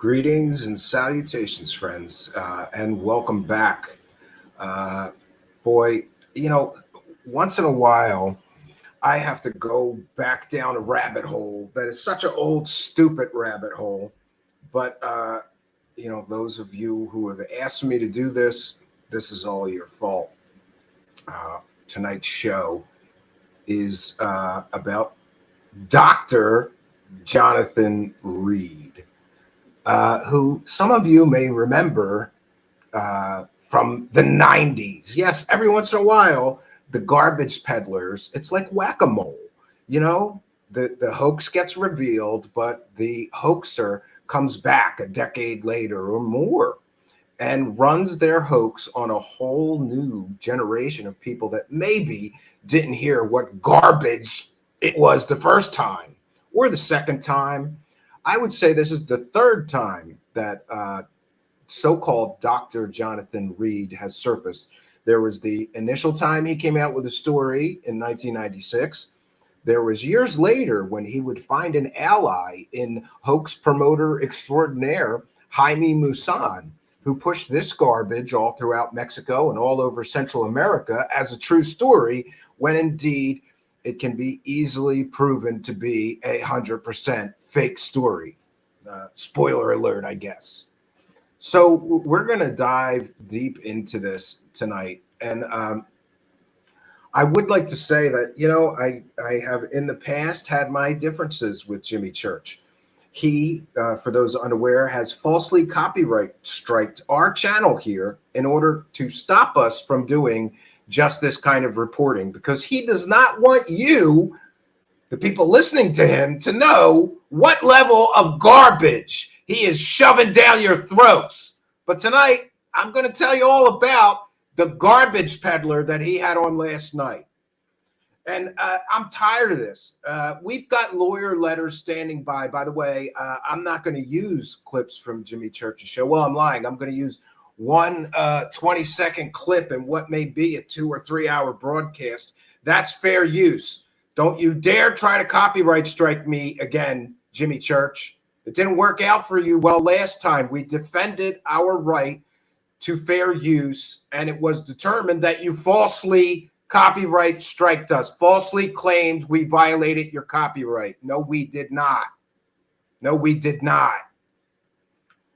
Greetings and salutations, friends, and welcome back. Boy, you know, once in a while, I have to go back down a rabbit hole that is such an old, stupid rabbit hole. But, those of you who have asked me to do this, this is all your fault. Tonight's show is about Dr. Jonathan Reed. Who some of you may remember from the 90s. Yes, every once in a while, the garbage peddlers, it's like whack-a-mole. The hoax gets revealed, but the hoaxer comes back a decade later or more and runs their hoax on a whole new generation of people that maybe didn't hear what garbage it was the first time or the second time. I would say this is the third time that so-called Dr. Jonathan Reed has surfaced. There was the initial time he came out with a story in 1996. There was years later when he would find an ally in hoax promoter extraordinaire Jaime Maussan, who pushed this garbage all throughout Mexico and all over Central America as a true story, when indeed it can be easily proven to be 100% fake story. Spoiler alert, I guess. So we're going to dive deep into this tonight. And I would like to say that, I have in the past had my differences with Jimmy Church. He, for those unaware, has falsely copyright striked our channel here in order to stop us from doing just this kind of reporting, because he does not want you, the people listening to him, to know what level of garbage he is shoving down your throats. But tonight, I'm going to tell you all about the garbage peddler that he had on last night. And I'm tired of this. We've got lawyer letters standing by. By the way, I'm not going to use clips from Jimmy Church's show. Well, I'm lying. I'm going to use one 20-second clip in what may be a 2 or 3 hour broadcast. That's fair use. Don't you dare try to copyright strike me again, Jimmy Church. It didn't work out for you well last time. We defended our right to fair use, and it was determined that you falsely copyright striked us, falsely claimed we violated your copyright. No, we did not. No, we did not.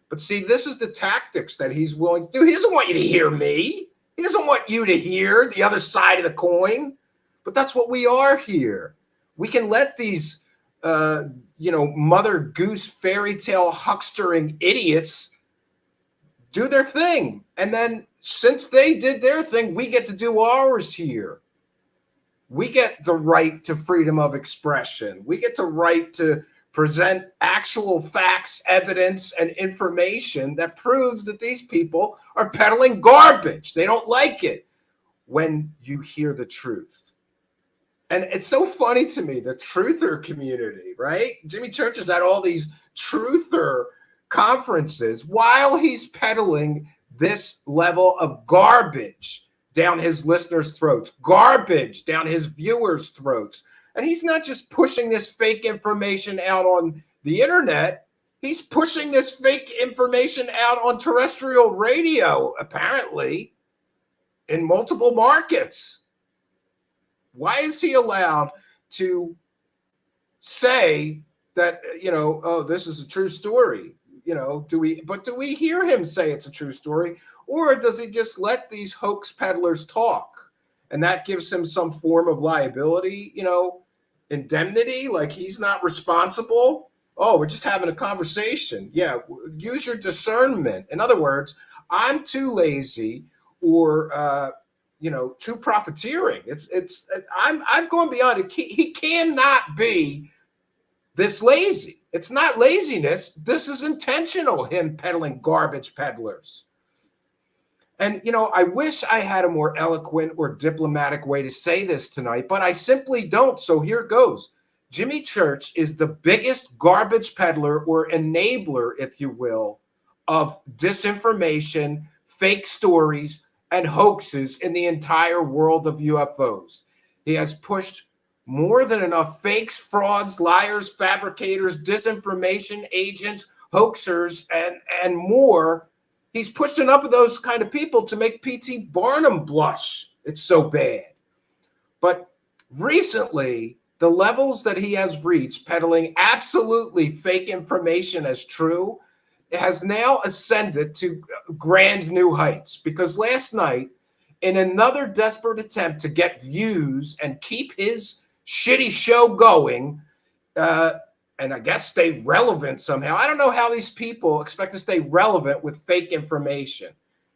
But see, this is the tactics that he's willing to do. He doesn't want you to hear me. He doesn't want you to hear the other side of the coin. But that's what we are here. We can let these, Mother Goose fairy tale huckstering idiots do their thing. And then since they did their thing, we get to do ours here. We get the right to freedom of expression. We get the right to present actual facts, evidence, and information that proves that these people are peddling garbage. They don't like it when you hear the truth. And it's so funny to me, the truther community, right? Jimmy Church is at all these truther conferences while he's peddling this level of garbage down his listeners' throats, garbage down his viewers' throats. And he's not just pushing this fake information out on the internet. He's pushing this fake information out on terrestrial radio, apparently, in multiple markets. Why is he allowed to say that, this is a true story? Do we hear him say it's a true story? Or does he just let these hoax peddlers talk? And that gives him some form of liability, indemnity, like he's not responsible. Oh, we're just having a conversation. Yeah, use your discernment. In other words, I'm too lazy or too profiteering. I've gone beyond it. He cannot be this lazy. It's not laziness. This is intentional, him peddling garbage peddlers. And, I wish I had a more eloquent or diplomatic way to say this tonight, but I simply don't. So here goes. Jimmy Church is the biggest garbage peddler or enabler, if you will, of disinformation, fake stories, and hoaxes in the entire world of UFOs. He has pushed more than enough fakes, frauds, liars, fabricators, disinformation agents, hoaxers, and more. He's pushed enough of those kind of people to make P.T. Barnum blush. It's so bad. But recently, the levels that he has reached, peddling absolutely fake information as true, has now ascended to grand new heights. Because last night, in another desperate attempt to get views and keep his shitty show going, and I guess stay relevant somehow. I don't know how these people expect to stay relevant with fake information,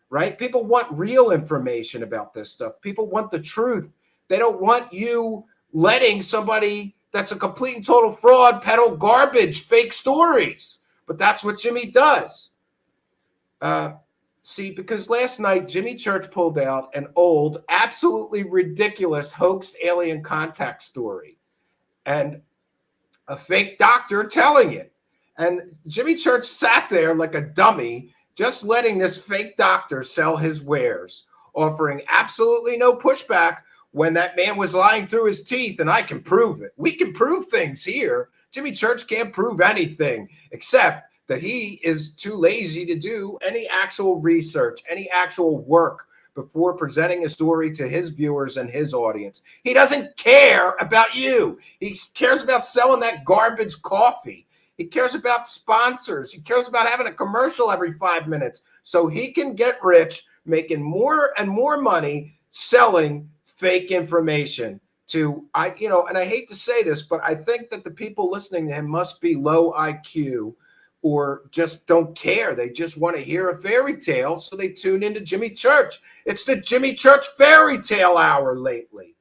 right? People want real information about this stuff. People want the truth. They don't want you letting somebody that's a complete and total fraud peddle garbage, fake stories. But that's what Jimmy does. See, because last night, Jimmy Church pulled out an old, absolutely ridiculous hoaxed alien contact story and a fake doctor telling it. And Jimmy Church sat there like a dummy, just letting this fake doctor sell his wares, offering absolutely no pushback when that man was lying through his teeth, and I can prove it. We can prove things here. Jimmy Church can't prove anything except that he is too lazy to do any actual research, any actual work before presenting a story to his viewers and his audience. He doesn't care about you. He cares about selling that garbage coffee. He cares about sponsors. He cares about having a commercial every 5 minutes so he can get rich, making more and more money selling fake information to, and I hate to say this, but I think that the people listening to him must be low IQ or just don't care. They just want to hear a fairy tale, so they tune into Jimmy Church. It's the Jimmy Church fairy tale hour lately.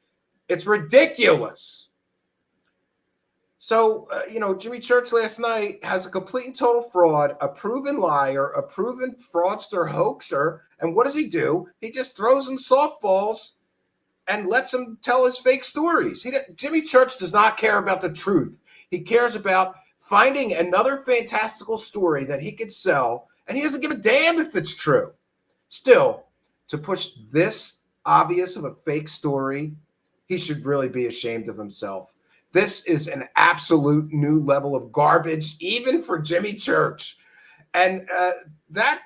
It's ridiculous. So, Jimmy Church last night has a complete and total fraud, a proven liar, a proven fraudster hoaxer. And what does he do? He just throws him softballs and lets him tell his fake stories. Jimmy Church does not care about the truth. He cares about finding another fantastical story that he could sell, and he doesn't give a damn if it's true. Still, to push this obvious of a fake story, he should really be ashamed of himself. This is an absolute new level of garbage, even for Jimmy Church. And that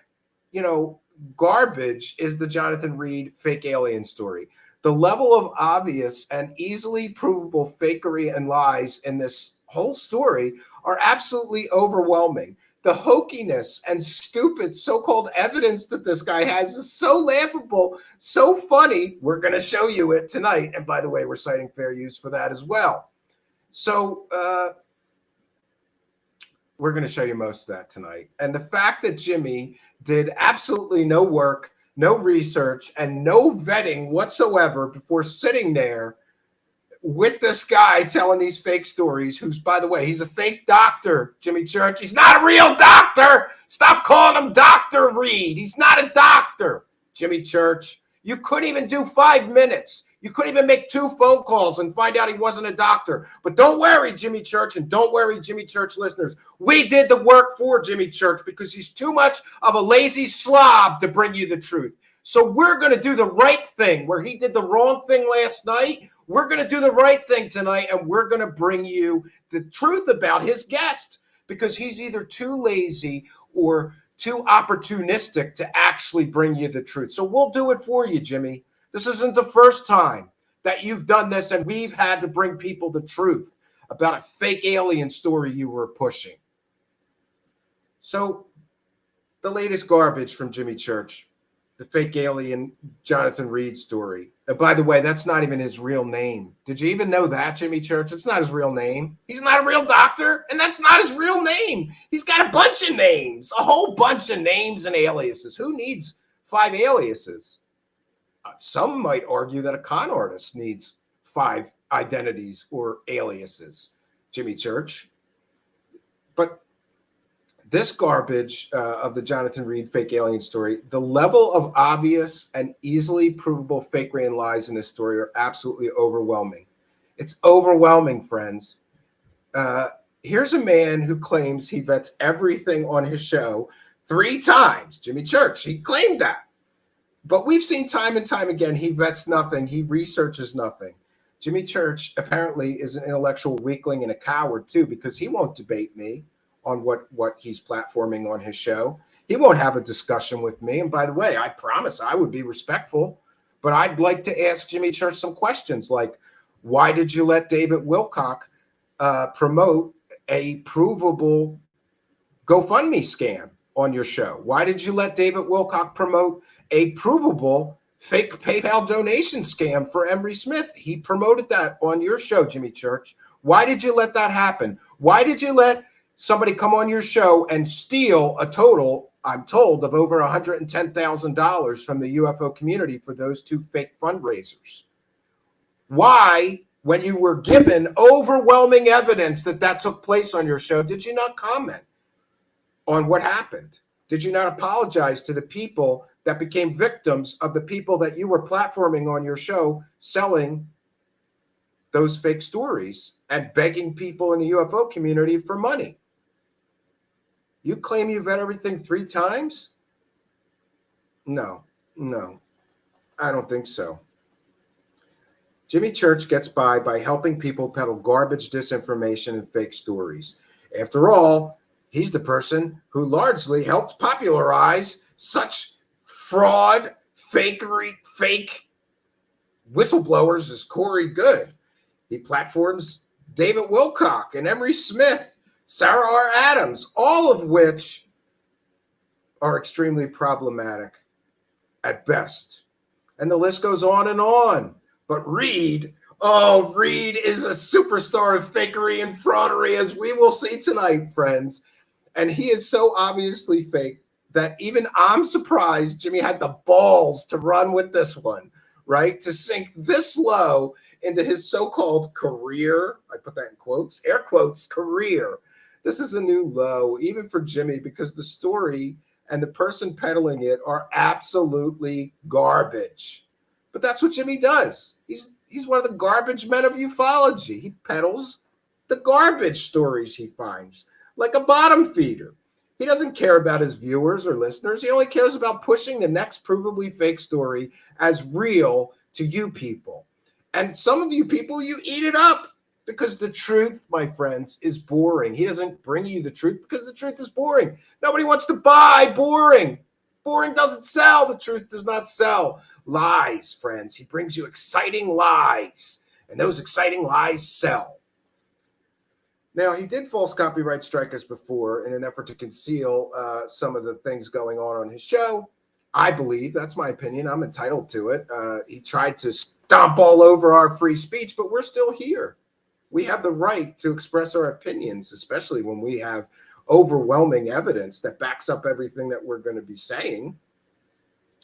garbage is the Jonathan Reed fake alien story. The level of obvious and easily provable fakery and lies in this whole story are absolutely overwhelming. The hokiness and stupid so-called evidence that this guy has is so laughable, so funny. We're going to show you it tonight. And by the way, we're citing fair use for that as well. So we're going to show you most of that tonight. And the fact that Jimmy did absolutely no work, no research, and no vetting whatsoever before sitting there with this guy telling these fake stories, who's, by the way, he's a fake doctor, Jimmy Church. He's not a real doctor. Stop calling him Dr. Reed. He's not a doctor, Jimmy Church. You couldn't even do 5 minutes. You couldn't even make 2 phone calls and find out he wasn't a doctor. But don't worry, Jimmy Church, and don't worry, Jimmy Church listeners. We did the work for Jimmy Church because he's too much of a lazy slob to bring you the truth. So we're going to do the right thing. Where he did the wrong thing last night, we're going to do the right thing tonight, and we're going to bring you the truth about his guest, because he's either too lazy or too opportunistic to actually bring you the truth. So we'll do it for you, Jimmy. This isn't the first time that you've done this, and we've had to bring people the truth about a fake alien story you were pushing. So the latest garbage from Jimmy Church, the fake alien Jonathan Reed story. And by the way, that's not even his real name. Did you even know that, Jimmy Church? It's not his real name. He's not a real doctor, and that's not his real name. He's got a bunch of names, a whole bunch of names and aliases. Who needs 5 aliases? Some might argue that a con artist needs 5 identities or aliases, Jimmy Church. But this garbage of the Jonathan Reed fake alien story, the level of obvious and easily provable fakery and lies in this story are absolutely overwhelming. It's overwhelming, friends. Here's a man who claims he vets everything on his show 3 times. Jimmy Church, he claimed that. But we've seen time and time again, he vets nothing. He researches nothing. Jimmy Church apparently is an intellectual weakling and a coward too, because he won't debate me on what he's platforming on his show. He won't have a discussion with me. And by the way, I promise I would be respectful, but I'd like to ask Jimmy Church some questions like, why did you let David Wilcock promote a provable GoFundMe scam on your show? Why did you let David Wilcock promote a provable fake PayPal donation scam for Emery Smith? He promoted that on your show, Jimmy Church. Why did you let that happen? Why did you let somebody come on your show and steal a total, I'm told, of over $110,000 from the UFO community for those two fake fundraisers? Why, when you were given overwhelming evidence that that took place on your show, did you not comment on what happened? Did you not apologize to the people that became victims of the people that you were platforming on your show, selling those fake stories and begging people in the UFO community for money? You claim you've read everything 3 times? No, I don't think so. Jimmy Church gets by helping people peddle garbage, disinformation, and fake stories. After all, he's the person who largely helped popularize such fraud, fakery, fake whistleblowers as Corey Good. He platforms David Wilcock and Emery Smith, Sarah R. Adams, all of which are extremely problematic at best. And the list goes on and on. But Reed is a superstar of fakery and fraudery, as we will see tonight, friends. And he is so obviously fake that even I'm surprised Jimmy had the balls to run with this one, right? To sink this low into his so-called career. I put that in quotes, air quotes, career. This is a new low, even for Jimmy, because the story and the person peddling it are absolutely garbage. But that's what Jimmy does. He's one of the garbage men of ufology. He peddles the garbage stories he finds, like a bottom feeder. He doesn't care about his viewers or listeners. He only cares about pushing the next provably fake story as real to you people. And some of you people, you eat it up because the truth, my friends, is boring. He doesn't bring you the truth because the truth is boring. Nobody wants to buy boring. Boring doesn't sell. The truth does not sell. Lies, friends. He brings you exciting lies, and those exciting lies sell. Now, he did false copyright strike us before in an effort to conceal some of the things going on his show. I believe, that's my opinion, I'm entitled to it. He tried to stomp all over our free speech, but we're still here. We have the right to express our opinions, especially when we have overwhelming evidence that backs up everything that we're going to be saying.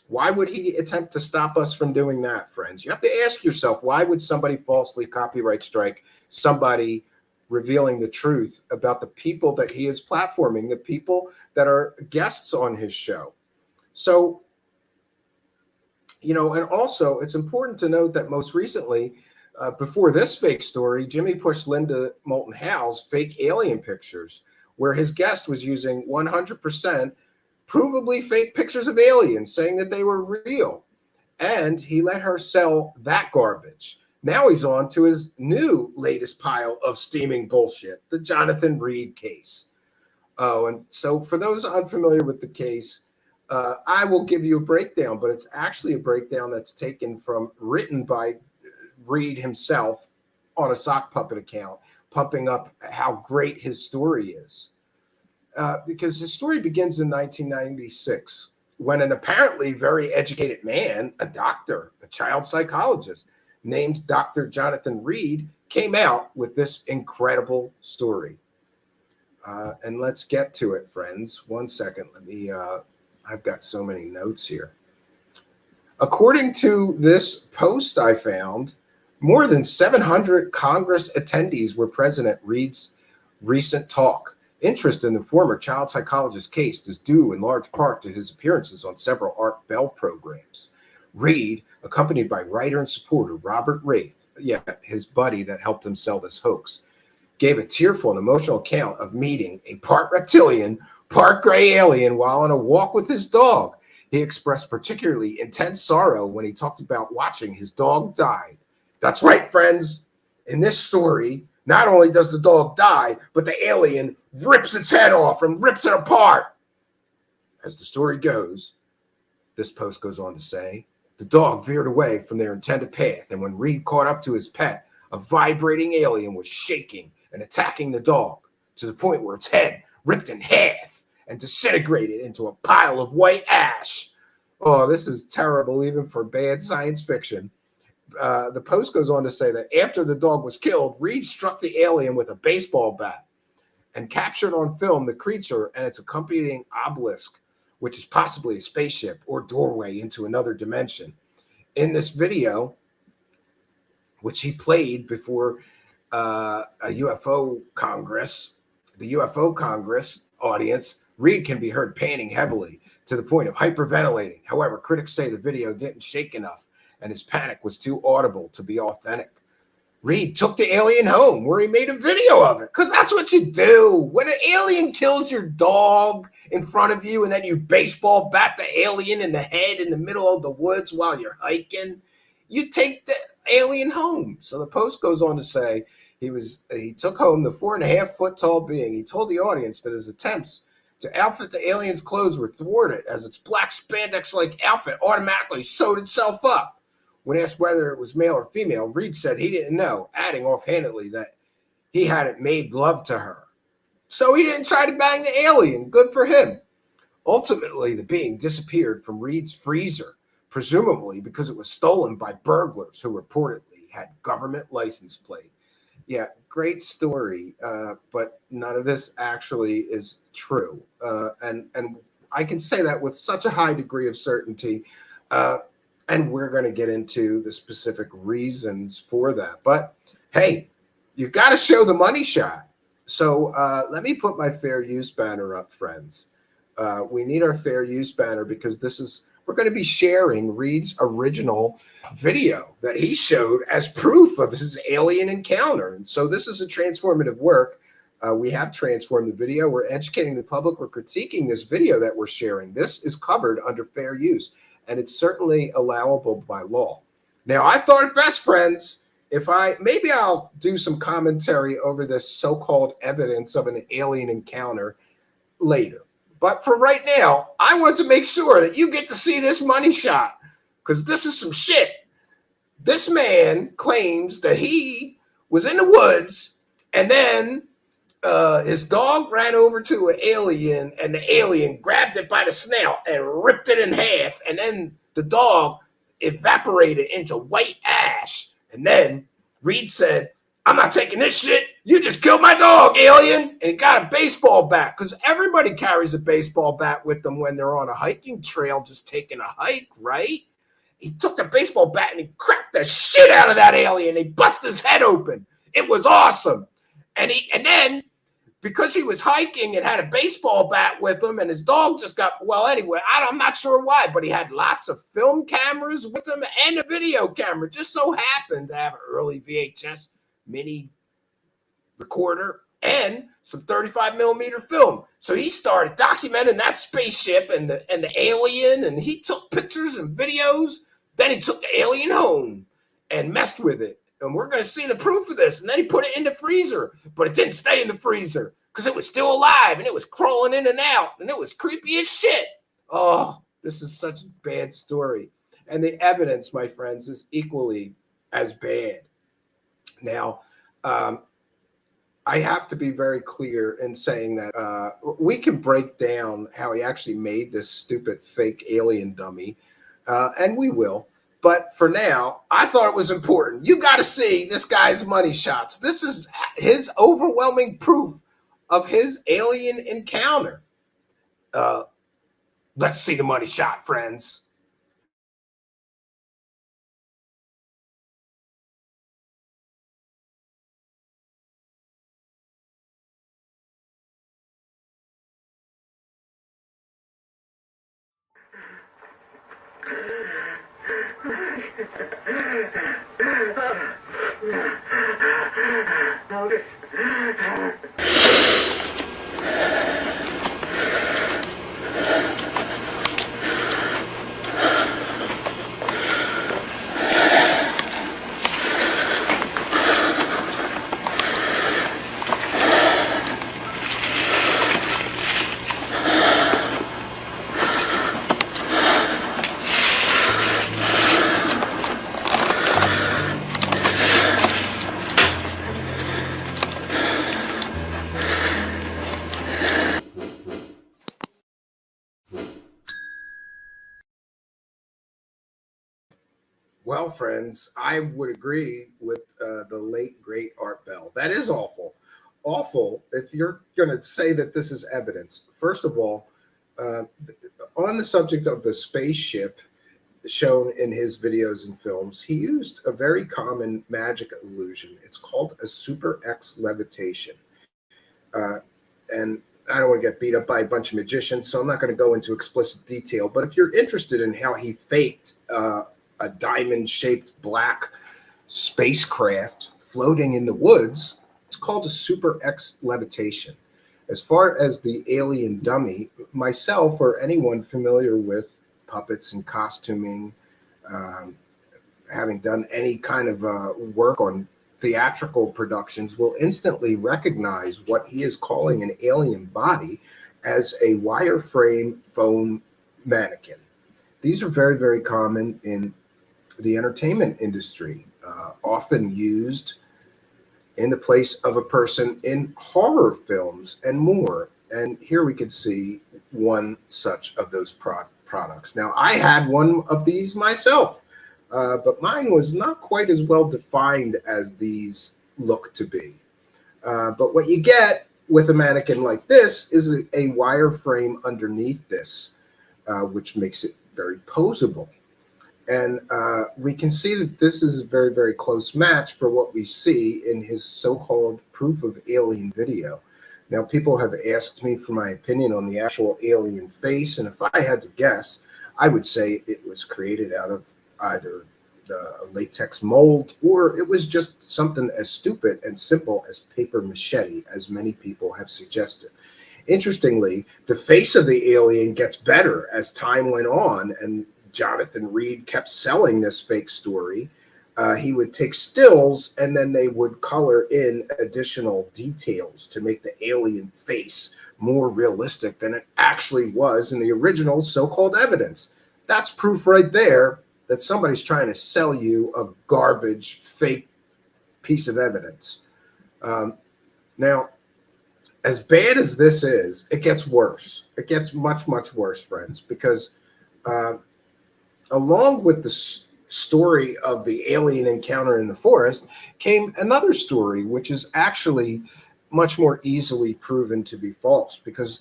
Why would he attempt to stop us from doing that, friends? You have to ask yourself, why would somebody falsely copyright strike somebody revealing the truth about the people that he is platforming, the people that are guests on his show? So, and also it's important to note that most recently, before this fake story, Jimmy pushed Linda Moulton Howe's fake alien pictures, where his guest was using 100% provably fake pictures of aliens, saying that they were real. And he let her sell that garbage. Now he's on to his new latest pile of steaming bullshit, the Jonathan Reed case. Oh, and so for those unfamiliar with the case, I will give you a breakdown, but it's actually a breakdown that's written by Reed himself on a sock puppet account, pumping up how great his story is. Because his story begins in 1996, when an apparently very educated man, a doctor, a child psychologist named Dr. Jonathan Reed, came out with this incredible story. And let's get to it, friends. 1 second. I've got so many notes here. According to this post I found, more than 700 Congress attendees were present at Reed's recent talk. Interest in the former child psychologist's case is due in large part to his appearances on several Art Bell programs. Reed, accompanied by writer and supporter Robert Wraith, his buddy that helped him sell this hoax, gave a tearful and emotional account of meeting a part reptilian, part gray alien while on a walk with his dog. He expressed particularly intense sorrow when he talked about watching his dog die. That's right, friends. In this story, Not only does the dog die, but the alien rips its head off and rips it apart. As the story goes, this post goes on to say, the dog veered away from their intended path, and when Reed caught up to his pet, a vibrating alien was shaking and attacking the dog to the point where its head ripped in half and disintegrated into a pile of white ash. Oh, this is terrible, even for bad science fiction. The post goes on to say that after the dog was killed, Reed struck the alien with a baseball bat and captured on film the creature and its accompanying obelisk, which is possibly a spaceship or doorway into another dimension. In this video, which he played before a UFO Congress, the UFO Congress audience, Reed can be heard panting heavily to the point of hyperventilating. However, critics say the video didn't shake enough and his panic was too audible to be authentic. Reed took the alien home where he made a video of it, because that's what you do. When an alien kills your dog in front of you and then you baseball bat the alien in the head in the middle of the woods while you're hiking, you take the alien home. So the post goes on to say he took home the 4.5-foot tall being. He told the audience that his attempts to outfit the alien's clothes were thwarted as its black spandex-like outfit automatically sewed itself up. When asked whether it was male or female, Reed said he didn't know, adding offhandedly that he hadn't made love to her. So he didn't try to bang the alien. Good for him. Ultimately, the being disappeared from Reed's freezer, presumably because it was stolen by burglars who reportedly had government license plate. Yeah, great story, but none of this actually is true. And I can say that with such a high degree of certainty. And we're going to get into the specific reasons for that. But hey, you've got to show the money shot. So let me put my fair use banner up, friends. We need our fair use banner because we're going to be sharing Reed's original video that he showed as proof of his alien encounter. And so this is a transformative work. We have transformed the video. We're educating the public. We're critiquing this video that we're sharing. This is covered under fair use, and it's certainly allowable by law. Now, I thought it best, friends, maybe I'll do some commentary over this so-called evidence of an alien encounter later. But for right now, I want to make sure that you get to see this money shot, because this is some shit. This man claims that he was in the woods and then his dog ran over to an alien and the alien grabbed it by the snout and ripped it in half. And then the dog evaporated into white ash. And then Reed said, I'm not taking this shit. You just killed my dog, alien. And he got a baseball bat, because everybody carries a baseball bat with them when they're on a hiking trail, just taking a hike, right? He took the baseball bat and he cracked the shit out of that alien. He busted his head open. It was awesome. And then because he was hiking and had a baseball bat with him, and his dog just anyway, I'm not sure why, but he had lots of film cameras with him and a video camera. Just so happened to have an early VHS mini recorder and some 35 millimeter film. So he started documenting that spaceship and the alien, and he took pictures and videos. Then he took the alien home and messed with it. And we're going to see the proof of this. And then he put it in the freezer, but it didn't stay in the freezer because it was still alive and it was crawling in and out and it was creepy as shit. Oh, this is such a bad story. And the evidence, my friends, is equally as bad. Now, I have to be very clear in saying that we can break down how he actually made this stupid fake alien dummy, and we will. But for now, I thought it was important. You got to see this guy's money shots. This is his overwhelming proof of his alien encounter. Let's see the money shot, friends. Notice. Well, friends, I would agree with the late, great Art Bell. That is awful. Awful if you're going to say that this is evidence. First of all, uh, on the subject of the spaceship shown in his videos and films, he used a very common magic illusion. It's called a Super X levitation. Uh, and I don't want to get beat up by a bunch of magicians, so I'm not going to go into explicit detail. But if you're interested in how he faked a diamond shaped black spacecraft floating in the woods, it's called a Super X levitation. As far as the alien dummy, myself or anyone familiar with puppets and costuming, um, having done any kind of work on theatrical productions, will instantly recognize what he is calling an alien body as a wireframe foam mannequin. These are very, very common in the entertainment industry, often used in the place of a person in horror films and more. And here we could see one such of those products. Now, I had one of these myself, but mine was not quite as well defined as these look to be. But what you get with a mannequin like this is a wireframe underneath this, which makes it very posable. And we can see that this is a very, very close match for what we see in his so-called proof of alien video. Now, people have asked me for my opinion on the actual alien face, and if I had to guess, I would say it was created out of either a latex mold, or it was just something as stupid and simple as paper machete, as many people have suggested. Interestingly, the face of the alien gets better as time went on, and Jonathan Reed kept selling this fake story. He would take stills and then they would color in additional details to make the alien face more realistic than it actually was in the original so-called evidence. That's proof right there that somebody's trying to sell you a garbage fake piece of evidence. Now, as bad as this is, it gets worse. It gets much, much worse, friends, because along with the story of the alien encounter in the forest came another story, which is actually much more easily proven to be false, because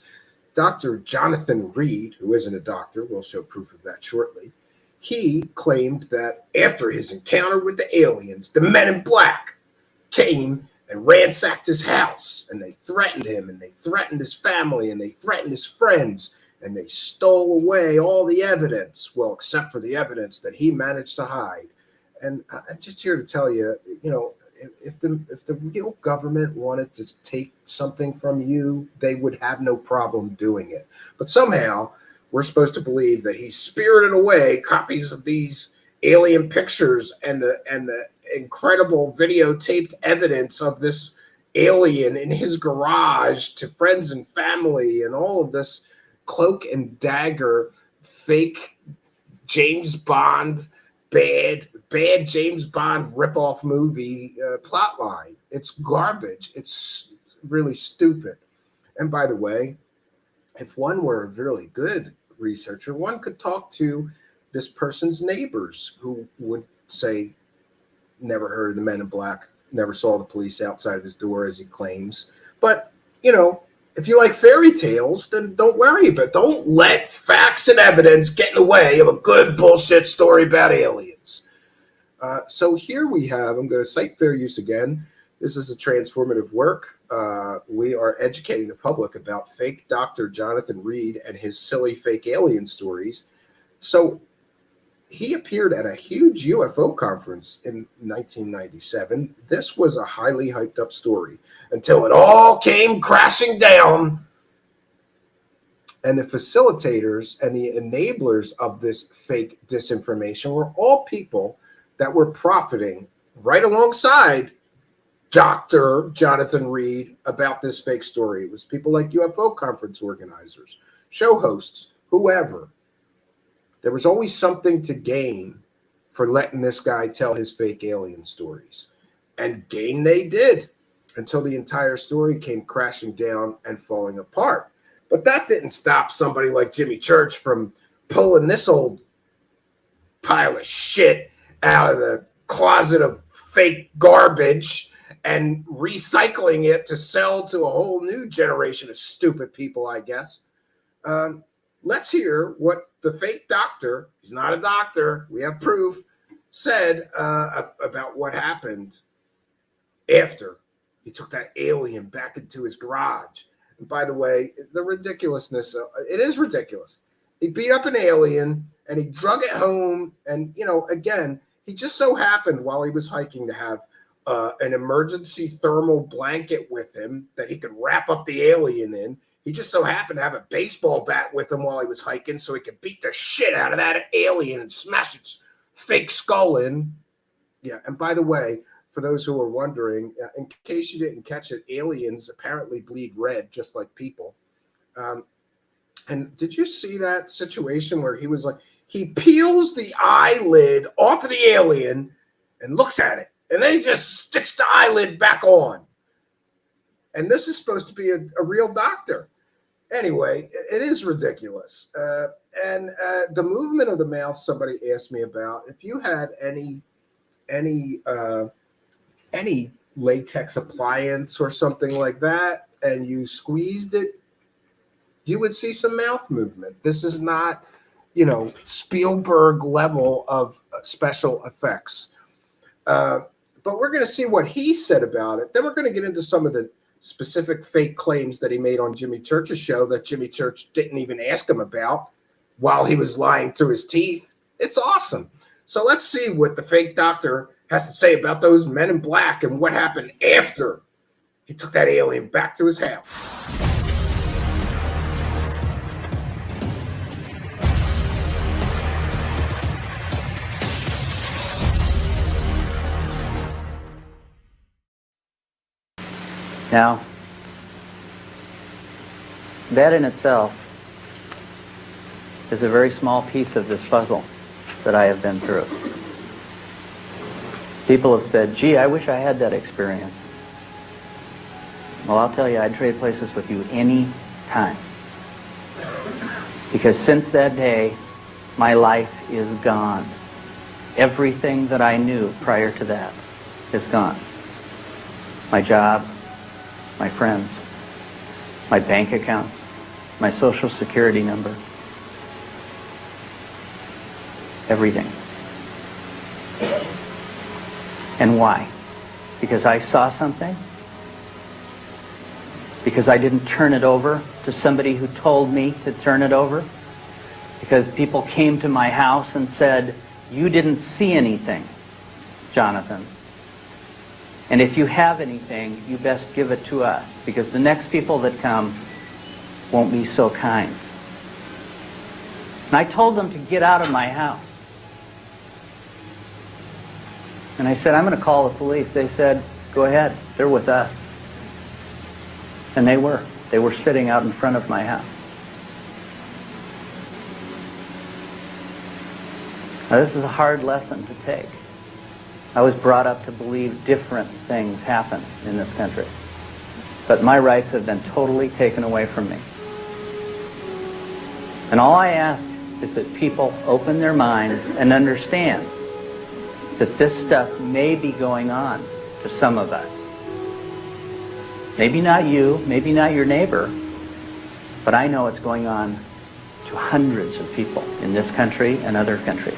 Dr. Jonathan Reed, who isn't a doctor, we'll show proof of that shortly, he claimed that after his encounter with the aliens, the men in black came and ransacked his house, and they threatened him, and they threatened his family, and they threatened his friends, and they stole away all the evidence, well, except for the evidence that he managed to hide. And I'm just here to tell you, you know, if the real government wanted to take something from you, they would have no problem doing it. But somehow we're supposed to believe that he spirited away copies of these alien pictures and the incredible videotaped evidence of this alien in his garage to friends and family, and all of this cloak and dagger fake James Bond bad James Bond ripoff movie plot line. It's garbage. It's really stupid. And by the way, if one were a really good researcher, one could talk to this person's neighbors who would say, never heard of the Men in Black, never saw the police outside of his door, as he claims. But, you know, if you like fairy tales, then don't worry about it. Don't let facts and evidence get in the way of a good bullshit story about aliens. So here we have, I'm going to cite fair use again. This is a transformative work. We are educating the public about fake Dr. Jonathan Reed and his silly fake alien stories. So he appeared at a huge UFO conference in 1997. This was a highly hyped up story until it all came crashing down. And the facilitators and the enablers of this fake disinformation were all people that were profiting right alongside Dr. Jonathan Reed about this fake story. It was people like UFO conference organizers, show hosts, whoever. There was always something to gain for letting this guy tell his fake alien stories. And gain they did, until the entire story came crashing down and falling apart. But that didn't stop somebody like Jimmy Church from pulling this old pile of shit out of the closet of fake garbage and recycling it to sell to a whole new generation of stupid people, I guess. Let's hear what the fake doctor, he's not a doctor, we have proof, said about what happened after he took that alien back into his garage. And by the way, the ridiculousness, it is ridiculous. He beat up an alien and he drug it home. And, you know, again, he just so happened while he was hiking to have an emergency thermal blanket with him that he could wrap up the alien in. He just so happened to have a baseball bat with him while he was hiking so he could beat the shit out of that alien and smash its fake skull in. Yeah, and by the way, for those who are wondering, in case you didn't catch it, aliens apparently bleed red just like people. And did you see that situation where he was like, he peels the eyelid off of the alien and looks at it, and then he just sticks the eyelid back on. And this is supposed to be a real doctor. Anyway, it is ridiculous. And the movement of the mouth, somebody asked me about, if you had any latex appliance or something like that, and you squeezed it, you would see some mouth movement. This is not, you know, Spielberg level of special effects. But we're going to see what he said about it. Then we're going to get into some of the specific fake claims that he made on Jimmy Church's show that Jimmy Church didn't even ask him about while he was lying through his teeth. It's awesome. So let's see what the fake doctor has to say about those men in black and what happened after he took that alien back to his house. Now, that in itself is a very small piece of this puzzle that I have been through. People have said, gee, I wish I had that experience. Well, I'll tell you, I'd trade places with you any time. Because since that day, my life is gone. Everything that I knew prior to that is gone. My job, my friends, my bank accounts, my social security number, everything. And why? Because I saw something? Because I didn't turn it over to somebody who told me to turn it over? Because people came to my house and said, you didn't see anything, Jonathan. And if you have anything, you best give it to us, because the next people that come won't be so kind. And I told them to get out of my house. And I said, I'm going to call the police. They said, go ahead, they're with us. And they were. They were sitting out in front of my house. Now, this is a hard lesson to take. I was brought up to believe different things happen in this country. But my rights have been totally taken away from me. And all I ask is that people open their minds and understand that this stuff may be going on to some of us. Maybe not you, maybe not your neighbor, but I know it's going on to hundreds of people in this country and other countries.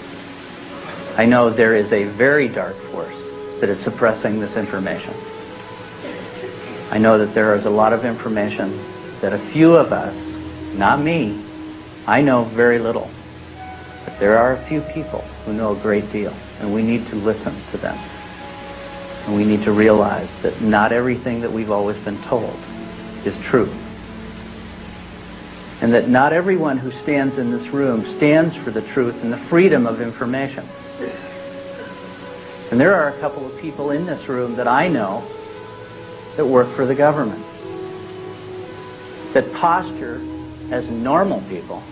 I know there is a very dark force that is suppressing this information. I know that there is a lot of information that a few of us, not me, I know very little. But there are a few people who know a great deal, and we need to listen to them. And we need to realize that not everything that we've always been told is true. And that not everyone who stands in this room stands for the truth and the freedom of information. And there are a couple of people in this room that I know that work for the government, that posture as normal people,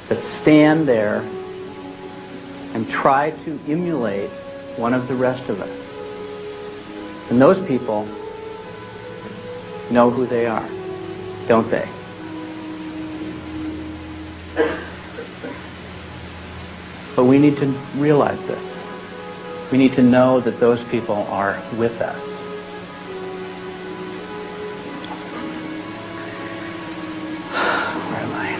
that stand there and try to emulate one of the rest of us. And those people know who they are, don't they? But we need to realize this. We need to know that those people are with us. Where am I?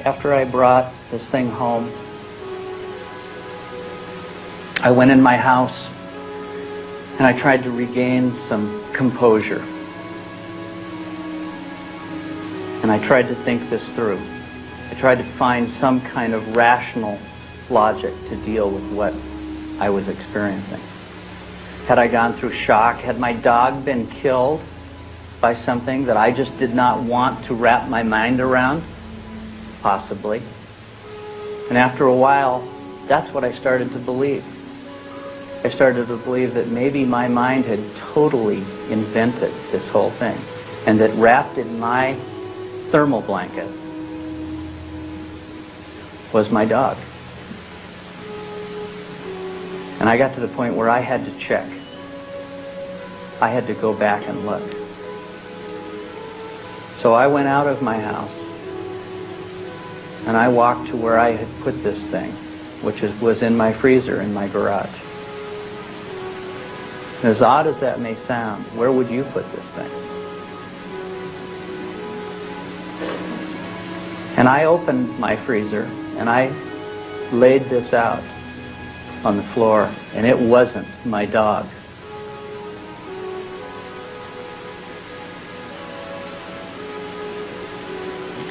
After I brought this thing home, I went in my house and I tried to regain some composure. And I tried to think this through. I tried to find some kind of rational logic to deal with what I was experiencing. Had I gone through shock? Had my dog been killed by something that I just did not want to wrap my mind around? Possibly. And after a while, that's what I started to believe. I started to believe that maybe my mind had totally invented this whole thing, and that wrapped in my thermal blanket was my dog. And I got to the point where I had to check. I had to go back and look. So I went out of my house and I walked to where I had put this thing, which was in my freezer in my garage. And as odd as that may sound, where would you put this thing? And I opened my freezer and I laid this out on the floor, and it wasn't my dog.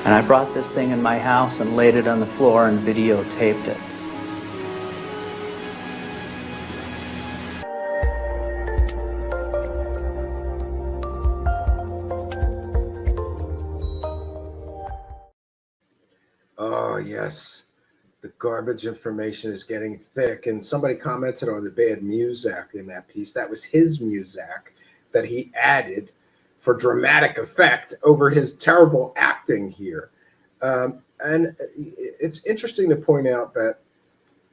And I brought this thing in my house and laid it on the floor and videotaped it. Oh, yes. The garbage information is getting thick. And somebody commented on the bad music in that piece. That was his music that he added for dramatic effect over his terrible acting here. And it's interesting to point out that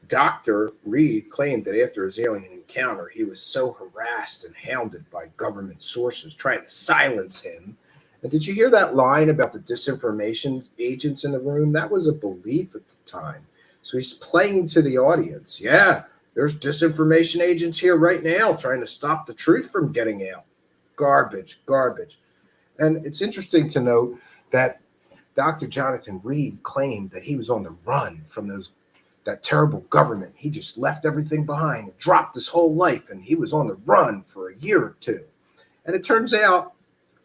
Dr. Reed claimed that after his alien encounter, he was so harassed and hounded by government sources trying to silence him. And did you hear that line about the disinformation agents in the room? That was a belief at the time. So he's playing to the audience. Yeah, there's disinformation agents here right now trying to stop the truth from getting out. Garbage, garbage. And it's interesting to note that Dr. Jonathan Reed claimed that he was on the run from that terrible government. He just left everything behind and dropped his whole life, and he was on the run for a year or two. And it turns out,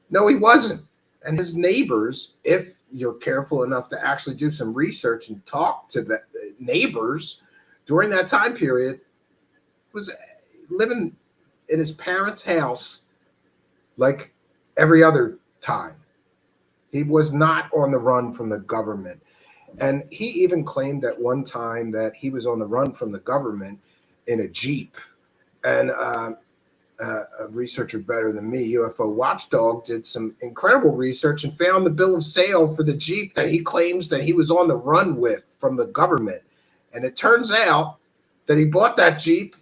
no, he wasn't. And his neighbors, if you're careful enough to actually do some research and talk to the neighbors during that time period, was living in his parents' house like every other time. He was not on the run from the government. And he even claimed at one time that he was on the run from the government in a Jeep. And a researcher better than me, UFO Watchdog, did some incredible research and found the bill of sale for the Jeep that he claims that he was on the run with from the government. And it turns out that he bought that Jeep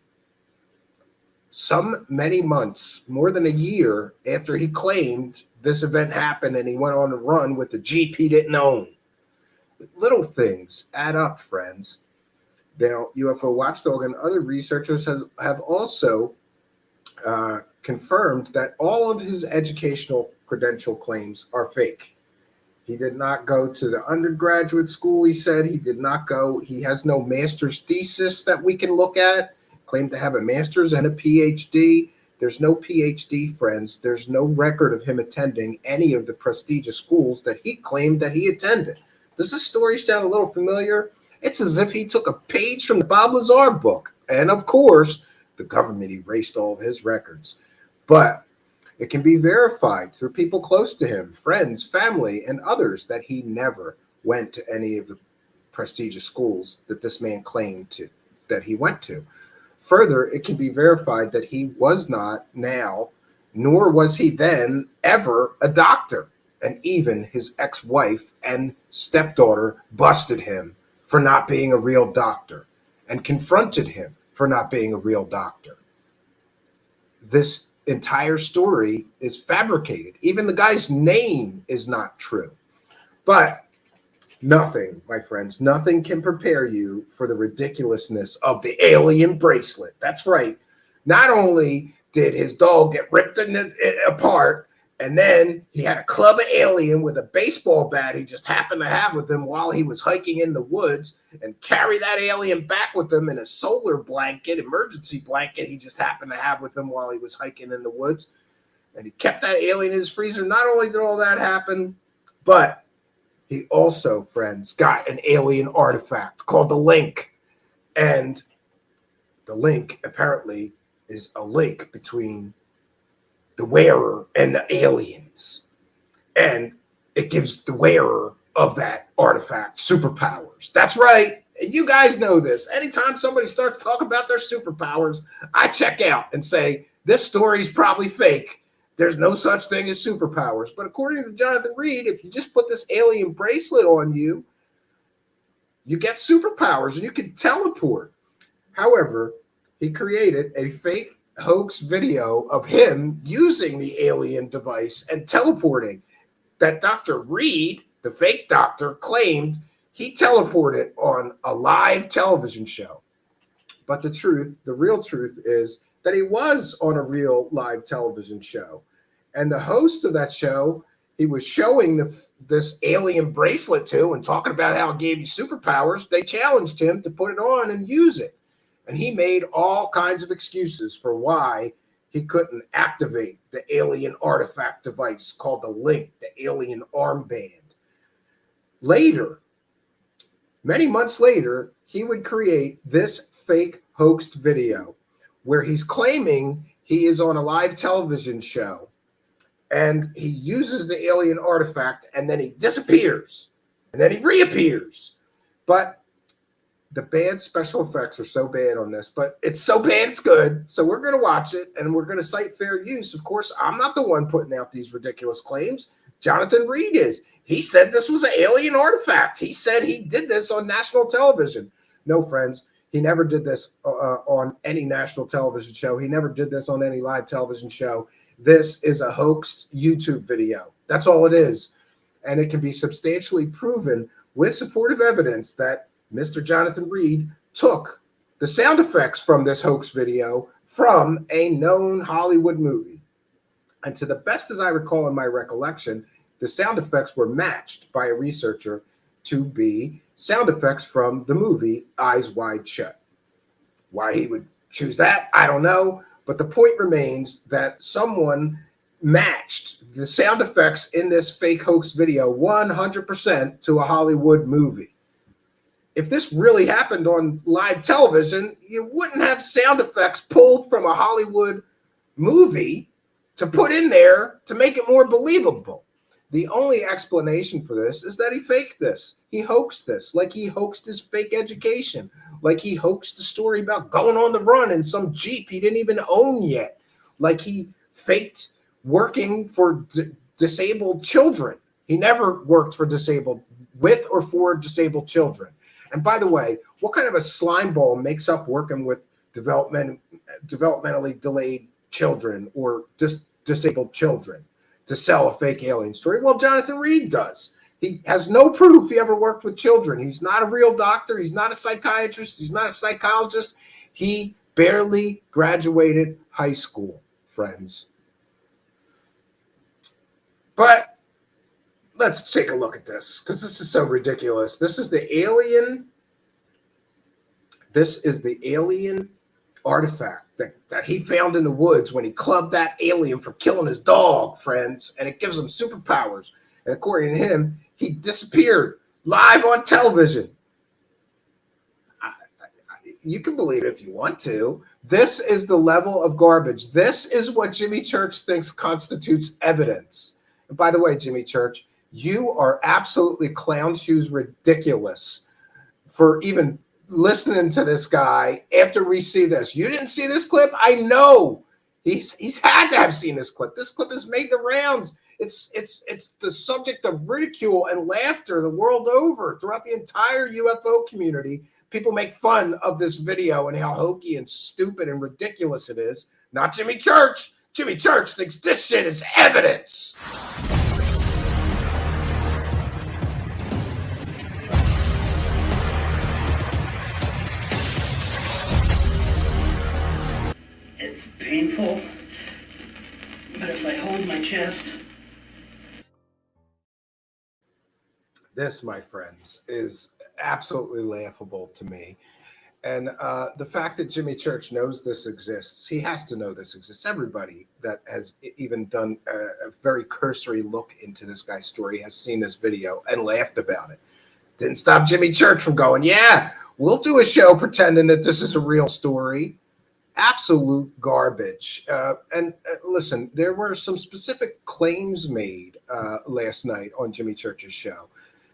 many months, more than a year after he claimed this event happened, and he went on the run with the Jeep he didn't own. Little things add up, friends. Now, UFO Watchdog and other researchers have also confirmed that all of his educational credential claims are fake. He did not go to the undergraduate school, he said. He did not go. He has no master's thesis that we can look at. Claimed to have a master's and a PhD. There's no PhD, friends. There's no record of him attending any of the prestigious schools that he claimed that he attended. Does this story sound a little familiar? It's as if he took a page from the Bob Lazar book. And of course, the government erased all of his records. But it can be verified through people close to him, friends, family, and others, that he never went to any of the prestigious schools that this man claimed that he went to. Further, it can be verified that he was not now, nor was he then, ever a doctor. And even his ex-wife and stepdaughter busted him for not being a real doctor and confronted him for not being a real doctor. This entire story is fabricated. Even the guy's name is not true. But Nothing, my friends, nothing can prepare you for the ridiculousness of the alien bracelet. That's right. Not only did his dog get ripped apart, and then he had a club of alien with a baseball bat he just happened to have with him while he was hiking in the woods, and carry that alien back with him in a solar blanket, emergency blanket he just happened to have with him while he was hiking in the woods. And he kept that alien in his freezer. Not only did all that happen, but he also, friends, got an alien artifact called the link. And the link apparently is a link between the wearer and the aliens. And it gives the wearer of that artifact superpowers. That's right. And you guys know this. Anytime somebody starts talking about their superpowers, I check out and say, this story's probably fake. There's no such thing as superpowers. But according to Jonathan Reed, if you just put this alien bracelet on you, you get superpowers and you can teleport. However, he created a fake hoax video of him using the alien device and teleporting that Dr. Reed, the fake doctor, claimed he teleported on a live television show. But the real truth is that he was on a real live television show. And the host of that show, he was showing this alien bracelet to and talking about how it gave you superpowers. They challenged him to put it on and use it. And he made all kinds of excuses for why he couldn't activate the alien artifact device called the link, the alien armband. Later, many months later, he would create this fake hoaxed video where he's claiming he is on a live television show and he uses the alien artifact and then he disappears and then he reappears. But the bad special effects are so bad on this, but it's so bad it's good. So we're going to watch it and we're going to cite fair use. Of course, I'm not the one putting out these ridiculous claims. Jonathan Reed is. He said this was an alien artifact. He said he did this on national television. No, friends. He never did this on any national television show. He never did this on any live television show. This is a hoaxed YouTube video. That's all it is. And it can be substantially proven with supportive evidence that Mr. Jonathan Reed took the sound effects from this hoax video from a known Hollywood movie. And to the best as I recall in my recollection, the sound effects were matched by a researcher to be sound effects from the movie Eyes Wide Shut. Why he would choose that, I don't know. But the point remains that someone matched the sound effects in this fake hoax video 100% to a Hollywood movie. If this really happened on live television, you wouldn't have sound effects pulled from a Hollywood movie to put in there to make it more believable. The only explanation for this is that he faked this. He hoaxed this, like he hoaxed his fake education, like he hoaxed the story about going on the run in some Jeep he didn't even own yet, like he faked working for disabled children. He never worked for with or for disabled children. And by the way, what kind of a slime ball makes up working with developmentally delayed children or disabled children to sell a fake alien story? Well, Jonathan Reed does. He has no proof he ever worked with children. He's not a real doctor. He's not a psychiatrist. He's not a psychologist. He barely graduated high school, friends. But let's take a look at this because this is so ridiculous. This is the alien. This is the alien artifact that he found in the woods when he clubbed that alien for killing his dog, friends. And it gives him superpowers. And according to him, he disappeared live on television. You can believe it if you want to. This is the level of garbage. This is what Jimmy Church thinks constitutes evidence. And by the way, Jimmy Church, you are absolutely clown shoes ridiculous for even listening to this guy after we see this. You didn't see this clip? I know. He's had to have seen this clip. This clip has made the rounds. It's the subject of ridicule and laughter the world over throughout the entire UFO community. People make fun of this video and how hokey and stupid and ridiculous it is. Not Jimmy Church. Jimmy Church thinks this shit is evidence. painful, but if I hold my chest... This, my friends, is absolutely laughable to me. And the fact that Jimmy Church knows this exists, he has to know this exists. Everybody that has even done a very cursory look into this guy's story has seen this video and laughed about it. Didn't stop Jimmy Church from going, yeah, we'll do a show pretending that this is a real story. Absolute garbage. And listen, there were some specific claims made last night on Jimmy Church's show.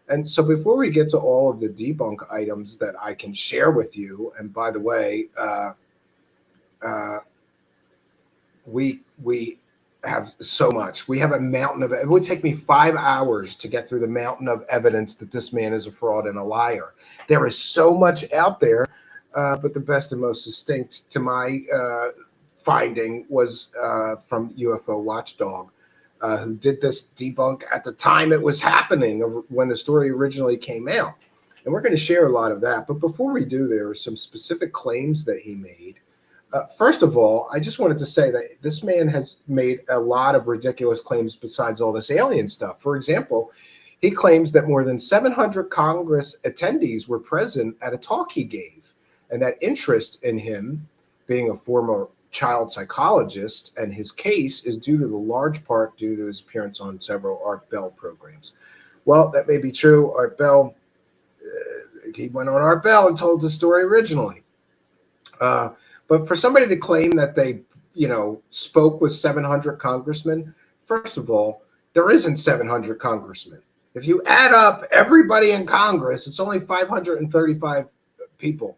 And so before we get to all of the debunk items that I can share with you, and by the way, we have so much. We have a mountain of it. Would take me 5 hours to get through the mountain of evidence that this man is a fraud and a liar. There is so much out there, but the best and most distinct to my finding was from UFO Watchdog. Who did this debunk at the time it was happening, when the story originally came out. And we're going to share a lot of that. But before we do, there are some specific claims that he made. First of all, I just wanted to say that this man has made a lot of ridiculous claims besides all this alien stuff. For example, he claims that more than 700 Congress attendees were present at a talk he gave, and that interest in him, being a former child psychologist, and his case is due to the large part due to his appearance on several Art Bell programs. Well, that may be true. Art Bell, he went on Art Bell and told the story originally. But for somebody to claim that they, spoke with 700 congressmen, first of all, there isn't 700 congressmen. If you add up everybody in Congress, it's only 535 people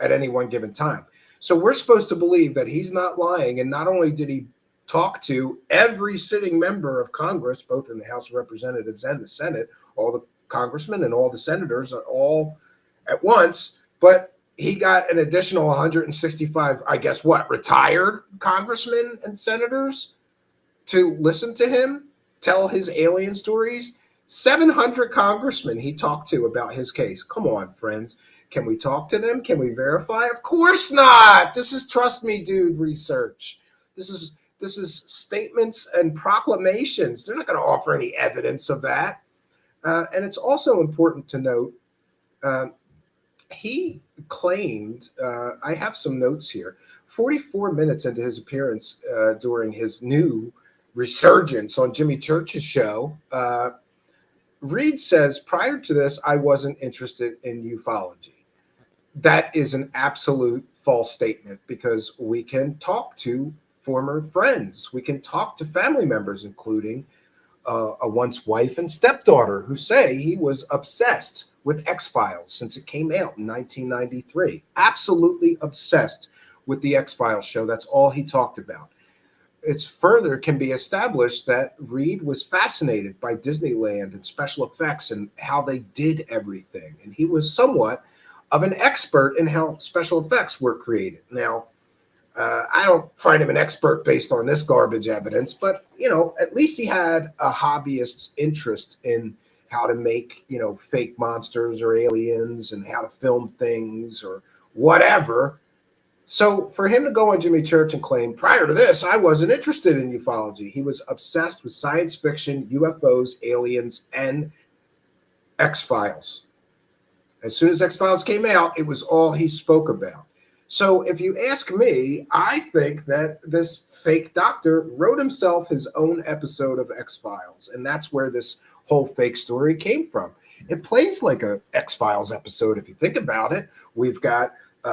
at any one given time. So we're supposed to believe that he's not lying. And not only did he talk to every sitting member of Congress, both in the House of Representatives and the Senate, all the congressmen and all the senators all at once, but he got an additional 165, I guess retired congressmen and senators to listen to him tell his alien stories. 700 congressmen he talked to about his case. Come on, friends. Can we talk to them? Can we verify? Of course not. This is trust me, dude, research. This is statements and proclamations. They're not going to offer any evidence of that. And it's also important to note, he claimed, I have some notes here, 44 minutes into his appearance during his new resurgence on Jimmy Church's show, Reed says, prior to this, I wasn't interested in ufology. That is an absolute false statement, because we can talk to former friends. We can talk to family members, including a once wife and stepdaughter, who say he was obsessed with X-Files since it came out in 1993. Absolutely obsessed with the X-Files show. That's all he talked about. It's further can be established that Reed was fascinated by Disneyland and special effects and how they did everything. And he was somewhat of an expert in how special effects were created. Now, I don't find him an expert based on this garbage evidence, but, at least he had a hobbyist's interest in how to make, fake monsters or aliens and how to film things or whatever. So for him to go on Jimmy Church and claim, prior to this, I wasn't interested in ufology. He was obsessed with science fiction, UFOs, aliens, and X-Files. As soon as X-Files came out, it was all he spoke about. So if you ask me, I think that this fake doctor wrote himself his own episode of X-Files, and that's where this whole fake story came from. It plays like a X-Files episode if you think about it. We've got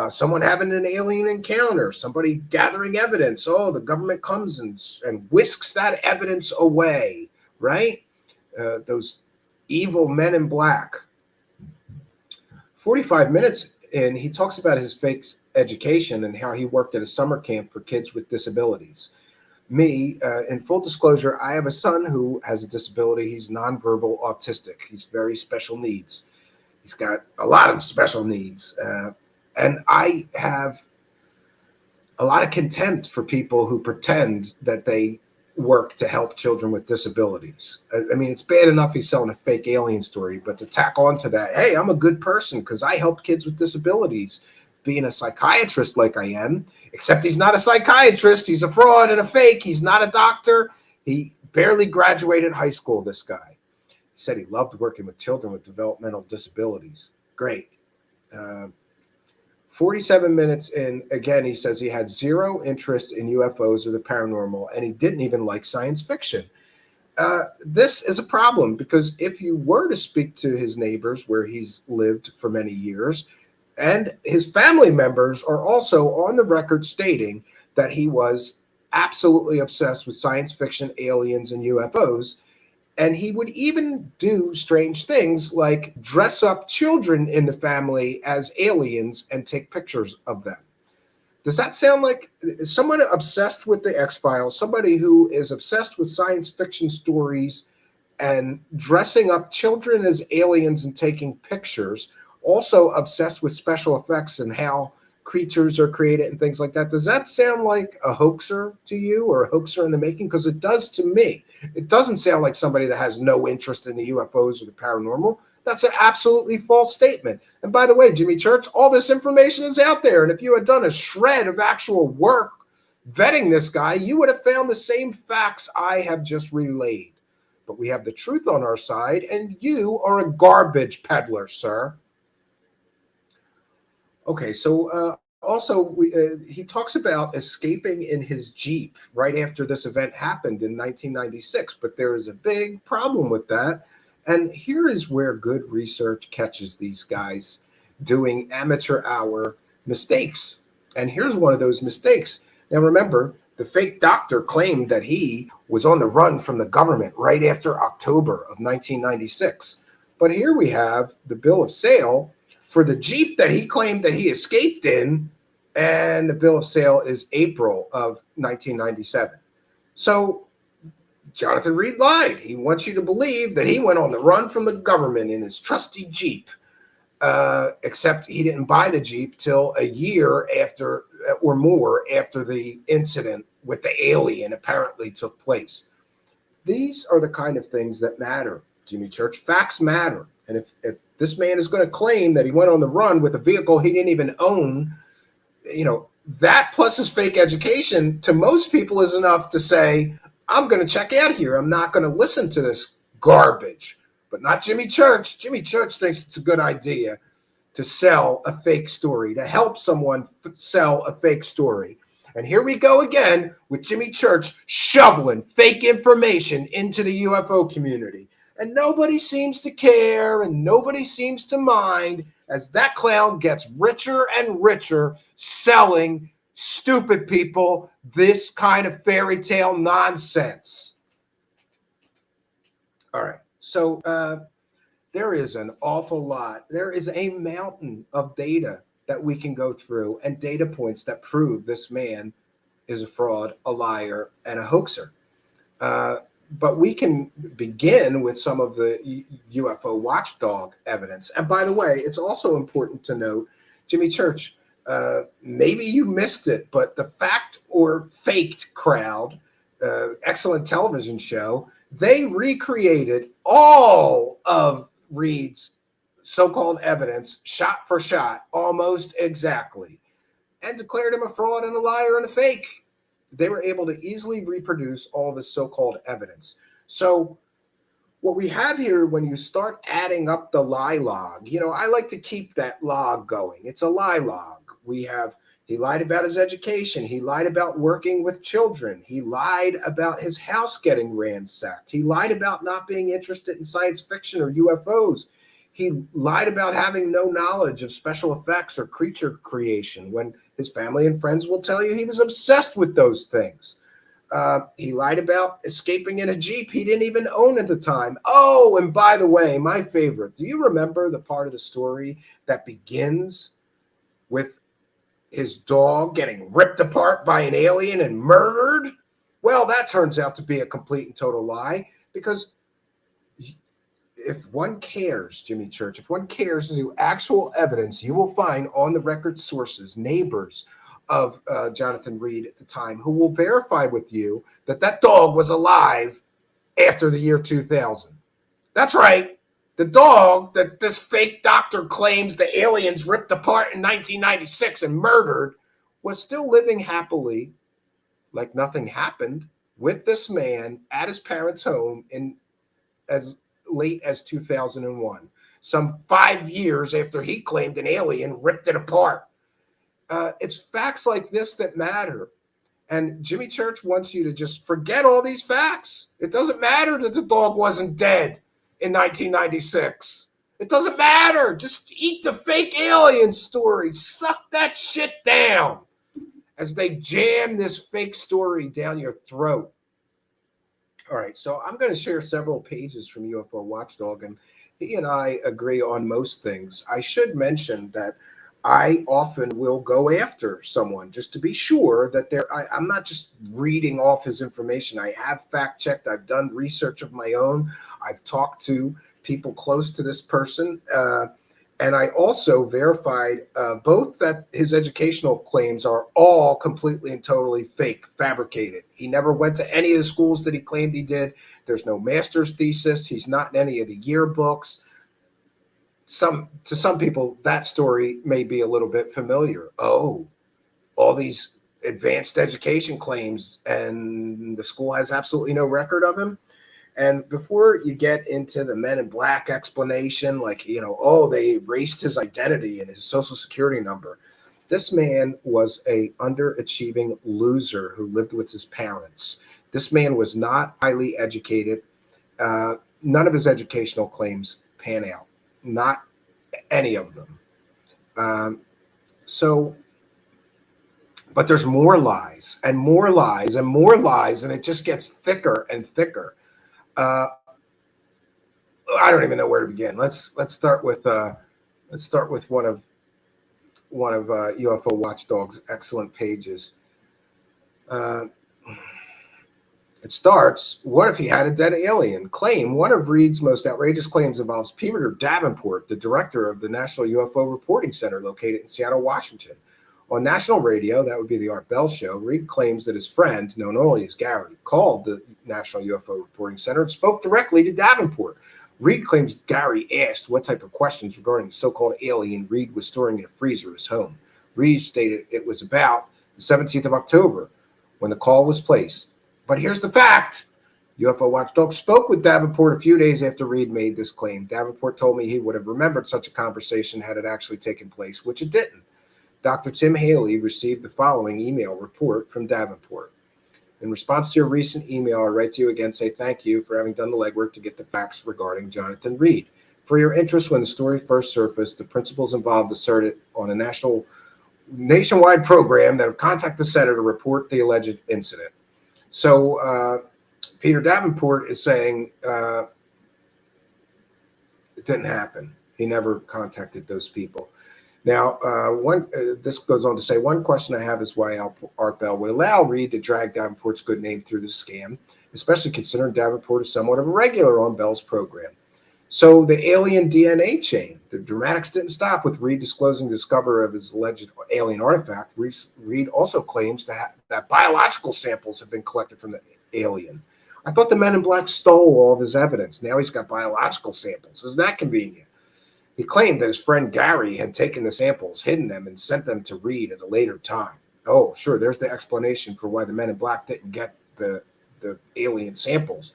someone having an alien encounter, somebody gathering evidence. Oh, the government comes and whisks that evidence away, right? Those evil men in black. 45 minutes in, he talks about his fake education and how he worked at a summer camp for kids with disabilities. Me, in full disclosure, I have a son who has a disability. He's nonverbal autistic. He's very special needs. He's got a lot of special needs. And I have a lot of contempt for people who pretend that they work to help children with disabilities. I mean, it's bad enough he's selling a fake alien story, but to tack on to that, hey, I'm a good person because I help kids with disabilities. being a psychiatrist like I am, except he's not a psychiatrist. He's a fraud and a fake. He's not a doctor. He barely graduated high school, this guy. He said he loved working with children with developmental disabilities. Great. 47 minutes in, again, he says he had zero interest in UFOs or the paranormal, and he didn't even like science fiction. This is a problem, because if you were to speak to his neighbors where he's lived for many years, and his family members are also on the record stating that he was absolutely obsessed with science fiction, aliens, and UFOs, and he would even do strange things like dress up children in the family as aliens and take pictures of them. Does that sound like someone obsessed with the X-Files, somebody who is obsessed with science fiction stories and dressing up children as aliens and taking pictures, also obsessed with special effects and how creatures are created and things like that? Does that sound like a hoaxer to you, or a hoaxer in the making? Because it does to me. It doesn't sound like somebody that has no interest in the UFOs or the paranormal. That's an absolutely false statement. And by the way, Jimmy Church, all this information is out there. And if you had done a shred of actual work vetting this guy, you would have found the same facts I have just relayed. But we have the truth on our side, and you are a garbage peddler, sir. Okay, so also he talks about escaping in his Jeep right after this event happened in 1996, but there is a big problem with that. And here is where good research catches these guys doing amateur hour mistakes. And here's one of those mistakes. Now, remember, the fake doctor claimed that he was on the run from the government right after October of 1996. But here we have the bill of sale for the Jeep that he claimed that he escaped in, and the bill of sale is April of 1997. So Jonathan Reed lied. He wants you to believe that he went on the run from the government in his trusty Jeep, except he didn't buy the Jeep till a year after or more after the incident with the alien apparently took place. These are the kind of things that matter, Jimmy Church. Facts matter. And if this man is going to claim that he went on the run with a vehicle he didn't even own, that plus his fake education to most people is enough to say, I'm going to check out here. I'm not going to listen to this garbage. But not Jimmy Church. Jimmy Church thinks it's a good idea to sell a fake story, to help someone sell a fake story. And here we go again with Jimmy Church shoveling fake information into the UFO community. And nobody seems to care, and nobody seems to mind, as that clown gets richer and richer selling stupid people this kind of fairy tale nonsense. All right. So there is an awful lot. There is a mountain of data that we can go through, and data points that prove this man is a fraud, a liar, and a hoaxer. But we can begin with some of the UFO watchdog evidence. And by the way, it's also important to note, Jimmy Church, maybe you missed it, but the Fact or Faked crowd, excellent television show, they recreated all of Reed's so-called evidence, shot for shot, almost exactly, and declared him a fraud and a liar and a fake. They were able to easily reproduce all of his so-called evidence. So what we have here, when you start adding up the lie log, I like to keep that log going. It's a lie log. We have, he lied about his education. He lied about working with children. He lied about his house getting ransacked. He lied about not being interested in science fiction or UFOs. He lied about having no knowledge of special effects or creature creation, when his family and friends will tell you he was obsessed with those things. He lied about escaping in a Jeep he didn't even own at the time. Oh, and by the way, my favorite, do you remember the part of the story that begins with his dog getting ripped apart by an alien and murdered? Well, that turns out to be a complete and total lie, because if one cares, Jimmy Church, if one cares to do actual evidence, you will find on the record sources, neighbors of Jonathan Reed at the time, who will verify with you that that dog was alive after the year 2000. That's right. The dog that this fake doctor claims the aliens ripped apart in 1996 and murdered was still living happily like nothing happened with this man at his parents' home in as late as 2001, some 5 years after he claimed an alien ripped it apart. It's facts like this that matter. And Jimmy Church wants you to just forget all these facts. It doesn't matter that the dog wasn't dead in 1996. It doesn't matter. Just eat the fake alien story. Suck that shit down as they jam this fake story down your throat. All right, so I'm going to share several pages from UFO Watchdog, and he and I agree on most things. I should mention that I often will go after someone just to be sure that I'm not just reading off his information. I have fact checked. I've done research of my own. I've talked to people close to this person. And I also verified both that his educational claims are all completely and totally fake, fabricated. He never went to any of the schools that he claimed he did. There's no master's thesis. He's not in any of the yearbooks. To some people, that story may be a little bit familiar. Oh, all these advanced education claims, and the school has absolutely no record of him. And before you get into the Men in Black explanation, like, oh, they erased his identity and his social security number. This man was a underachieving loser who lived with his parents. This man was not highly educated. None of his educational claims pan out. Not any of them. But there's more lies and more lies and more lies, and it just gets thicker and thicker. I don't even know where to begin. Let's start with one of UFO Watchdog's excellent pages. It starts, what if he had a dead alien? Claim. One of Reed's most outrageous claims involves Peter Davenport, the director of the National UFO Reporting Center located in Seattle, Washington. On national radio, that would be the Art Bell Show, Reed claims that his friend, known only as Gary, called the National UFO Reporting Center and spoke directly to Davenport. Reed claims Gary asked what type of questions regarding the so-called alien Reed was storing in a freezer at his home. Reed stated it was about the 17th of October when the call was placed. But here's the fact. UFO Watchdog spoke with Davenport a few days after Reed made this claim. Davenport told me he would have remembered such a conversation had it actually taken place, which it didn't. Dr. Tim Haley received the following email report from Davenport. In response to your recent email, I write to you again, say thank you for having done the legwork to get the facts regarding Jonathan Reed. For your interest when the story first surfaced, the principals involved asserted on a nationwide program that would contact the center to report the alleged incident. So Peter Davenport is saying it didn't happen. He never contacted those people. Now, this goes on to say, one question I have is why Art Bell would allow Reed to drag Davenport's good name through the scam, especially considering Davenport is somewhat of a regular on Bell's program. So the alien DNA chain, the dramatics didn't stop with Reed disclosing the discovery of his alleged alien artifact. Reed also claims that biological samples have been collected from the alien. I thought the Men in Black stole all of his evidence. Now he's got biological samples. Isn't that convenient? He claimed that his friend Gary had taken the samples, hidden them, and sent them to Reed at a later time. Oh, sure, there's the explanation for why the Men in Black didn't get the alien samples.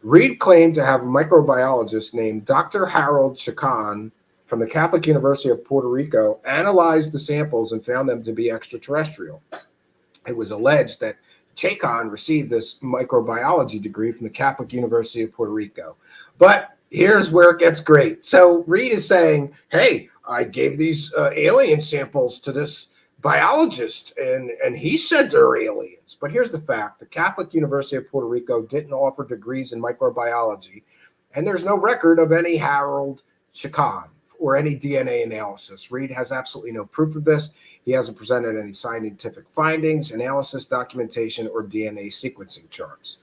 Reed claimed to have a microbiologist named Dr. Harold Chacon from the Catholic University of Puerto Rico analyzed the samples and found them to be extraterrestrial. It was alleged that Chacon received this microbiology degree from the Catholic University of Puerto Rico. But here's where it gets great. So Reed is saying, hey, I gave these alien samples to this biologist, and he said they're aliens. But here's the fact. The Catholic University of Puerto Rico didn't offer degrees in microbiology, and there's no record of any Harold Chacon or any DNA analysis. Reed has absolutely no proof of this. He hasn't presented any scientific findings, analysis, documentation, or DNA sequencing charts.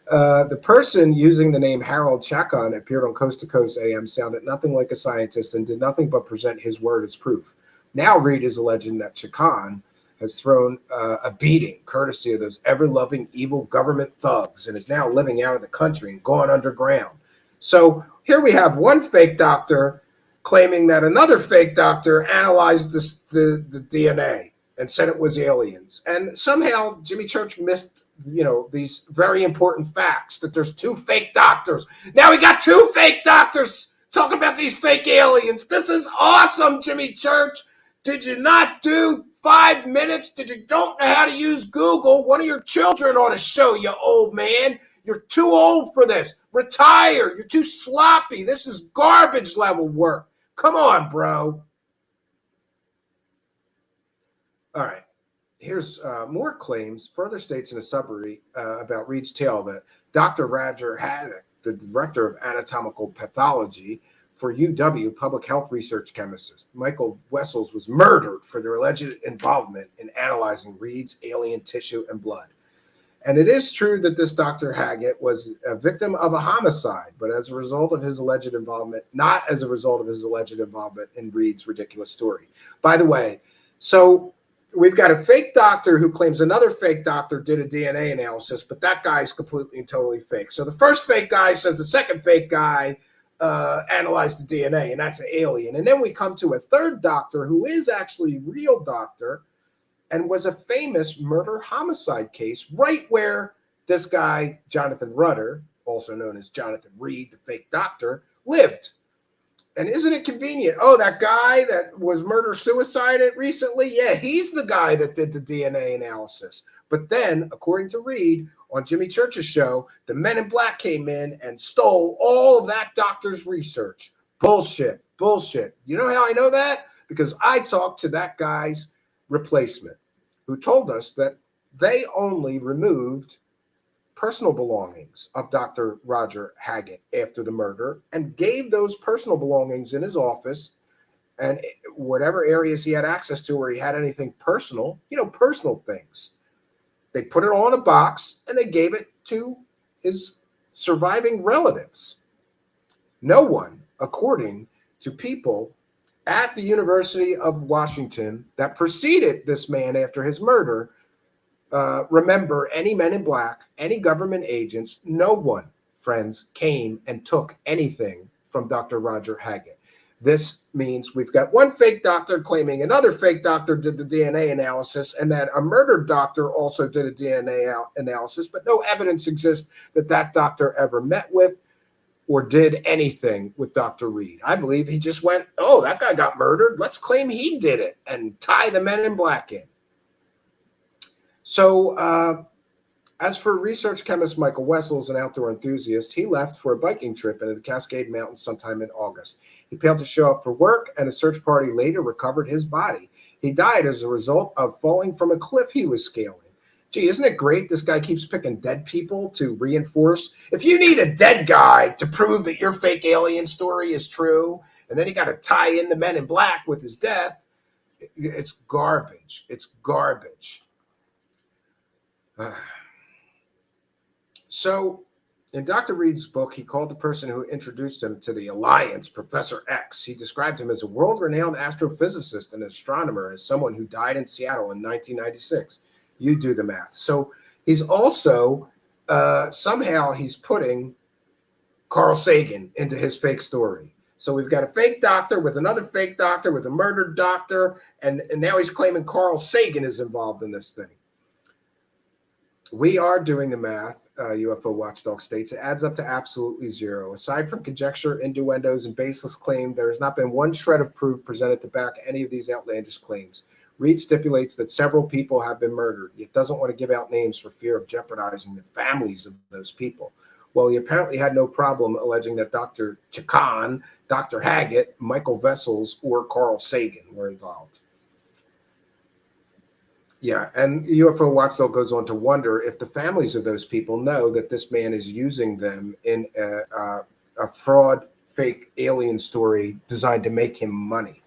The person using the name Harold Chacon appeared on Coast to Coast AM, sounded nothing like a scientist, and did nothing but present his word as proof. Now Reed is alleging that Chacon has thrown a beating courtesy of those ever-loving evil government thugs and is now living out of the country and gone underground. So here we have one fake doctor claiming that another fake doctor analyzed the DNA and said it was aliens. And somehow Jimmy Church missed, these very important facts, that there's two fake doctors. Now we got two fake doctors talking about these fake aliens. This is awesome, Jimmy Church. Did you not do 5 minutes? Did you don't know how to use Google? One of your children ought to show you, old man. You're too old for this. Retire. You're too sloppy. This is garbage level work. Come on, bro. All right. Here's more claims, further states in a summary about Reed's tale that Dr. Roger Haddock, the director of anatomical pathology for UW Public Health Research chemist Michael Wessels, was murdered for their alleged involvement in analyzing Reed's alien tissue and blood. And it is true that this Dr. Haggett was a victim of a homicide, but as a result of his alleged involvement, not as a result of his alleged involvement in Reed's ridiculous story. By the way, so we've got a fake doctor who claims another fake doctor did a DNA analysis, but that guy's completely and totally fake. So the first fake guy says the second fake guy analyzed the DNA, and that's an alien. And then we come to a third doctor who is actually a real doctor and was a famous murder-homicide case right where this guy, Jonathan Rudder, also known as Jonathan Reed, the fake doctor, lived. And isn't it convenient? Oh, that guy that was murder-suicided recently? Yeah, he's the guy that did the DNA analysis. But then, according to Reed, on Jimmy Church's show, the Men in Black came in and stole all of that doctor's research. Bullshit. Bullshit. You know how I know that? Because I talked to that guy's replacement, who told us that they only removed personal belongings of Dr. Roger Haggett after the murder and gave those personal belongings in his office and whatever areas he had access to where he had anything personal, personal things. They put it all in a box and they gave it to his surviving relatives. No one, according to people at the University of Washington that preceded this man after his murder, remember any Men in Black, any government agents. No one, friends, came and took anything from Dr. Roger Haggett. This means we've got one fake doctor claiming another fake doctor did the DNA analysis and that a murdered doctor also did a DNA analysis, but no evidence exists that that doctor ever met with or did anything with Dr. Reed. I believe he just went, oh, that guy got murdered. Let's claim he did it and tie the Men in Black in. So as for research chemist Michael Wessels, an outdoor enthusiast, he left for a biking trip into the Cascade Mountains sometime in August. He failed to show up for work, and a search party later recovered his body. He died as a result of falling from a cliff he was scaling. Gee, isn't it great this guy keeps picking dead people to reinforce? If you need a dead guy to prove that your fake alien story is true, and then you got to tie in the Men in Black with his death, it's garbage. It's garbage. So in Dr. Reed's book, he called the person who introduced him to the Alliance Professor X. He described him as a world-renowned astrophysicist and astronomer, as someone who died in Seattle in 1996. You do the math. So he's also, somehow he's putting Carl Sagan into his fake story. So we've got a fake doctor with another fake doctor with a murdered doctor, and now he's claiming Carl Sagan is involved in this thing. We are doing the math, UFO Watchdog states. It adds up to absolutely zero. Aside from conjecture, innuendos, and baseless claim, there has not been one shred of proof presented to back any of these outlandish claims. Reed stipulates that several people have been murdered, yet doesn't want to give out names for fear of jeopardizing the families of those people. Well, he apparently had no problem alleging that Dr. Chacon, Dr. Haggett, Michael Wessels, or Carl Sagan were involved. Yeah, and UFO Watchdog goes on to wonder if the families of those people know that this man is using them in a fraud, fake alien story designed to make him money.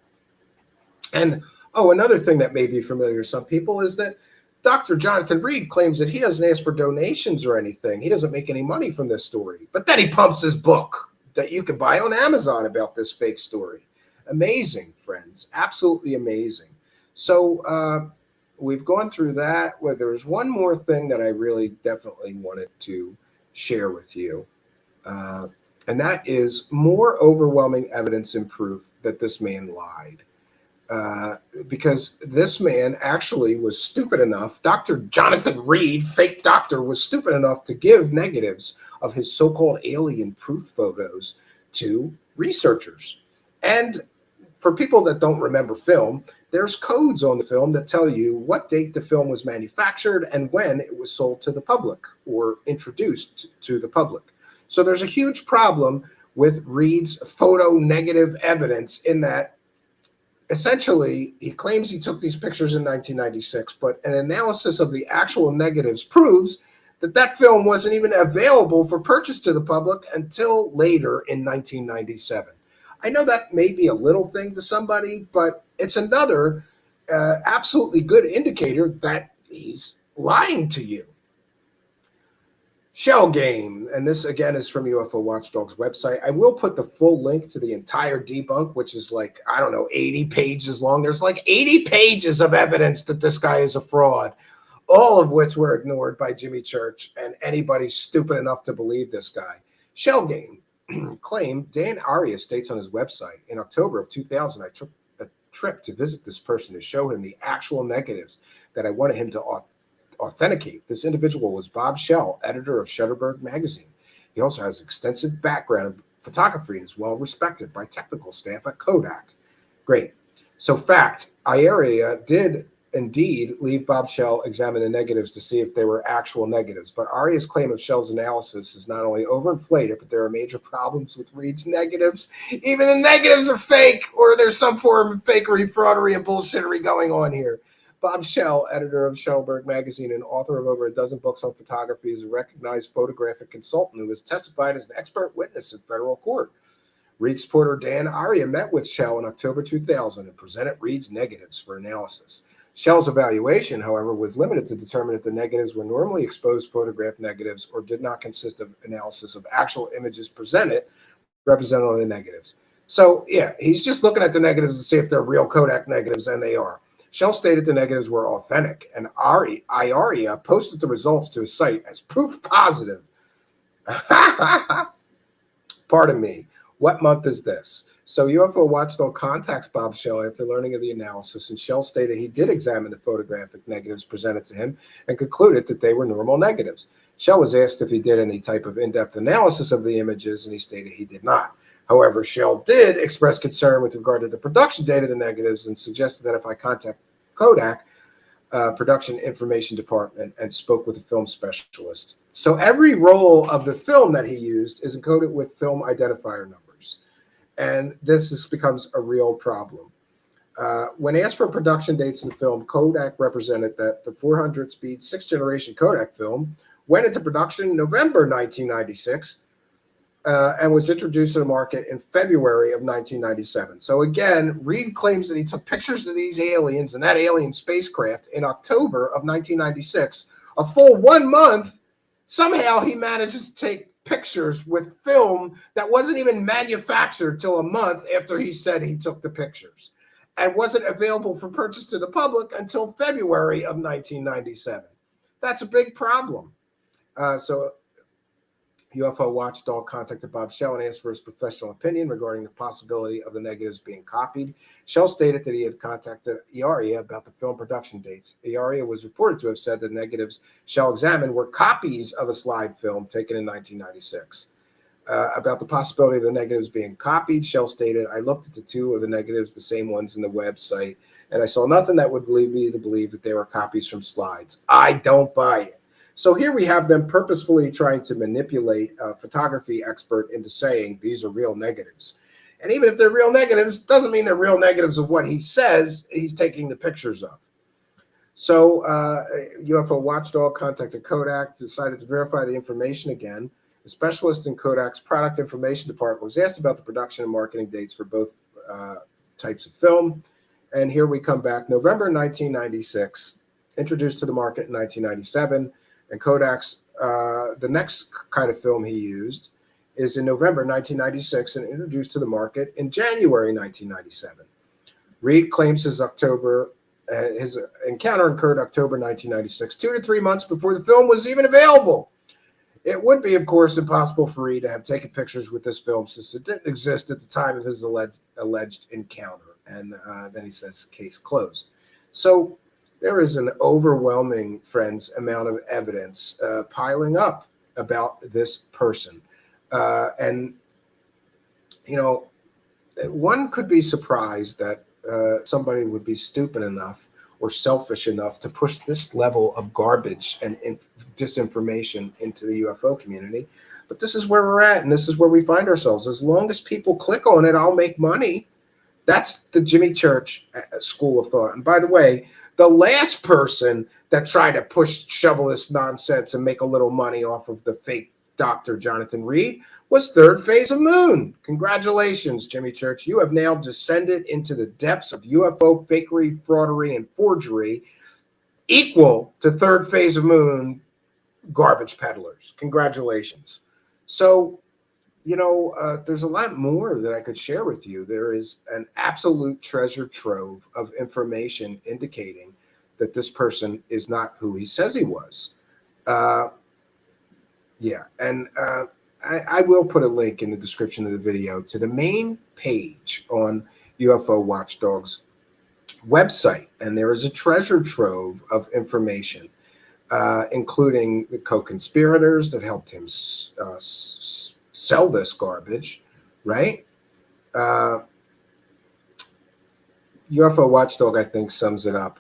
And, another thing that may be familiar to some people is that Dr. Jonathan Reed claims that he doesn't ask for donations or anything. He doesn't make any money from this story. But then he pumps his book that you can buy on Amazon about this fake story. Amazing, friends. Absolutely amazing. So, we've gone through that. Well, there's one more thing that I really definitely wanted to share with you. And that is more overwhelming evidence and proof that this man lied. Because this man actually was stupid enough, Dr. Jonathan Reed, fake doctor, was stupid enough to give negatives of his so-called alien proof photos to researchers. And for people that don't remember film, there's codes on the film that tell you what date the film was manufactured and when it was sold to the public or introduced to the public. So there's a huge problem with Reed's photo negative evidence in that essentially he claims he took these pictures in 1996, but an analysis of the actual negatives proves that that film wasn't even available for purchase to the public until later in 1997. I know that may be a little thing to somebody, but it's another absolutely good indicator that he's lying to you. Shell game, and this again is from UFO Watchdog's website. I will put the full link to the entire debunk, which is like, I don't know, 80 pages long. There's like 80 pages of evidence that this guy is a fraud, all of which were ignored by Jimmy Church and anybody stupid enough to believe this guy. Shell game claim Dan Arias states on his website, in October of 2000, I took a trip to visit this person to show him the actual negatives that I wanted him to authenticate. This individual was Bob Shell, editor of Shutterberg magazine. He also has extensive background in photography and is well respected by technical staff at Kodak. Great. So fact, IARIA did indeed leave Bob Shell examine the negatives to see if they were actual negatives, but Aria's claim of Shell's analysis is not only overinflated, but there are major problems with Reed's negatives. Even the negatives are fake, or there's some form of fakery, fraudery, and bullshittery going on here. Bob Shell, editor of Shutterberg magazine and author of over a dozen books on photography, is a recognized photographic consultant who has testified as an expert witness in federal court. Reed supporter Dan Aria met with Shell in October 2000 and presented Reed's negatives for analysis. Shell's evaluation, however, was limited to determine if the negatives were normally exposed photograph negatives or did not consist of analysis of actual images presented represented on the negatives. So, yeah, he's just looking at the negatives to see if they're real Kodak negatives, and they are. Shell stated the negatives were authentic, and IARIA posted the results to his site as proof positive. Pardon me. What month is this? So UFO Watchdog contacts Bob Shell after learning of the analysis, and Shell stated he did examine the photographic negatives presented to him and concluded that they were normal negatives. Shell was asked if he did any type of in-depth analysis of the images, and he stated he did not. However, Shell did express concern with regard to the production date of the negatives and suggested that if I contact Kodak production information department and spoke with a film specialist. So every roll of the film that he used is encoded with film identifier numbers. And this becomes a real problem. When asked for production dates in the film, Kodak represented that the 400 speed 6th generation Kodak film went into production in November 1996 and was introduced to the market in February of 1997. So again, Reed claims that he took pictures of these aliens and that alien spacecraft in October of 1996. A full 1 month, somehow he manages to take pictures with film that wasn't even manufactured till a month after he said he took the pictures, and wasn't available for purchase to the public until February of 1997. That's a big problem. So UFO Watchdog contacted Bob Shell and asked for his professional opinion regarding the possibility of the negatives being copied. Shell stated that he had contacted IARIA about the film production dates. IARIA was reported to have said the negatives Shell examined were copies of a slide film taken in 1996. About the possibility of the negatives being copied, Shell stated, I looked at the two of the negatives, the same ones in the website, and I saw nothing that would lead me to believe that they were copies from slides. I don't buy it. So here we have them purposefully trying to manipulate a photography expert into saying these are real negatives. And even if they're real negatives, doesn't mean they're real negatives of what he says he's taking the pictures of. So UFO Watchdog contacted Kodak, decided to verify the information again. The specialist in Kodak's product information department was asked about the production and marketing dates for both types of film. And here we come back, November 1996, introduced to the market in 1997. And Kodak's, the next kind of film he used is in November 1996 and introduced to the market in January 1997. Reed claims his October His encounter occurred October 1996, 2 to 3 months before the film was even available. It would be, of course, impossible for Reed to have taken pictures with this film since it didn't exist at the time of his alleged encounter. And then he says, case closed. So there is an overwhelming, friends, amount of evidence piling up about this person. And, you know, one could be surprised that somebody would be stupid enough or selfish enough to push this level of garbage and disinformation into the UFO community. But this is where we're at, and this is where we find ourselves. As long as people click on it, I'll make money. That's the Jimmy Church school of thought. And by the way, the last person that tried to shovel this nonsense and make a little money off of the fake Dr. Jonathan Reed was Third Phase of Moon. Congratulations, Jimmy Church. You have now descended into the depths of UFO fakery, fraudery, and forgery equal to Third Phase of Moon garbage peddlers. Congratulations. So, you know, there's a lot more that I could share with you. There is an absolute treasure trove of information indicating that this person is not who he says he was. Yeah, and I will put a link in the description of the video to the main page on UFO Watchdog's website, and there is a treasure trove of information, including the co-conspirators that helped him sell this garbage, right? UFO Watchdog, I think, sums it up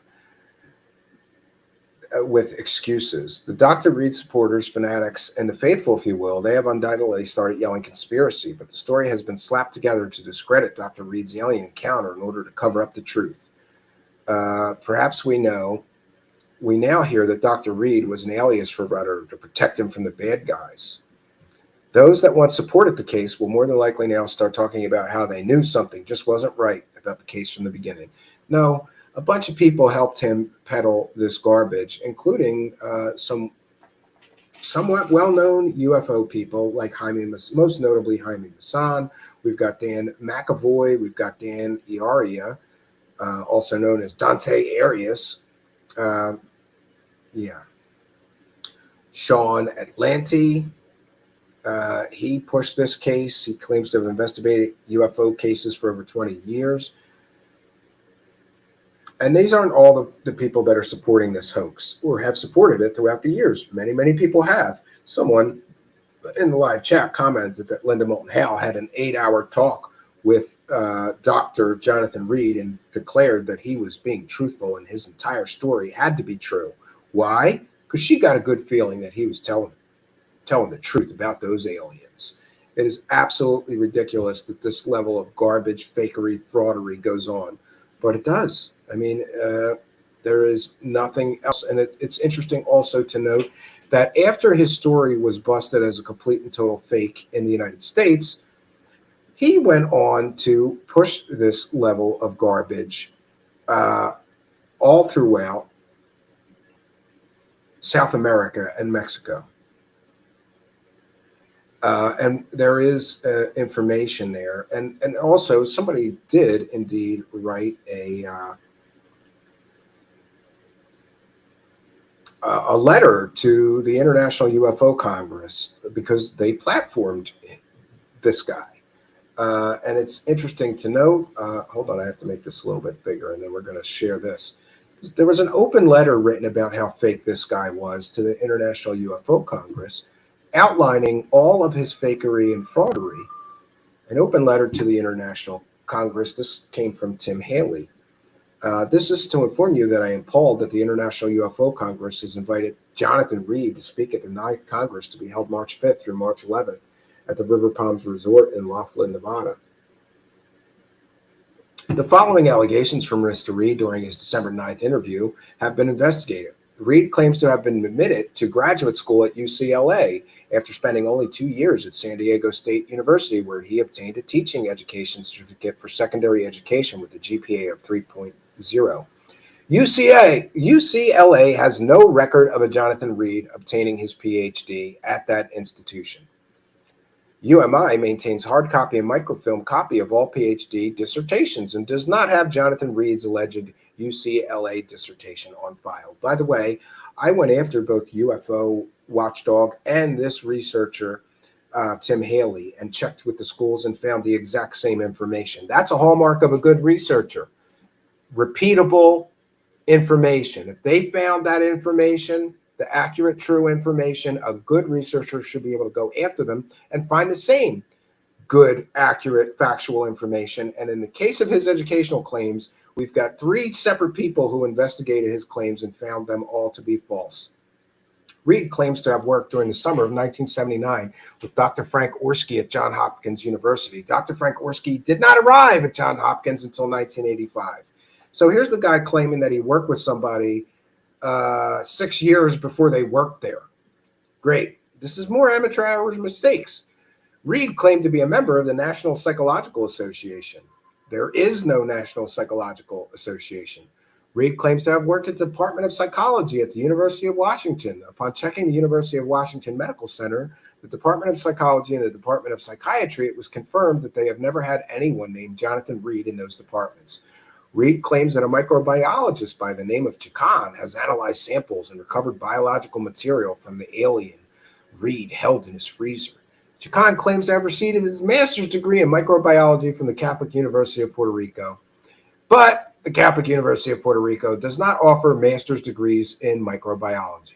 with excuses. The Dr. Reed supporters, fanatics, and the faithful, if you will, they have undoubtedly started yelling conspiracy, but the story has been slapped together to discredit Dr. Reed's alien encounter in order to cover up the truth. Perhaps we now hear that Dr. Reed was an alias for Rudder to protect him from the bad guys. Those that once supported the case will more than likely now start talking about how they knew something just wasn't right about the case from the beginning. No, a bunch of people helped him peddle this garbage, including some somewhat well-known UFO people like most notably Jaime Maussan. We've got Dan McAvoy. We've got Dan Iaria, also known as Dante Arias. Yeah. Sean Atlanti. He pushed this case. He claims to have investigated UFO cases for over 20 years. And these aren't all the people that are supporting this hoax or have supported it throughout the years. Many, many people have. Someone in the live chat commented that Linda Moulton Howe had an 8-hour talk with Dr. Jonathan Reed and declared that he was being truthful and his entire story had to be true. Why? Because she got a good feeling that he was telling the truth about those aliens. It is absolutely ridiculous that this level of garbage, fakery, fraudery goes on, but it does. I mean, there is nothing else. And it's interesting also to note that after his story was busted as a complete and total fake in the United States, he went on to push this level of garbage all throughout South America and Mexico. And there is information there. And also somebody did indeed write a letter to the International UFO Congress because they platformed this guy. And it's interesting to note, hold on, I have to make this a little bit bigger and then we're going to share this. There was an open letter written about how fake this guy was to the International UFO Congress, outlining all of his fakery and fraudery. An open letter to the International Congress. This came from Tim Haley. This is to inform you that I am appalled that the International UFO Congress has invited Jonathan Reed to speak at the 9th Congress to be held March 5th through March 11th at the River Palms Resort in Laughlin, Nevada. The following allegations from Mr. Reed during his December 9th interview have been investigated. Reed claims to have been admitted to graduate school at UCLA after spending only 2 years at San Diego State University, where he obtained a teaching education certificate for secondary education with a GPA of 3.0. UCLA has no record of a Jonathan Reed obtaining his PhD at that institution. UMI maintains hard copy and microfilm copy of all PhD dissertations and does not have Jonathan Reed's alleged UCLA dissertation on file. By the way, I went after both UFO Watchdog and this researcher, Tim Haley, and checked with the schools and found the exact same information. That's a hallmark of a good researcher. Repeatable information. If they found that information, the accurate, true information, a good researcher should be able to go after them and find the same good, accurate, factual information. And in the case of his educational claims, we've got 3 separate people who investigated his claims and found them all to be false. Reed claims to have worked during the summer of 1979 with Dr. Frank Orsky at Johns Hopkins University. Dr. Frank Orsky did not arrive at Johns Hopkins until 1985. So here's the guy claiming that he worked with somebody 6 years before they worked there. Great. This is more amateur hour mistakes. Reed claimed to be a member of the National Psychological Association. There is no National Psychological Association. Reed claims to have worked at the Department of Psychology at the University of Washington. Upon checking the University of Washington Medical Center, the Department of Psychology, and the Department of Psychiatry, it was confirmed that they have never had anyone named Jonathan Reed in those departments. Reed claims that a microbiologist by the name of Chacon has analyzed samples and recovered biological material from the alien Reed held in his freezer. Chacon claims to have received his master's degree in microbiology from the Catholic University of Puerto Rico. But the Catholic University of Puerto Rico does not offer master's degrees in microbiology.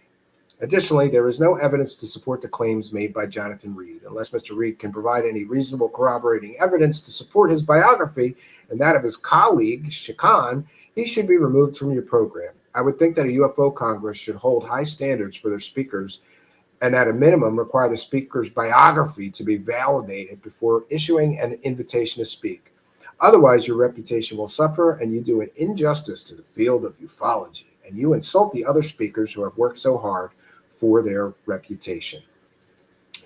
Additionally, there is no evidence to support the claims made by Jonathan Reed. Unless Mr. Reed can provide any reasonable corroborating evidence to support his biography and that of his colleague, Chacon, he should be removed from your program. I would think that a UFO Congress should hold high standards for their speakers and at a minimum require the speaker's biography to be validated before issuing an invitation to speak. Otherwise, your reputation will suffer and you do an injustice to the field of ufology, and you insult the other speakers who have worked so hard for their reputation.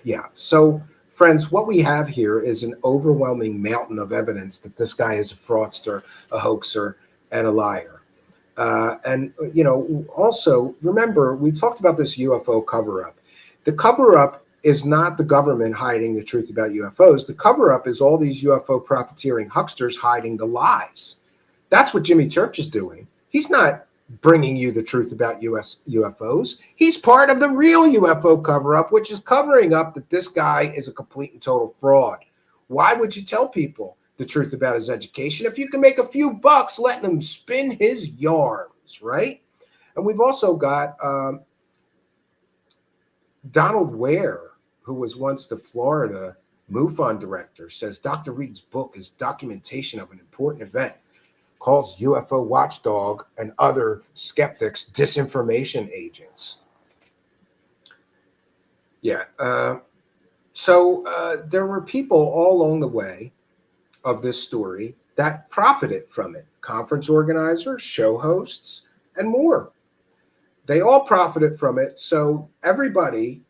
Yeah, so friends, what we have here is an overwhelming mountain of evidence that this guy is a fraudster, a hoaxer, and a liar. And, you know, also remember, we talked about this UFO cover-up. The cover-up is not the government hiding the truth about UFOs. The cover-up is all these UFO profiteering hucksters hiding the lies. That's what Jimmy Church is doing. He's not bringing you the truth about UFOs. He's part of the real UFO cover-up, which is covering up that this guy is a complete and total fraud. Why would you tell people the truth about his education if you can make a few bucks letting him spin his yarns, right? And we've also got Donald Ware, who was once the Florida MUFON director, says Dr. Reed's book is documentation of an important event, calls UFO Watchdog and other skeptics disinformation agents. Yeah. So there were people all along the way of this story that profited from it. Conference organizers, show hosts, and more. They all profited from it. So everybody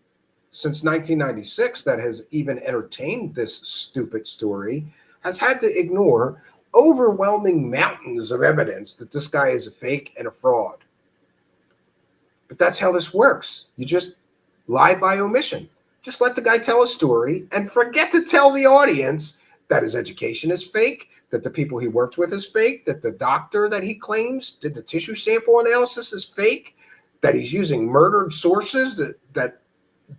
since 1996 that has even entertained this stupid story has had to ignore overwhelming mountains of evidence that this guy is a fake and a fraud. But that's how this works. You just lie by omission. Just let the guy tell a story and forget to tell the audience that his education is fake, that the people he worked with is fake, that the doctor that he claims did the tissue sample analysis is fake, that he's using murdered sources that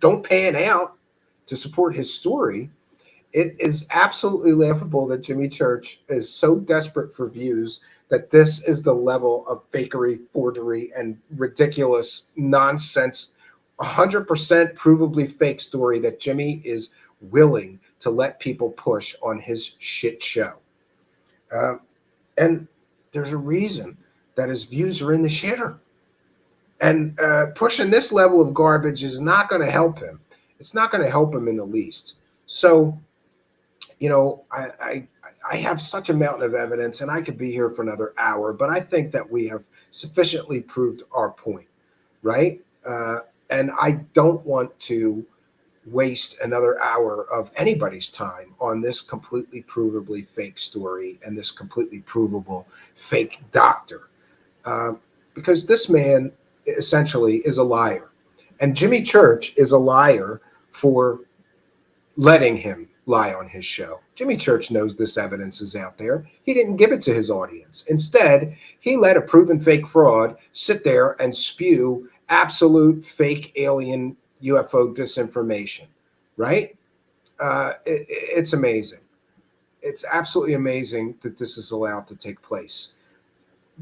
don't pan out to support his story. It is absolutely laughable that Jimmy Church is so desperate for views that this is the level of fakery, forgery, and ridiculous nonsense, 100% provably fake story that Jimmy is willing to let people push on his shit show. And there's a reason that his views are in the shitter. And pushing this level of garbage is not going to help him. It's not going to help him in the least. So, you know, I have such a mountain of evidence, and I could be here for another hour, but I think that we have sufficiently proved our point, right? And I don't want to waste another hour of anybody's time on this completely provably fake story and this completely provable fake doctor. Because this man essentially is a liar. And Jimmy Church is a liar for letting him lie on his show. Jimmy Church knows this evidence is out there. He didn't give it to his audience. Instead, he let a proven fake fraud sit there and spew absolute fake alien UFO disinformation, right? It's amazing. It's absolutely amazing that this is allowed to take place.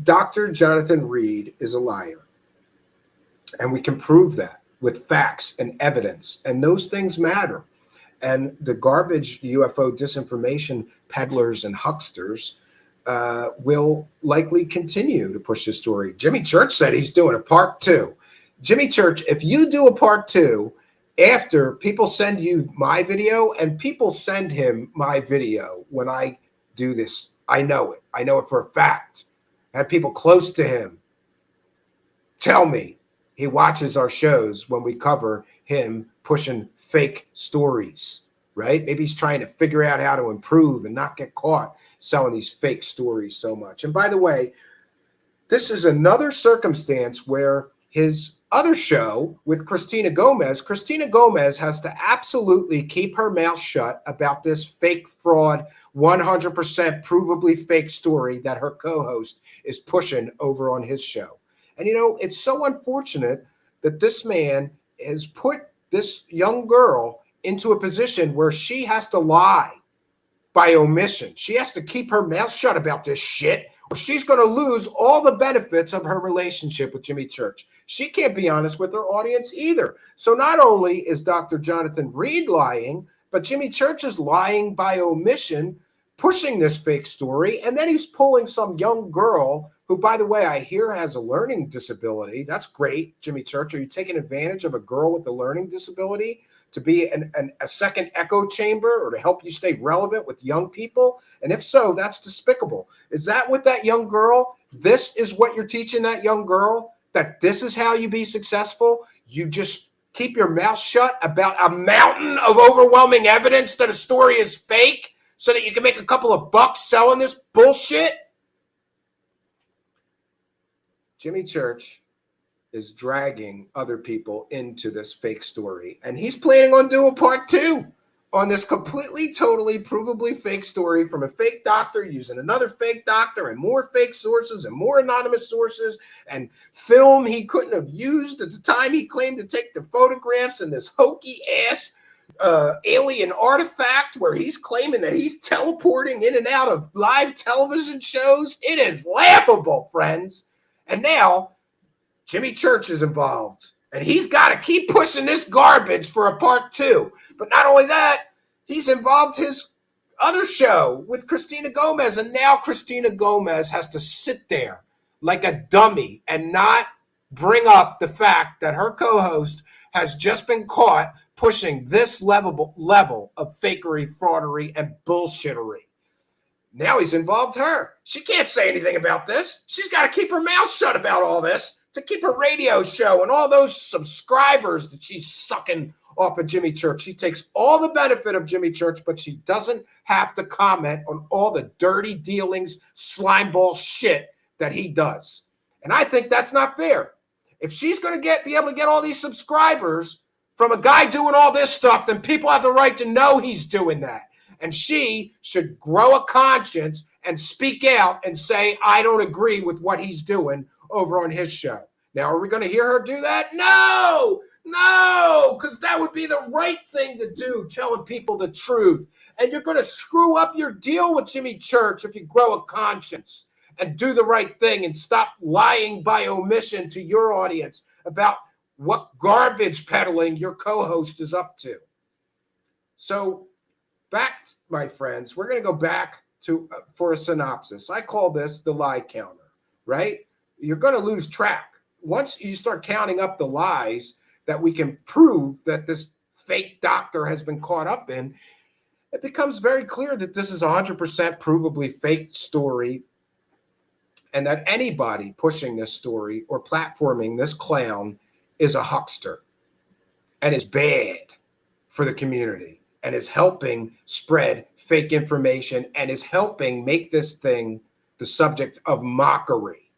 Dr. Jonathan Reed is a liar. And we can prove that with facts and evidence. And those things matter. And the garbage UFO disinformation peddlers and hucksters will likely continue to push this story. Jimmy Church said he's doing a part 2. Jimmy Church, if you do a part 2 after people send you my video, and people send him my video when I do this, I know it. I know it for a fact. I had people close to him tell me he watches our shows when we cover him pushing fake stories, right? Maybe he's trying to figure out how to improve and not get caught selling these fake stories so much. And by the way, this is another circumstance where his other show with Christina Gomez has to absolutely keep her mouth shut about this fake fraud, 100% provably fake story that her co-host is pushing over on his show. And, you know, it's so unfortunate that this man has put this young girl into a position where she has to lie by omission. She has to keep her mouth shut about this shit, or she's going to lose all the benefits of her relationship with Jimmy Church. She can't be honest with her audience either. So not only is Dr. Jonathan Reed lying, but Jimmy Church is lying by omission, pushing this fake story. And then he's pulling some young girl who, by the way, I hear has a learning disability. That's great, Jimmy Church. Are you taking advantage of a girl with a learning disability to be a second echo chamber or to help you stay relevant with young people? And if so, that's despicable. Is that what that young girl, this is what you're teaching that young girl, that this is how you be successful? You just keep your mouth shut about a mountain of overwhelming evidence that a story is fake so that you can make a couple of bucks selling this bullshit? Jimmy Church is dragging other people into this fake story. And he's planning on doing part 2 on this completely, totally, provably fake story from a fake doctor using another fake doctor and more fake sources and more anonymous sources and film he couldn't have used at the time he claimed to take the photographs and this hokey ass alien artifact where he's claiming that he's teleporting in and out of live television shows. It is laughable, friends. And now Jimmy Church is involved, and he's got to keep pushing this garbage for a part 2. But not only that, he's involved his other show with Christina Gomez, and now Christina Gomez has to sit there like a dummy and not bring up the fact that her co-host has just been caught pushing this level of fakery, fraudery, and bullshittery. Now he's involved her. She can't say anything about this. She's got to keep her mouth shut about all this to keep her radio show and all those subscribers that she's sucking off of Jimmy Church. She takes all the benefit of Jimmy Church, but she doesn't have to comment on all the dirty dealings, slimeball shit that he does. And I think that's not fair. If she's going to be able to get all these subscribers from a guy doing all this stuff, then people have the right to know he's doing that. And she should grow a conscience and speak out and say, I don't agree with what he's doing over on his show. Now, are we going to hear her do that? No, because that would be the right thing to do, telling people the truth. And you're going to screw up your deal with Jimmy Church if you grow a conscience and do the right thing and stop lying by omission to your audience about what garbage peddling your co-host is up to. So back, my friends, we're going to go back to for a synopsis. I call this the lie counter, right? You're going to lose track. Once you start counting up the lies that we can prove that this fake doctor has been caught up in, it becomes very clear that this is 100% provably fake story, and that anybody pushing this story or platforming this clown is a huckster and is bad for the community and is helping spread fake information and is helping make this thing the subject of mockery.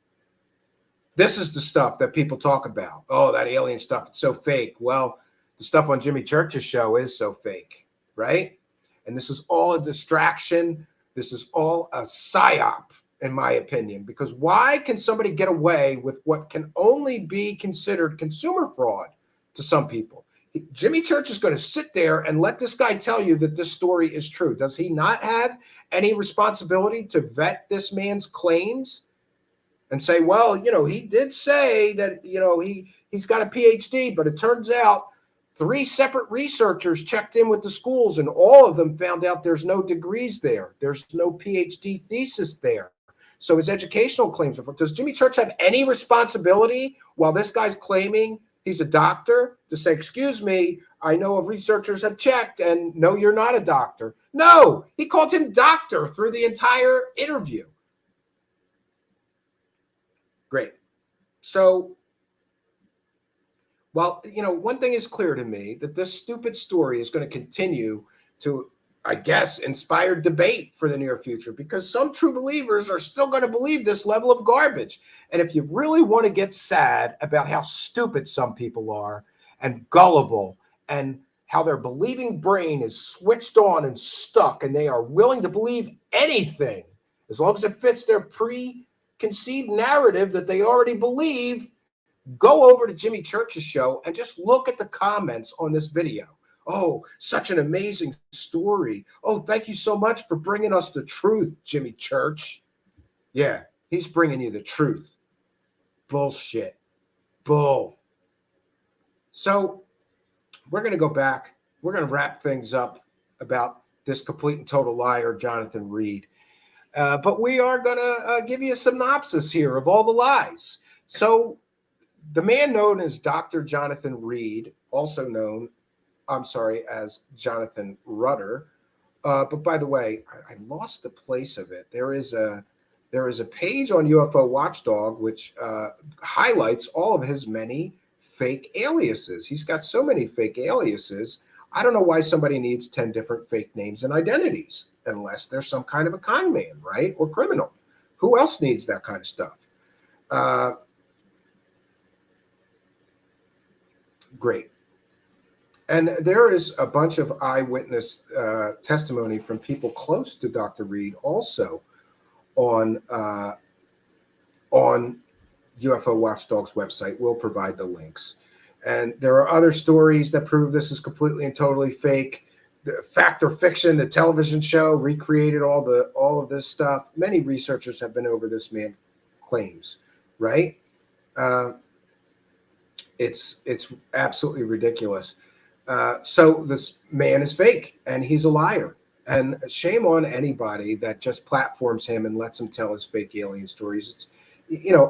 This is the stuff that people talk about. Oh, that alien stuff, it's so fake. Well, the stuff on Jimmy Church's show is so fake, right? And this is all a distraction. This is all a psyop, in my opinion, because why can somebody get away with what can only be considered consumer fraud to some people? Jimmy Church is going to sit there and let this guy tell you that this story is true. Does he not have any responsibility to vet this man's claims and say, well, he did say that, he's got a PhD, but it turns out 3 separate researchers checked in with the schools and all of them found out there's no degrees there. There's no PhD thesis there. So his educational claims are. Does Jimmy Church have any responsibility while this guy's claiming he's a doctor to say, excuse me, I know researchers have checked and no, you're not a doctor? No, he called him doctor through the entire interview. Great. So, well, one thing is clear to me, that this stupid story is going to continue to, I guess, inspire debate for the near future, because some true believers are still going to believe this level of garbage. And if you really want to get sad about how stupid some people are and gullible and how their believing brain is switched on and stuck and they are willing to believe anything as long as it fits their preconceived narrative that they already believe, go over to Jimmy Church's show and just look at the comments on this video. Oh, such an amazing story. Oh, thank you so much for bringing us the truth, Jimmy Church. Yeah, he's bringing you the truth. Bullshit. Bull. So we're going to go back. We're going to wrap things up about this complete and total liar, Jonathan Reed. But we are going to give you a synopsis here of all the lies. So the man known as Dr. Jonathan Reed, also known, as Jonathan Rudder. But by the way, I lost the place of it. There is a page on UFO Watchdog which highlights all of his many fake aliases. He's got so many fake aliases. I don't know why somebody needs 10 different fake names and identities unless there's some kind of a con man, right? Or criminal. Who else needs that kind of stuff? Great. And there is a bunch of eyewitness testimony from people close to Dr. Reed also on UFO Watchdog's website. We'll provide the links. And there are other stories that prove this is completely and totally fake. The Fact or Fiction, the television show, recreated all of this stuff. Many researchers have been over this man claims, right? It's absolutely ridiculous. So this man is fake and he's a liar. And shame on anybody that just platforms him and lets him tell his fake alien stories.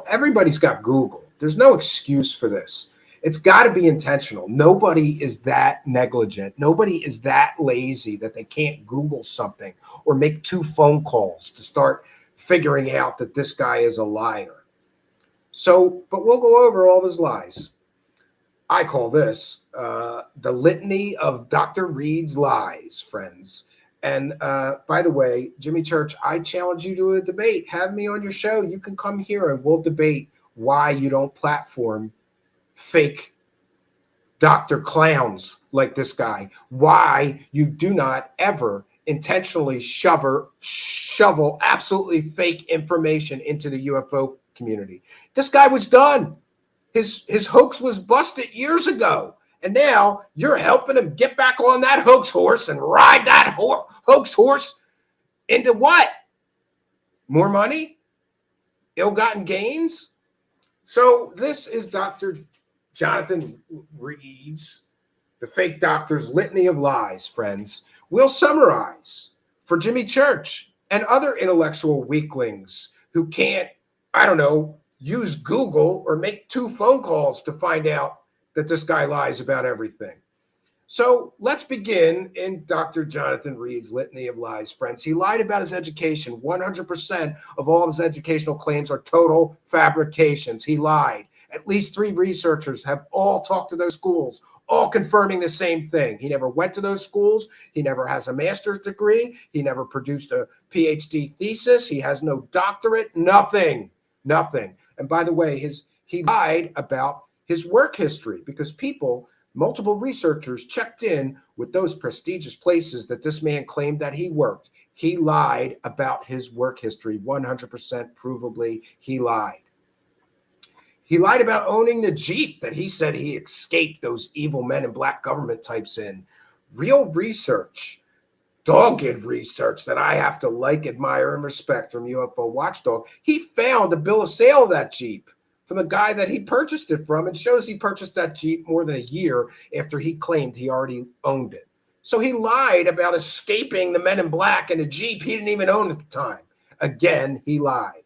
Everybody's got Google. There's no excuse for this. It's got to be intentional. Nobody is that negligent. Nobody is that lazy that they can't Google something or make 2 phone calls to start figuring out that this guy is a liar. So, but we'll go over all his lies. I call this the litany of Dr. Reed's lies, friends. And by the way, Jimmy Church, I challenge you to a debate. Have me on your show. You can come here and we'll debate why you don't platform fake doctor clowns like this guy. Why you do not ever intentionally shovel absolutely fake information into the UFO community. This guy was done. His hoax was busted years ago. And now you're helping him get back on that hoax horse and ride that hoax horse into what? More money? Ill-gotten gains? So this is Dr. Jonathan Reed's, the fake doctor's litany of lies, friends. We'll summarize for Jimmy Church and other intellectual weaklings who can't, use Google or make 2 phone calls to find out that this guy lies about everything. So let's begin in Dr. Jonathan Reed's litany of lies, friends. He lied about his education. 100% of all of his educational claims are total fabrications. He lied. At least 3 researchers have all talked to those schools, all confirming the same thing. He never went to those schools. He never has a master's degree. He never produced a PhD thesis. He has no doctorate, nothing. And by the way, he lied about his work history because people Multiple researchers checked in with those prestigious places that this man claimed that he worked. He lied about his work history, 100% provably. He lied. He lied about owning the Jeep that he said he escaped those evil men in black government types in. Real research, dogged research that I have to like, admire, and respect from UFO Watchdog. He found a bill of sale of that Jeep from the guy that he purchased it from, and shows he purchased that Jeep more than a year after he claimed he already owned it. So he lied about escaping the men in black in a Jeep he didn't even own at the time. Again, he lied.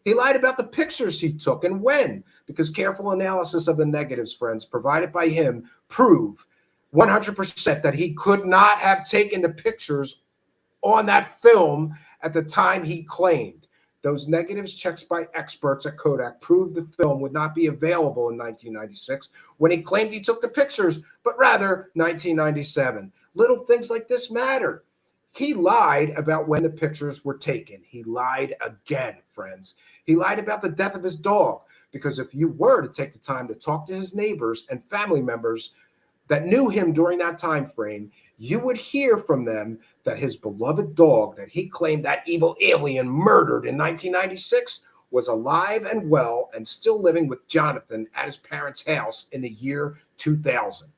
He lied about the pictures he took and when, because careful analysis of the negatives, friends, provided by him prove 100% that he could not have taken the pictures on that film at the time he claimed. Those negatives checks by experts at Kodak proved the film would not be available in 1996 when he claimed he took the pictures, but rather 1997. Little things like this matter. He lied about when the pictures were taken. He lied again, friends. He lied about the death of his dog, because if you were to take the time to talk to his neighbors and family members that knew him during that time frame, you would hear from them that his beloved dog that he claimed that evil alien murdered in 1996 was alive and well and still living with Jonathan at his parents' house in the year 2000.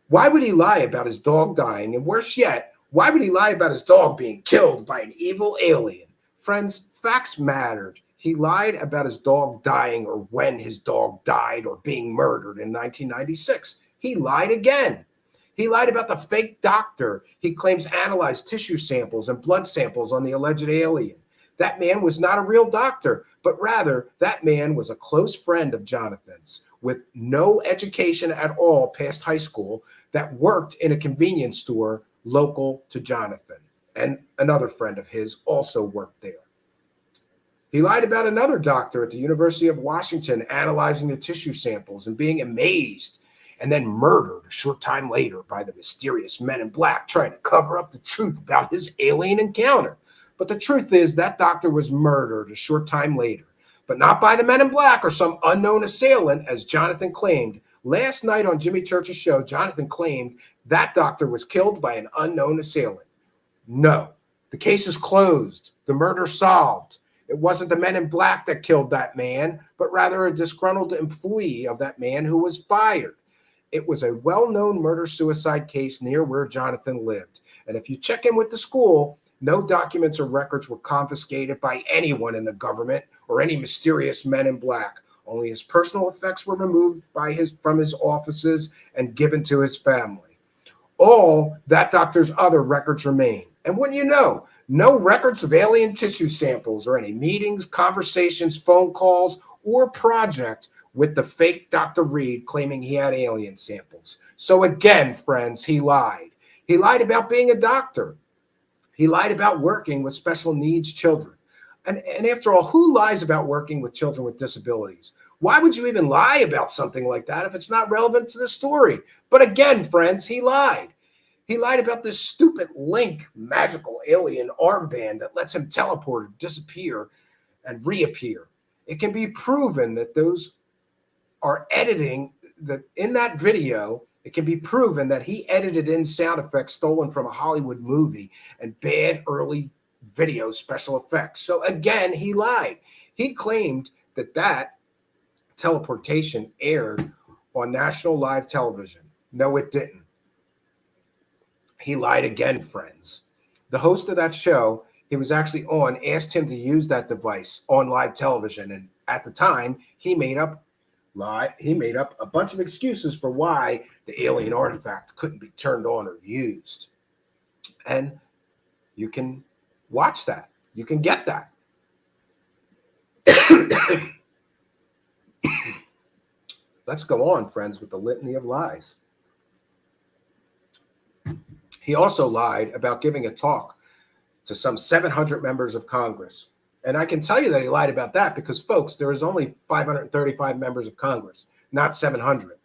Why would he lie about his dog dying? And worse yet, why would he lie about his dog being killed by an evil alien? Friends, facts mattered. He lied about his dog dying or when his dog died or being murdered in 1996. He lied again. He lied about the fake doctor he claims analyzed tissue samples and blood samples on the alleged alien. That man was not a real doctor, but rather that man was a close friend of Jonathan's with no education at all past high school that worked in a convenience store local to Jonathan. And another friend of his also worked there. He lied about another doctor at the University of Washington analyzing the tissue samples and being amazed and then murdered a short time later by the mysterious men in black trying to cover up the truth about his alien encounter. But the truth is that doctor was murdered a short time later, but not by the men in black or some unknown assailant, as Jonathan claimed. Last night on Jimmy Church's show, Jonathan claimed that doctor was killed by an unknown assailant. No, the case is closed. The murder solved. It wasn't the men in black that killed that man, but rather a disgruntled employee of that man who was fired. It was a well-known murder-suicide case near where Jonathan lived. And if you check in with the school, no documents or records were confiscated by anyone in the government or any mysterious men in black. Only his personal effects were removed from his offices and given to his family. All that doctor's other records remain. And wouldn't you know, no records of alien tissue samples or any meetings, conversations, phone calls, or project with the fake Dr. Reed claiming he had alien samples. So again, friends, he lied. He lied about being a doctor. He lied about working with special needs children. And after all, who lies about working with children with disabilities? Why would you even lie about something like that if it's not relevant to the story? But again, friends, he lied. He lied about this stupid Link magical alien armband that lets him teleport or disappear and reappear. It can be proven that those are editing that in that video. It can be proven that he edited in sound effects stolen from a Hollywood movie and bad early video special effects. So again, he lied. He claimed that teleportation aired on national live television. No, it didn't. He lied again, friends. The host of that show he was actually on asked him to use that device on live television. And at the time, he made up a bunch of excuses for why the alien artifact couldn't be turned on or used. And you can watch that. You can get that. Let's go on, friends, with the litany of lies. He also lied about giving a talk to some 700 members of Congress. And I can tell you that he lied about that because, folks, there is only 535 members of Congress, not 700.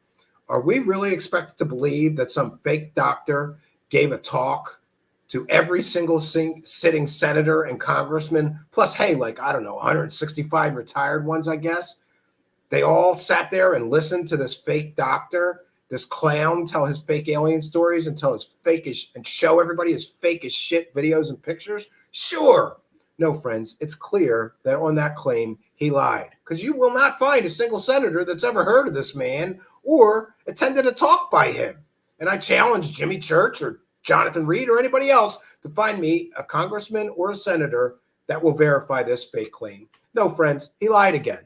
Are we really expected to believe that some fake doctor gave a talk to every single sitting senator and congressman? Plus, hey, 165 retired ones, I guess. They all sat there and listened to this fake doctor this clown tell his fake alien stories and tell his fakeish and show everybody his fake as shit videos and pictures? Sure. No, friends, it's clear that on that claim, he lied, because you will not find a single senator that's ever heard of this man or attended a talk by him. And I challenge Jimmy Church or Jonathan Reed or anybody else to find me a congressman or a senator that will verify this fake claim. No, friends, he lied again.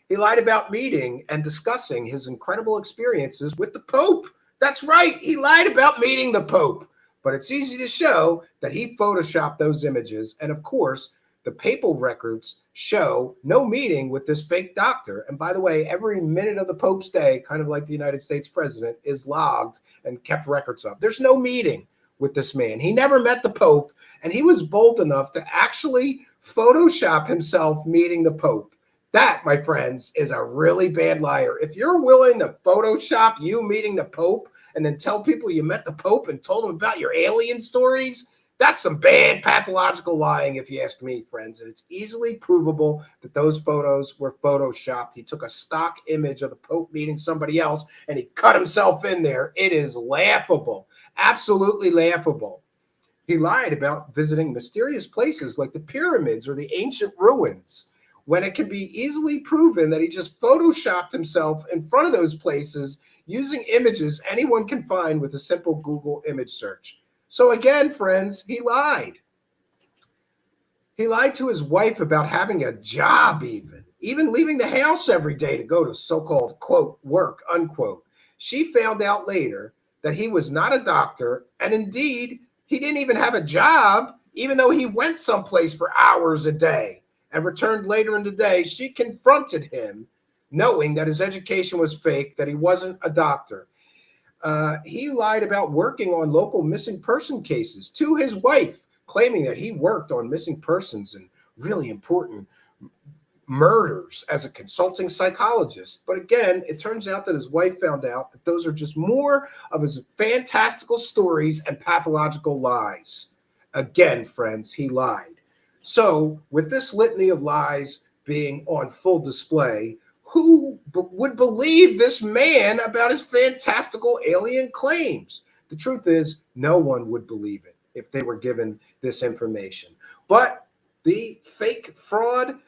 He lied about meeting and discussing his incredible experiences with the Pope. That's right. He lied about meeting the Pope. But it's easy to show that he photoshopped those images. And of course, the papal records show no meeting with this fake doctor. And by the way, every minute of the Pope's day, kind of like the United States president, is logged and kept records of. There's no meeting with this man. He never met the Pope. And he was bold enough to actually Photoshop himself meeting the Pope. That, my friends, is a really bad liar. If you're willing to Photoshop you meeting the Pope and then tell people you met the Pope and told them about your alien stories, that's some bad pathological lying, if you ask me, friends. And it's easily provable that those photos were Photoshopped. He took a stock image of the Pope meeting somebody else and he cut himself in there. It is laughable, absolutely laughable. He lied about visiting mysterious places like the pyramids or the ancient ruins, when it can be easily proven that he just Photoshopped himself in front of those places using images anyone can find with a simple Google image search. So again, friends, he lied. He lied to his wife about having a job even leaving the house every day to go to so-called, quote, work, unquote. She found out later that he was not a doctor, and indeed, he didn't even have a job, even though he went someplace for hours a day and returned later in the day. She confronted him, knowing that his education was fake, that he wasn't a doctor. He lied about working on local missing person cases to his wife, claiming that he worked on missing persons and really important murders as a consulting psychologist. But again, it turns out that his wife found out that those are just more of his fantastical stories and pathological lies. Again, friends, he lied. So with this litany of lies being on full display, who would believe this man about his fantastical alien claims? The truth is, no one would believe it if they were given this information. But the fake fraud,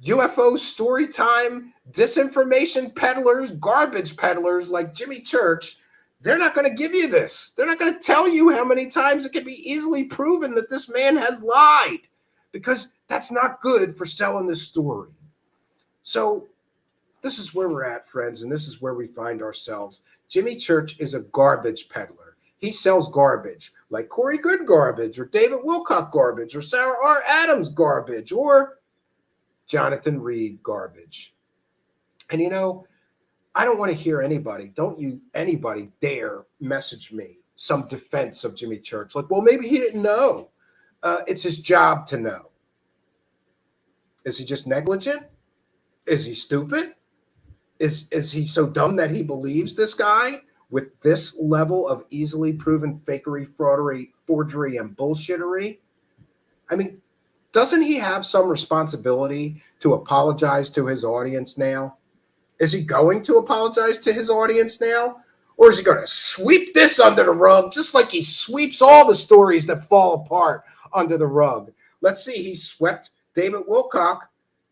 UFO story time, disinformation peddlers, garbage peddlers like Jimmy Church, they're not going to give you this. They're not going to tell you how many times it can be easily proven that this man has lied, because that's not good for selling this story. So this is where we're at, friends, and this is where we find ourselves. Jimmy Church is a garbage peddler. He sells garbage, like Corey Good garbage, or David Wilcock garbage, or Sarah R. Adams garbage, or Jonathan Reed garbage. And you know, I don't want to hear anybody, anybody dare message me some defense of Jimmy Church. Like, well, maybe he didn't know. It's his job to know. Is he just negligent? Is he stupid? Is he so dumb that he believes this guy with this level of easily proven fakery, fraudery, forgery, and bullshittery? I mean, doesn't he have some responsibility to apologize to his audience now? Is he going to apologize to his audience now? Or is he going to sweep this under the rug, just like he sweeps all the stories that fall apart under the rug? Let's see, he swept David Wilcock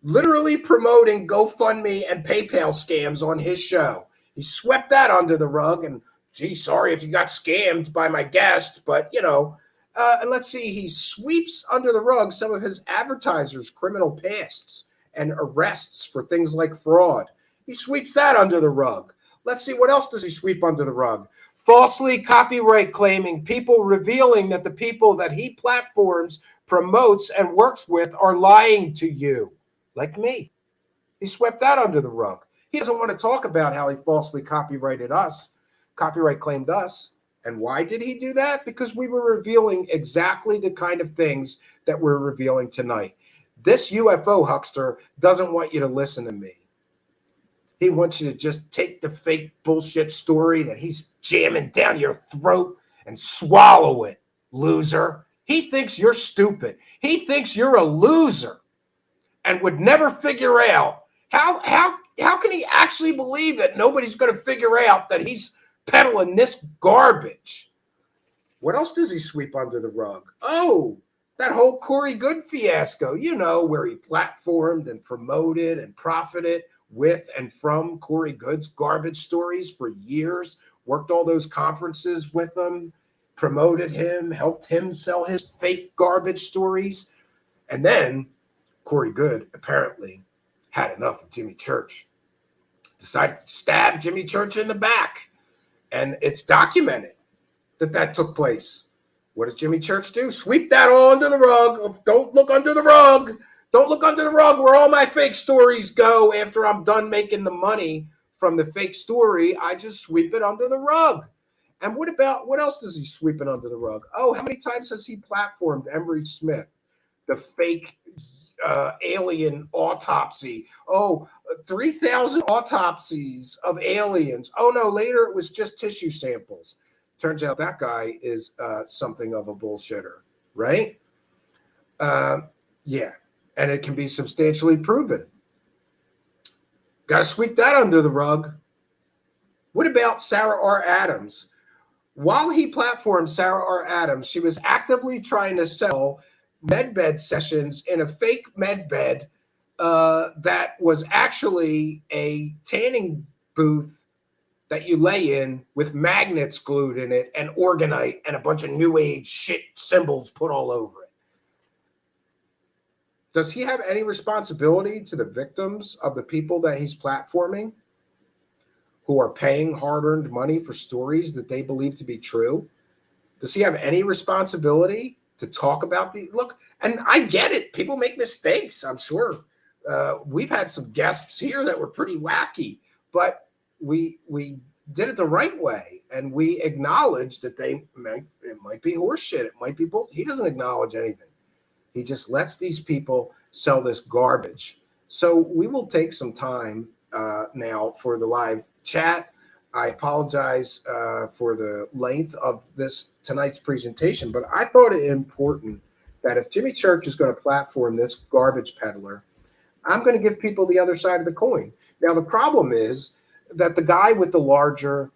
literally promoting GoFundMe and PayPal scams on his show. He swept that under the rug, and gee, sorry if you got scammed by my guest, but you know, and let's see, he sweeps under the rug some of his advertisers' criminal pasts and arrests for things like fraud. He sweeps that under the rug. Let's see, what else does he sweep under the rug? Falsely copyright claiming, people revealing that the people that he platforms, promotes, and works with are lying to you, like me. He swept that under the rug. He doesn't want to talk about how he falsely copyright claimed us. And why did he do that? Because we were revealing exactly the kind of things that we're revealing tonight. This UFO huckster doesn't want you to listen to me. He wants you to just take the fake bullshit story that he's jamming down your throat and swallow it, loser. He thinks you're stupid. He thinks you're a loser and would never figure out how How can he actually believe that nobody's going to figure out that he's peddling this garbage? What else does he sweep under the rug? Oh, that whole Corey Good fiasco, where he platformed and promoted and profited with and from Corey Good's garbage stories for years, worked all those conferences with him, promoted him, helped him sell his fake garbage stories. And then Corey Good apparently had enough of Jimmy Church, decided to stab Jimmy Church in the back. And it's documented that took place. What does Jimmy Church do? Sweep that all under the rug. Don't look under the rug. Don't look under the rug where all my fake stories go after I'm done making the money from the fake story. I just sweep it under the rug. And what else does he sweep it under the rug? Oh, how many times has he platformed Emery Smith, the fake alien autopsy? Oh, 3,000 autopsies of aliens. Oh, no, later it was just tissue samples. Turns out that guy is something of a bullshitter, right? Yeah, and it can be substantially proven. Got to sweep that under the rug. What about Sarah R. Adams? While he platformed Sarah R. Adams, she was actively trying to sell medbed sessions in a fake medbed that was actually a tanning booth that you lay in with magnets glued in it and organite and a bunch of new age shit symbols put all over it. Does he have any responsibility to the victims of the people that he's platforming who are paying hard-earned money for stories that they believe to be true? Does he have any responsibility to talk about look? And I get it. People make mistakes, I'm sure. We've had some guests here that were pretty wacky, but we did it the right way, and we acknowledged that it might be horseshit. It might be bull. He doesn't acknowledge anything. He just lets these people sell this garbage. So we will take some time now for the live chat. I apologize for the length of tonight's presentation, but I thought it important that if Jimmy Church is going to platform this garbage peddler, I'm going to give people the other side of the coin. Now, the problem is that the guy with the larger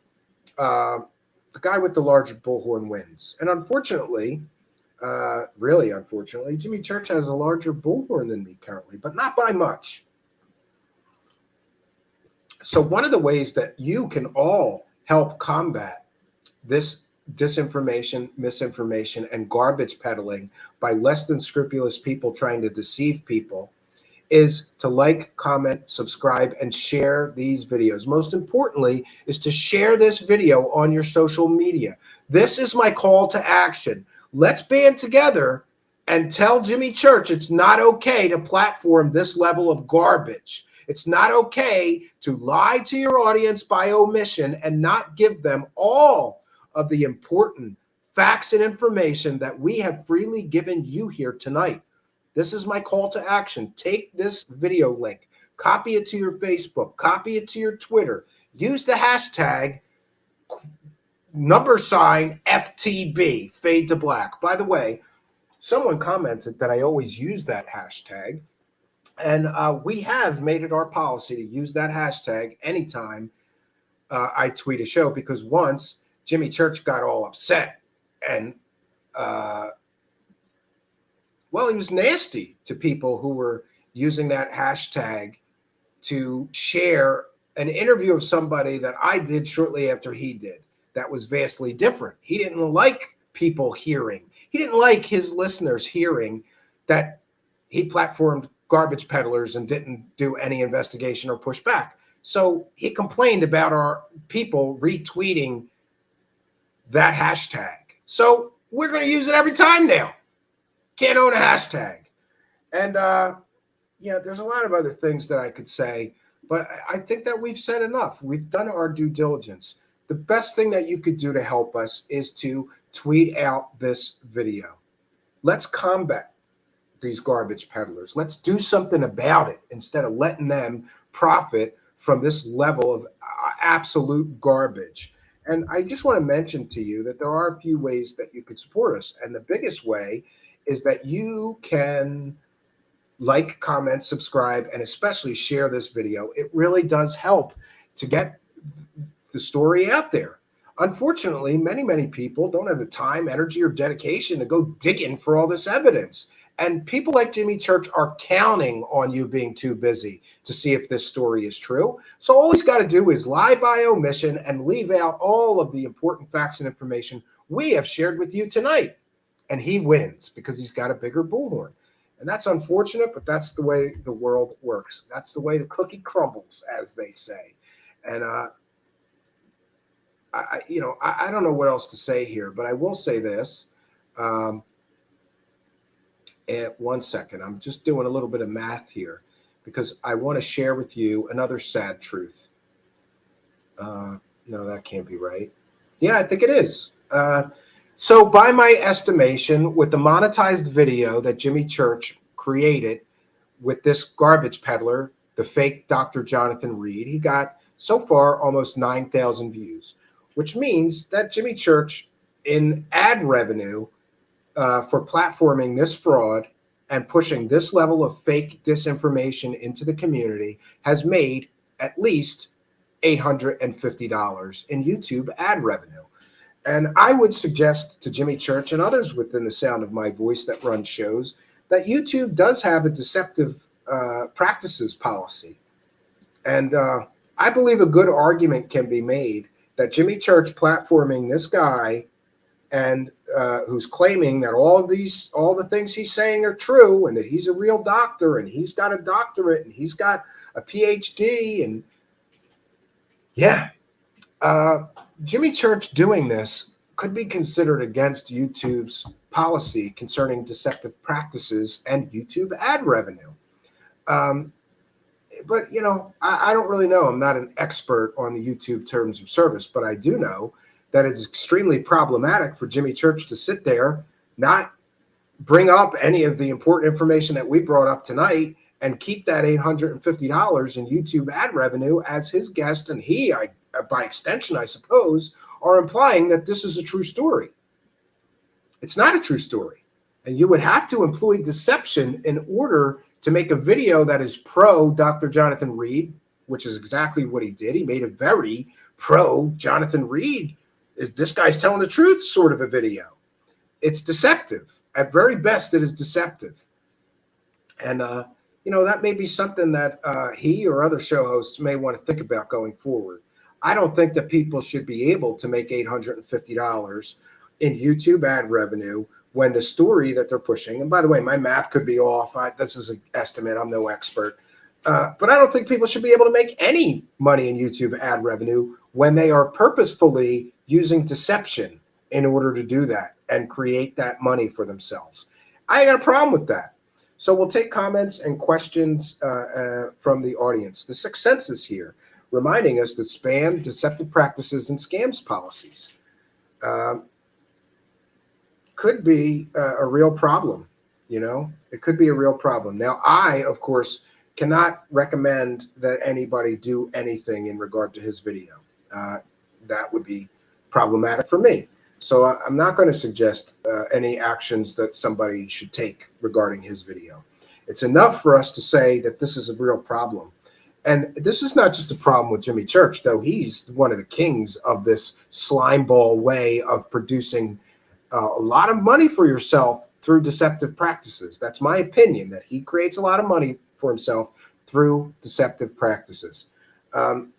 bullhorn wins. And unfortunately, really unfortunately, Jimmy Church has a larger bullhorn than me currently, but not by much. So one of the ways that you can all help combat this disinformation, misinformation, and garbage peddling by less than scrupulous people trying to deceive people is to like, comment, subscribe, and share these videos. Most importantly is to share this video on your social media. This is my call to action. Let's band together and tell Jimmy Church it's not okay to platform this level of garbage. It's not okay to lie to your audience by omission and not give them all of the important facts and information that we have freely given you here tonight. This is my call to action. Take this video link, copy it to your Facebook, copy it to your Twitter. Use the hashtag #FTB, fade to black. By the way, someone commented that I always use that hashtag. And we have made it our policy to use that hashtag anytime I tweet a show, because once Jimmy Church got all upset and he was nasty to people who were using that hashtag to share an interview of somebody that I did shortly after he did. That was vastly different. He didn't like people hearing. He didn't like his listeners hearing that he platformed garbage peddlers and didn't do any investigation or push back. So he complained about our people retweeting that hashtag. So we're going to use it every time now. Can't own a hashtag. And there's a lot of other things that I could say, but I think that we've said enough. We've done our due diligence. The best thing that you could do to help us is to tweet out this video. Let's combat these garbage peddlers. Let's do something about it instead of letting them profit from this level of absolute garbage. And I just want to mention to you that there are a few ways that you could support us. And the biggest way is that you can like, comment, subscribe, and especially share this video. It really does help to get the story out there. Unfortunately, many people don't have the time, energy, or dedication to go digging for all this evidence. And people like Jimmy Church are counting on you being too busy to see if this story is true. So all he's got to do is lie by omission and leave out all of the important facts and information we have shared with you tonight. And he wins because he's got a bigger bullhorn. And that's unfortunate, but that's the way the world works. That's the way the cookie crumbles, as they say. And I don't know what else to say here, but I will say this. And one second, I'm just doing a little bit of math here because I want to share with you another sad truth. No, that can't be right. Yeah, I think it is. So by my estimation, with the monetized video that Jimmy Church created with this garbage peddler, the fake Dr. Jonathan Reed, he got so far almost 9,000 views, which means that Jimmy Church, in ad revenue for platforming this fraud and pushing this level of fake disinformation into the community, has made at least $850 in YouTube ad revenue. And I would suggest to Jimmy Church and others within the sound of my voice that run shows that YouTube does have a deceptive practices policy. And I believe a good argument can be made that Jimmy Church platforming this guy and who's claiming that all the things he's saying are true and that he's a real doctor and he's got a doctorate and he's got a PhD and yeah. Jimmy Church doing this could be considered against YouTube's policy concerning deceptive practices and YouTube ad revenue. But, I don't really know. I'm not an expert on the YouTube terms of service, but I do know that it's extremely problematic for Jimmy Church to sit there, not bring up any of the important information that we brought up tonight, and keep that $850 in YouTube ad revenue as his guest. And he, by extension, I suppose, are implying that this is a true story. It's not a true story. And you would have to employ deception in order to make a video that is pro Dr. Jonathan Reed, which is exactly what he did. He made a very pro Jonathan Reed, is this guy's telling the truth sort of a video. It's deceptive. At very best, it is deceptive. And, that may be something that he or other show hosts may want to think about going forward. I don't think that people should be able to make $850 in YouTube ad revenue when the story that they're pushing, and by the way, my math could be off. This is an estimate. I'm no expert. But I don't think people should be able to make any money in YouTube ad revenue when they are purposefully using deception in order to do that and create that money for themselves. I ain't got a problem with that. So we'll take comments and questions from the audience. The Sixth Sense is here, reminding us that spam, deceptive practices, and scams policies could be a real problem. It could be a real problem. Now, I, of course, cannot recommend that anybody do anything in regard to his video. That would be problematic for me. So I'm not going to suggest any actions that somebody should take regarding his video. It's enough for us to say that this is a real problem. And this is not just a problem with Jimmy Church, though he's one of the kings of this slimeball way of producing a lot of money for yourself through deceptive practices. That's my opinion, that he creates a lot of money for himself through deceptive practices. I'm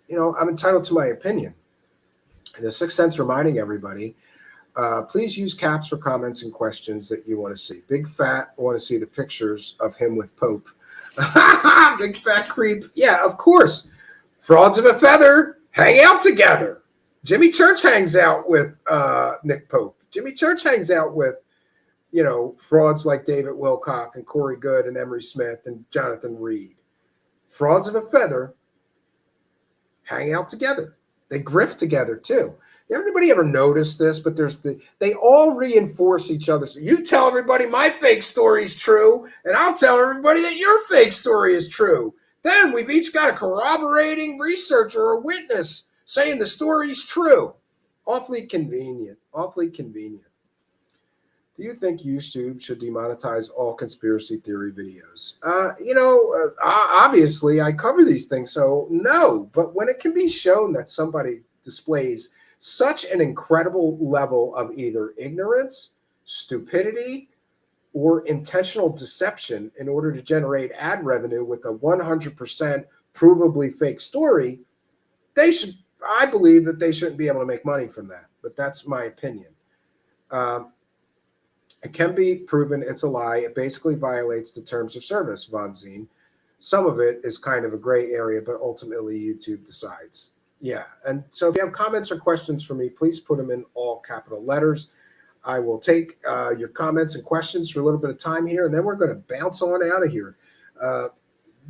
entitled to my opinion. And the Sixth Sense reminding everybody, please use caps for comments and questions that you want to see. Big Fat want to see the pictures of him with Pope. Big Fat Creep. Yeah, of course. Frauds of a feather hang out together. Jimmy Church hangs out with Nick Pope. Jimmy Church hangs out with, frauds like David Wilcock and Corey Good and Emery Smith and Jonathan Reed. Frauds of a feather hang out together. They grift together too. Everybody ever noticed this? But they all reinforce each other. So you tell everybody my fake story is true, and I'll tell everybody that your fake story is true. Then we've each got a corroborating researcher or a witness saying the story's true. Awfully convenient. Awfully convenient. Do you think YouTube should demonetize all conspiracy theory videos? Obviously, I cover these things, so no. But when it can be shown that somebody displays such an incredible level of either ignorance, stupidity, or intentional deception in order to generate ad revenue with a 100% provably fake story, I believe that they shouldn't be able to make money from that. But that's my opinion. It can be proven it's a lie. It basically violates the terms of service, Von Zine. Some of it is kind of a gray area, but ultimately YouTube decides. Yeah. And so if you have comments or questions for me, please put them in all capital letters. I will take your comments and questions for a little bit of time here, and then we're going to bounce on out of here.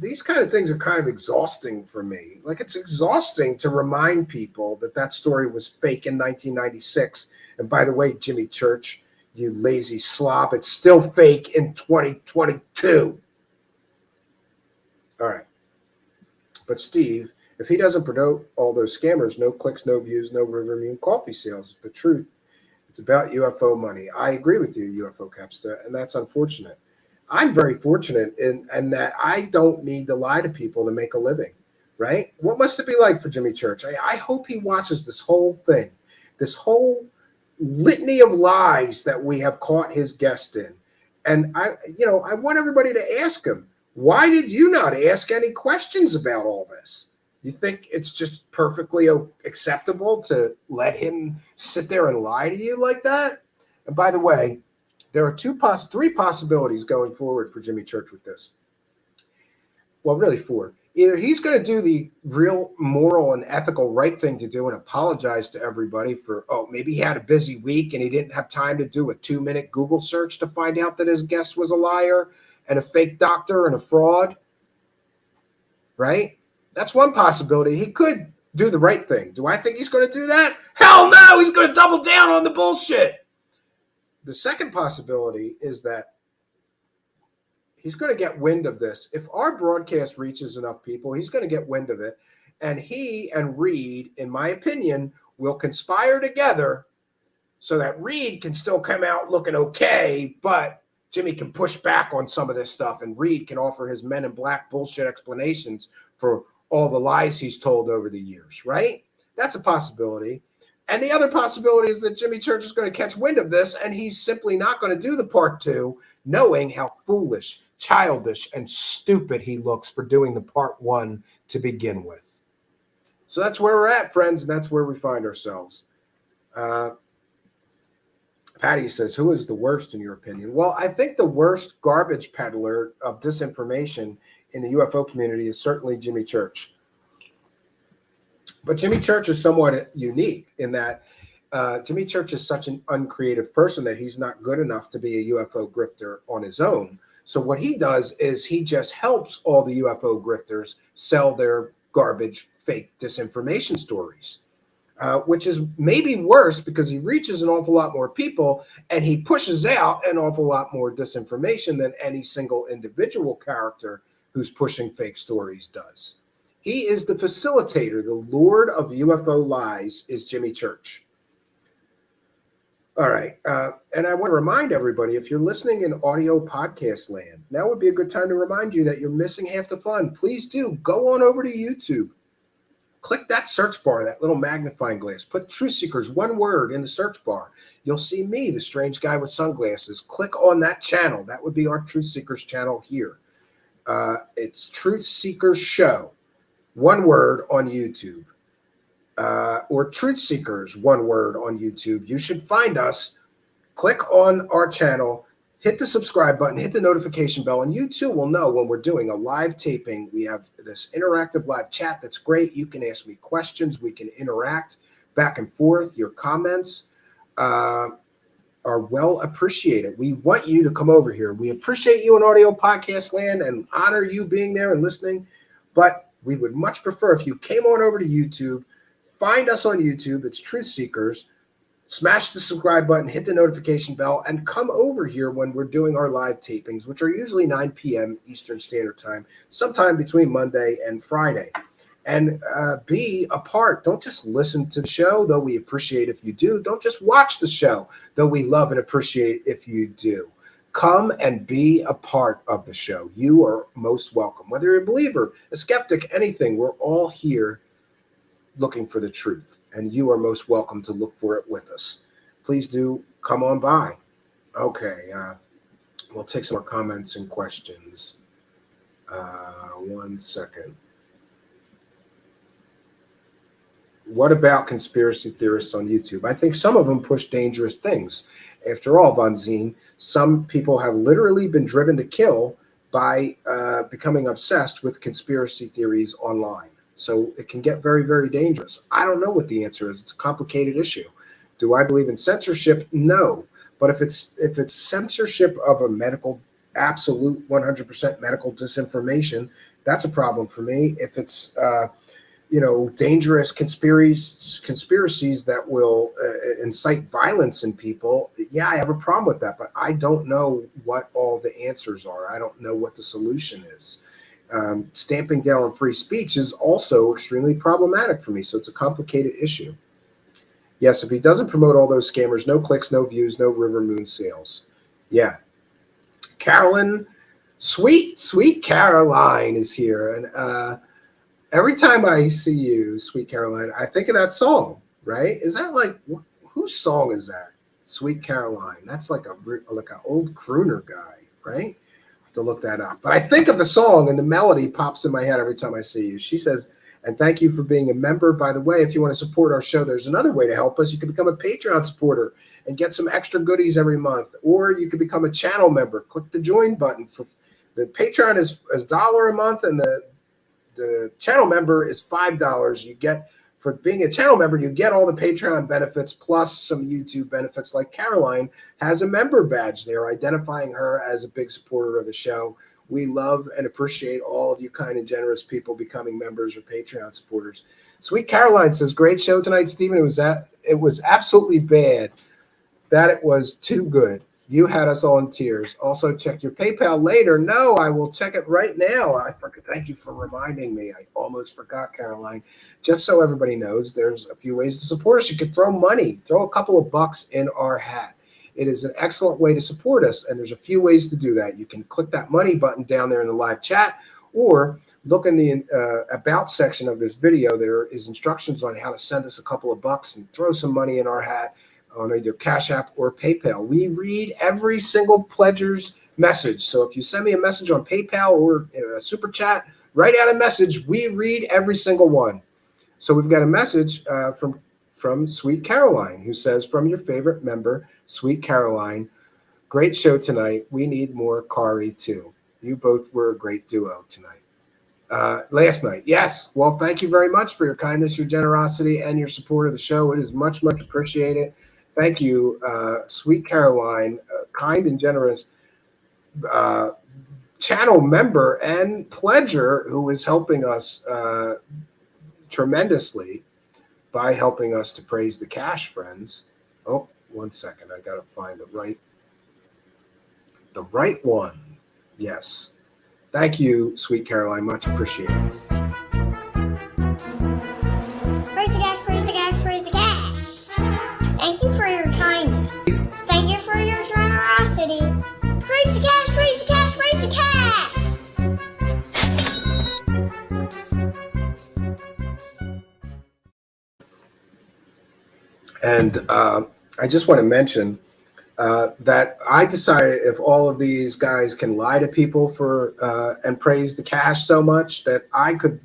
These kind of things are kind of exhausting for me. Like, it's exhausting to remind people that that story was fake in 1996. And by the way, Jimmy Church, you lazy slob, it's still fake in 2022. All right. But Steve, if he doesn't promote all those scammers, no clicks, no views, no Rivermune coffee sales. The truth, it's about UFO money. I agree with you, UFO Capsta, and that's unfortunate. I'm very fortunate in that I don't need to lie to people to make a living, right? What must it be like for Jimmy Church? I hope he watches this whole thing, this whole litany of lies that we have caught his guest in. And I want everybody to ask him, why did you not ask any questions about all this? You think it's just perfectly acceptable to let him sit there and lie to you like that? And by the way, there are three possibilities going forward for Jimmy Church with this. Well, really four. Either he's going to do the real moral and ethical right thing to do and apologize to everybody for, maybe he had a busy week and he didn't have time to do a 2-minute Google search to find out that his guest was a liar and a fake doctor and a fraud, right? That's one possibility. He could do the right thing. Do I think he's going to do that? Hell no, he's going to double down on the bullshit. The second possibility is that he's going to get wind of this. If our broadcast reaches enough people, he's going to get wind of it. And he and Reed, in my opinion, will conspire together so that Reed can still come out looking okay, but Jimmy can push back on some of this stuff, and Reed can offer his Men in Black bullshit explanations for all the lies he's told over the years, right? That's a possibility. And the other possibility is that Jimmy Church is going to catch wind of this, and he's simply not going to do the part 2, knowing how foolish, childish, and stupid he looks for doing the part 1 to begin with. So that's where we're at, friends, and that's where we find ourselves. Patty says, who is the worst in your opinion? Well, I think the worst garbage peddler of disinformation in the UFO community is certainly Jimmy Church. But Jimmy Church is somewhat unique in that Jimmy Church is such an uncreative person that he's not good enough to be a UFO grifter on his own. So what he does is he just helps all the UFO grifters sell their garbage, fake disinformation stories, which is maybe worse because he reaches an awful lot more people and he pushes out an awful lot more disinformation than any single individual character who's pushing fake stories does. He is the facilitator. The Lord of UFO lies is Jimmy Church. All right. And I want to remind everybody, if you're listening in audio podcast land, now would be a good time to remind you that you're missing half the fun. Please do go on over to YouTube. Click that search bar, that little magnifying glass. Put Truthseekers, one word, in the search bar. You'll see me, the strange guy with sunglasses. Click on that channel. That would be our Truthseekers channel here. It's Truthseekers Show, one word, on YouTube. Or Truthseekers, one word, on YouTube. You should find us. Click on our channel, hit the subscribe button, hit the notification bell, and you too will know when we're doing a live taping. We have this interactive live chat that's great. You can ask me questions. We can interact back and forth. Your comments are well appreciated. We want you to come over here. We appreciate you in audio podcast land and honor you being there and listening, but we would much prefer if you came on over to YouTube. Find us on YouTube. It's Truthseekers. Smash the subscribe button, hit the notification bell, and come over here when we're doing our live tapings, which are usually 9 p.m. Eastern Standard Time, sometime between Monday and Friday. and be a part. Don't just listen to the show, though we appreciate if you do. Don't just watch the show, though we love and appreciate if you do. Come and be a part of the show. You are most welcome. Whether you're a believer, a skeptic, anything, we're all here looking for the truth, and you are most welcome to look for it with us. Please do come on by. Okay, we'll take some more comments and questions. 1 second. What about conspiracy theorists on YouTube? I think some of them push dangerous things. After all, Von Zine, some people have literally been driven to kill by becoming obsessed with conspiracy theories online. So it can get very, very dangerous. I don't know what the answer is. It's a complicated issue. Do I believe in censorship? No. But if it's censorship of a medical, absolute 100% medical disinformation, that's a problem for me. If it's dangerous conspiracies that will incite violence in people, yeah, I have a problem with that. But I don't know what all the answers are. I don't know what the solution is. Stamping down on free speech is also extremely problematic for me. So it's a complicated issue. Yes, if he doesn't promote all those scammers, no clicks, no views, no River Moon sales. Yeah. Carolyn, sweet Caroline is here. And every time I see you, sweet Caroline, I think of that song, right? Is that like, whose song is that? Sweet Caroline. That's like an old crooner guy, right? I have to look that up. But I think of the song and the melody pops in my head every time I see you. She says, and thank you for being a member. By the way, if you want to support our show, there's another way to help us. You can become a Patreon supporter and get some extra goodies every month, or you can become a channel member. Click the join button. For the Patreon is $1 a month, and the channel member is $5. You get, for being a channel member, you get all the Patreon benefits plus some YouTube benefits. Like Caroline has a member badge there, identifying her as a big supporter of the show. We love and appreciate all of you kind and generous people becoming members or Patreon supporters. Sweet Caroline says, great show tonight, Stephen. It was absolutely bad. That it was too good. You had us all in tears. Also, check your PayPal later. No, I will check it right now. Thank you for reminding me. I almost forgot, Caroline. Just so everybody knows, there's a few ways to support us. You can throw money, throw a couple of bucks in our hat. It is an excellent way to support us, and there's a few ways to do that. You can click that money button down there in the live chat, or look in the about section of this video. There is instructions on how to send us a couple of bucks and throw some money in our hat on either Cash App or PayPal. We read every single pledger's message. So if you send me a message on PayPal or a super chat, write out a message. We read every single one. So we've got a message from Sweet Caroline, who says, from your favorite member, Sweet Caroline, great show tonight. We need more Kari too. You both were a great duo tonight. Last night. Yes. Well, thank you very much for your kindness, your generosity, and your support of the show. It is much, much appreciated. Thank you, Sweet Caroline, kind and generous channel member and pledger who is helping us tremendously by helping us to praise the cash, friends. Oh, 1 second. I got to find the right one. Yes. Thank you, Sweet Caroline. Much appreciated. Praise the cash, praise the cash, praise the cash. Thank you for your kindness. Thank you for your generosity. Praise the cash, praise the cash, praise the cash. And I just want to mention that I decided if all of these guys can lie to people for and praise the cash so much, that I could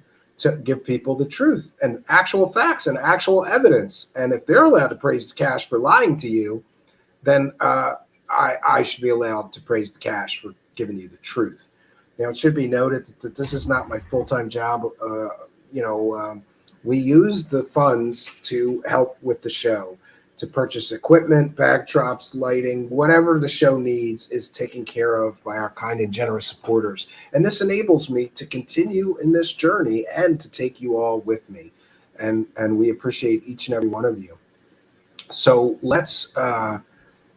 give people the truth and actual facts and actual evidence. And if they're allowed to praise the cash for lying to you, then I should be allowed to praise the cash for giving you the truth. Now, it should be noted that this is not my full-time job. We use the funds to help with the show, to purchase equipment, backdrops, lighting, whatever the show needs is taken care of by our kind and generous supporters. And this enables me to continue in this journey and to take you all with me. And we appreciate each and every one of you. So let's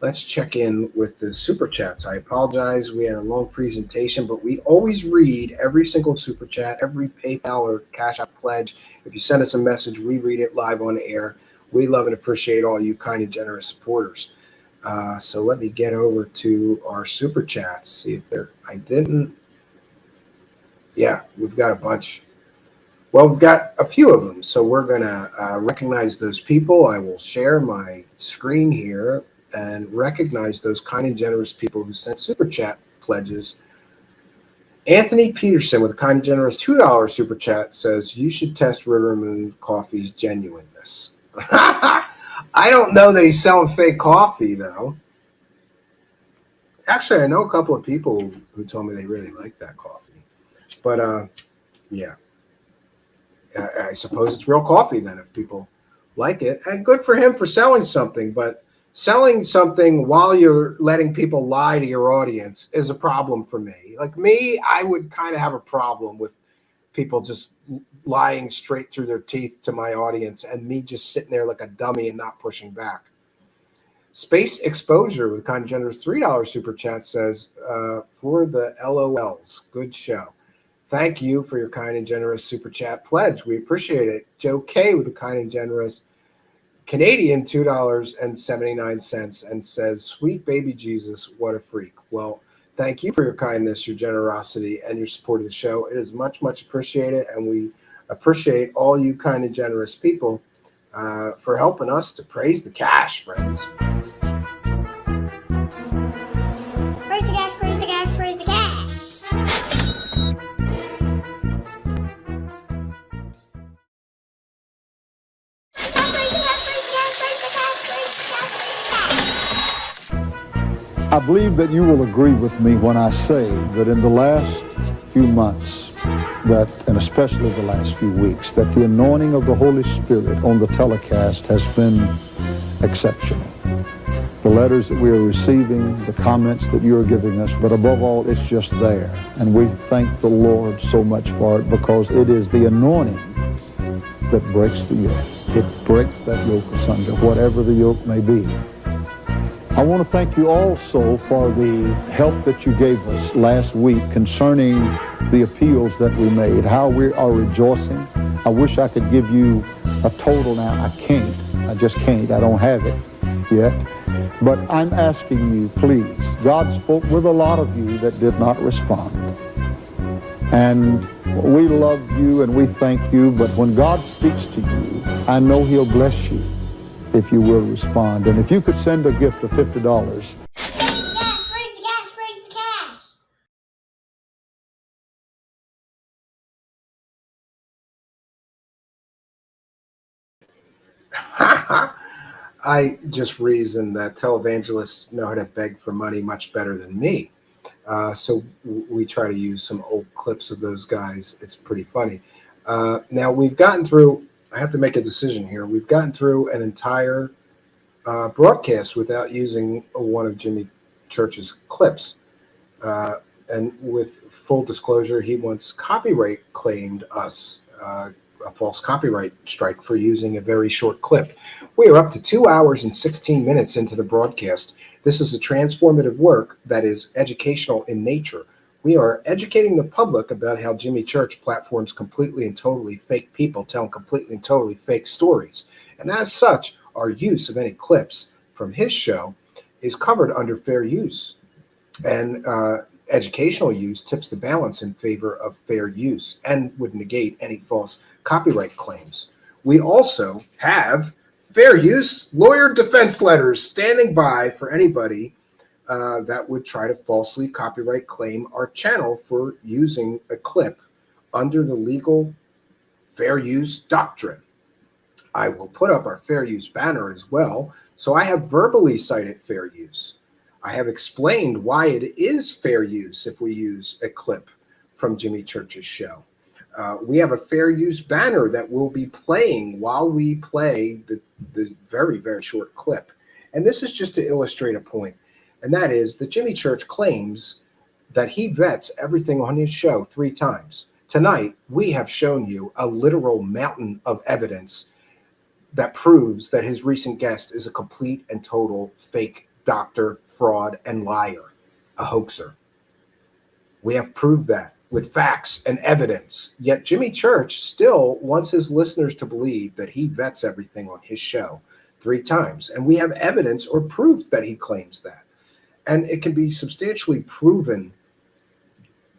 let's check in with the super chats. I apologize. We had a long presentation, but we always read every single super chat, every PayPal or Cash App pledge. If you send us a message, we read it live on air. We love and appreciate all you kind and generous supporters. So let me get over to our super chats. See if I didn't. Yeah, we've got a bunch. Well, we've got a few of them, so we're going to recognize those people. I will share my screen here and recognize those kind and generous people who sent super chat pledges. Anthony Peterson with a kind and generous $2 super chat says, you should test River Moon Coffee's genuineness. I don't know that he's selling fake coffee, though. Actually, I know a couple of people who told me they really like that coffee. But, yeah. I suppose it's real coffee then if people like it. And good for him for selling something. But selling something while you're letting people lie to your audience is a problem for me. Like me, I would kind of have a problem with people just lying straight through their teeth to my audience and me just sitting there like a dummy and not pushing back. Space Exposure with kind of generous $3 super chat says, for the LOLs, good show. Thank you for your kind and generous super chat pledge. We appreciate it. Joe K with a kind and generous Canadian $2.79 and says, sweet baby Jesus, what a freak. Well, thank you for your kindness, your generosity, and your support of the show. It is much, much appreciated, and we appreciate all you kind and generous people for helping us to praise the cash, friends. Praise the cash, praise the cash, praise the cash. I believe that you will agree with me when I say that in the last few months, and especially the last few weeks, that the anointing of the Holy Spirit on the telecast has been exceptional. The letters that we are receiving, the comments that you are giving us, but above all, it's just there. And we thank the Lord so much for it because it is the anointing that breaks the yoke. It breaks that yoke asunder, whatever the yoke may be. I want to thank you also for the help that you gave us last week concerning the appeals that we made, how we are rejoicing. I wish I could give you a total now. I can't. I just can't. I don't have it yet. But I'm asking you, please. God spoke with a lot of you that did not respond. And we love you and we thank you, but when God speaks to you, I know he'll bless you if you will respond. And if you could send a gift of $50. Praise the cash, praise the cash, praise the cash. I just reason that televangelists know how to beg for money much better than me. So we try to use some old clips of those guys. It's pretty funny. Now we've gotten through, I have to make a decision here. We've gotten through an entire broadcast without using one of Jimmy Church's clips. And with full disclosure, he once copyright claimed us a false copyright strike for using a very short clip. We are up to 2 hours and 16 minutes into the broadcast. This is a transformative work that is educational in nature. We are educating the public about how Jimmy Church platforms completely and totally fake people telling completely and totally fake stories. And as such, our use of any clips from his show is covered under fair use. And educational use tips the balance in favor of fair use and would negate any false copyright claims. We also have fair use lawyer defense letters standing by for anybody that would try to falsely copyright claim our channel for using a clip under the legal fair use doctrine. I will put up our fair use banner as well. So I have verbally cited fair use. I have explained why it is fair use if we use a clip from Jimmy Church's show. We have a fair use banner that will be playing while we play the very, very short clip. And this is just to illustrate a point. And that is that Jimmy Church claims that he vets everything on his show 3 times. Tonight, we have shown you a literal mountain of evidence that proves that his recent guest is a complete and total fake doctor, fraud, and liar, a hoaxer. We have proved that with facts and evidence. Yet Jimmy Church still wants his listeners to believe that he vets everything on his show 3 times. And we have evidence or proof that he claims that. And it can be substantially proven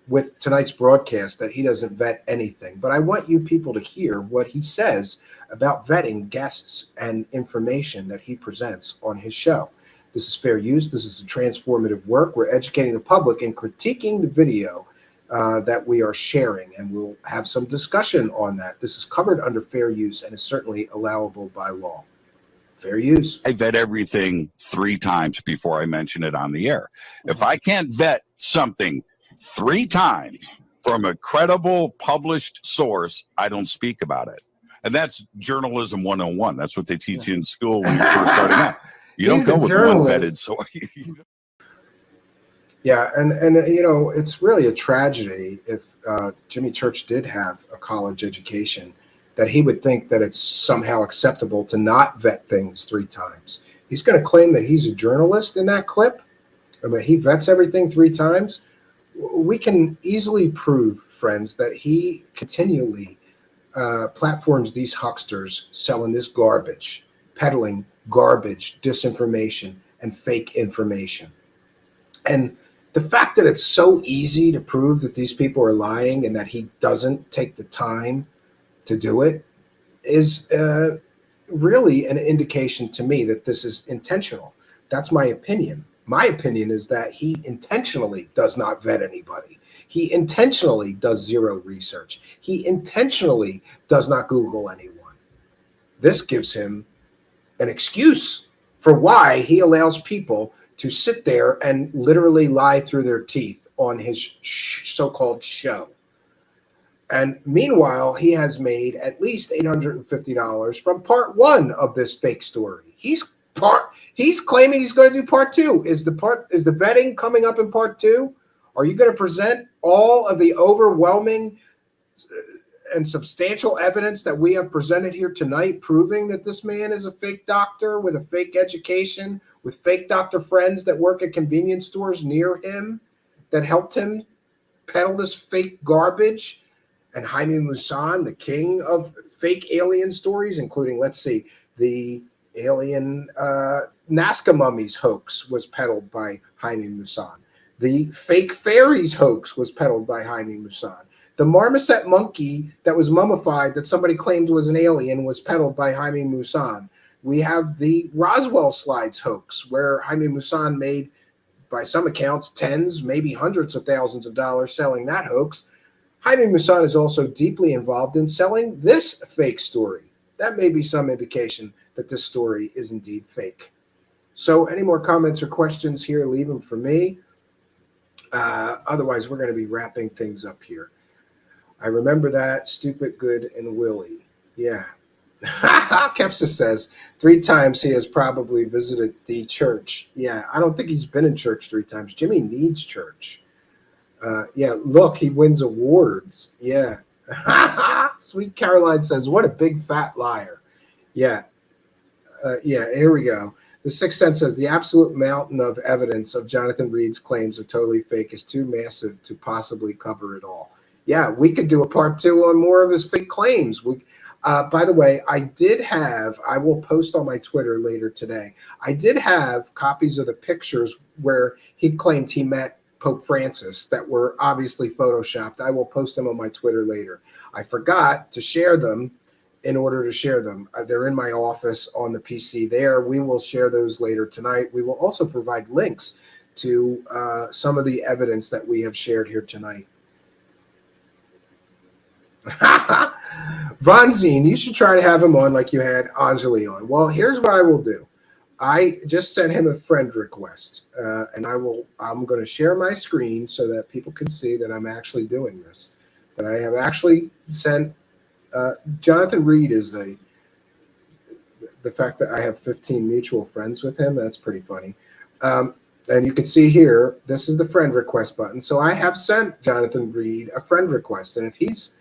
with tonight's broadcast that he doesn't vet anything. But I want you people to hear what he says about vetting guests and information that he presents on his show. This is fair use. This is a transformative work. We're educating the public and critiquing the video that we are sharing, and we'll have some discussion on that. This is covered under fair use and is certainly allowable by law. Fair use. I vet everything 3 times before I mention it on the air. If I can't vet something 3 times from a credible published source, I don't speak about it. And that's journalism 101. That's what they teach you in school when you're first starting out. You don't go with one vetted source. Yeah, and you know, it's really a tragedy if Jimmy Church did have a college education, that he would think that it's somehow acceptable to not vet things 3 times. He's going to claim that he's a journalist in that clip, and that he vets everything 3 times. We can easily prove, friends, that he continually platforms these hucksters selling this garbage, peddling garbage, disinformation, and fake information. And the fact that it's so easy to prove that these people are lying and that he doesn't take the time to do it is really an indication to me that this is intentional. That's my opinion. My opinion is that he intentionally does not vet anybody. He intentionally does zero research. He intentionally does not Google anyone. This gives him an excuse for why he allows people to sit there and literally lie through their teeth on his so-called show. And meanwhile, he has made at least $850 from part 1 of this fake story. He's claiming he's going to do part 2. Is the vetting coming up in part 2? Are you going to present all of the overwhelming and substantial evidence that we have presented here tonight, proving that this man is a fake doctor with a fake education, with fake doctor friends that work at convenience stores near him that helped him peddle this fake garbage? And Jaime Maussan, the king of fake alien stories, including, let's see, the alien Nazca mummies hoax was peddled by Jaime Maussan. The fake fairies hoax was peddled by Jaime Maussan. The marmoset monkey that was mummified that somebody claimed was an alien was peddled by Jaime Maussan. We have the Roswell slides hoax, where Jaime Maussan made, by some accounts, tens, maybe hundreds of thousands of dollars selling that hoax. Jaime Maussan is also deeply involved in selling this fake story. That may be some indication that this story is indeed fake. So any more comments or questions here, leave them for me. Otherwise, we're going to be wrapping things up here. I remember that. Stupid, good, and Willie. Yeah. Kepsa says 3 times he has probably visited the church. Yeah, I don't think he's been in church 3 times. Jimmy needs church. Yeah, look, he wins awards. Yeah. Sweet Caroline says, what a big fat liar. Yeah. Yeah, here we go. The Sixth Sense says the absolute mountain of evidence of Jonathan Reed's claims are totally fake is too massive to possibly cover it all. Yeah, we could do a part 2 on more of his fake claims. By the way, I will post on my Twitter later today. I did have copies of the pictures where he claimed he met Pope Francis that were obviously photoshopped. I will post them on my Twitter later. I forgot to share them in order to share them. They're in my office on the PC there. We will share those later tonight. We will also provide links to some of the evidence that we have shared here tonight. Von Zine, you should try to have him on like you had Anjali on. Well, here's what I will do. I just sent him a friend request, and I'm going to share my screen so that people can see that I'm actually doing this. But I have actually sent Jonathan Reed is the fact that I have 15 mutual friends with him. That's pretty funny. And you can see here, this is the friend request button. So I have sent Jonathan Reed a friend request, and if he's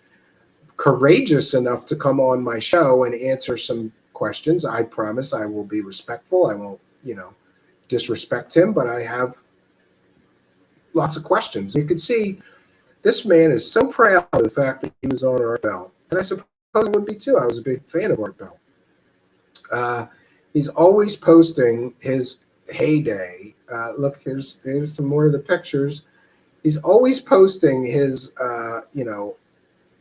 courageous enough to come on my show and answer some questions, I promise I will be respectful. I won't, disrespect him, but I have lots of questions. You can see this man is so proud of the fact that he was on Art Bell. And I suppose I would be too. I was a big fan of Art Bell. He's always posting his heyday. Look, here's some more of the pictures. He's always posting his,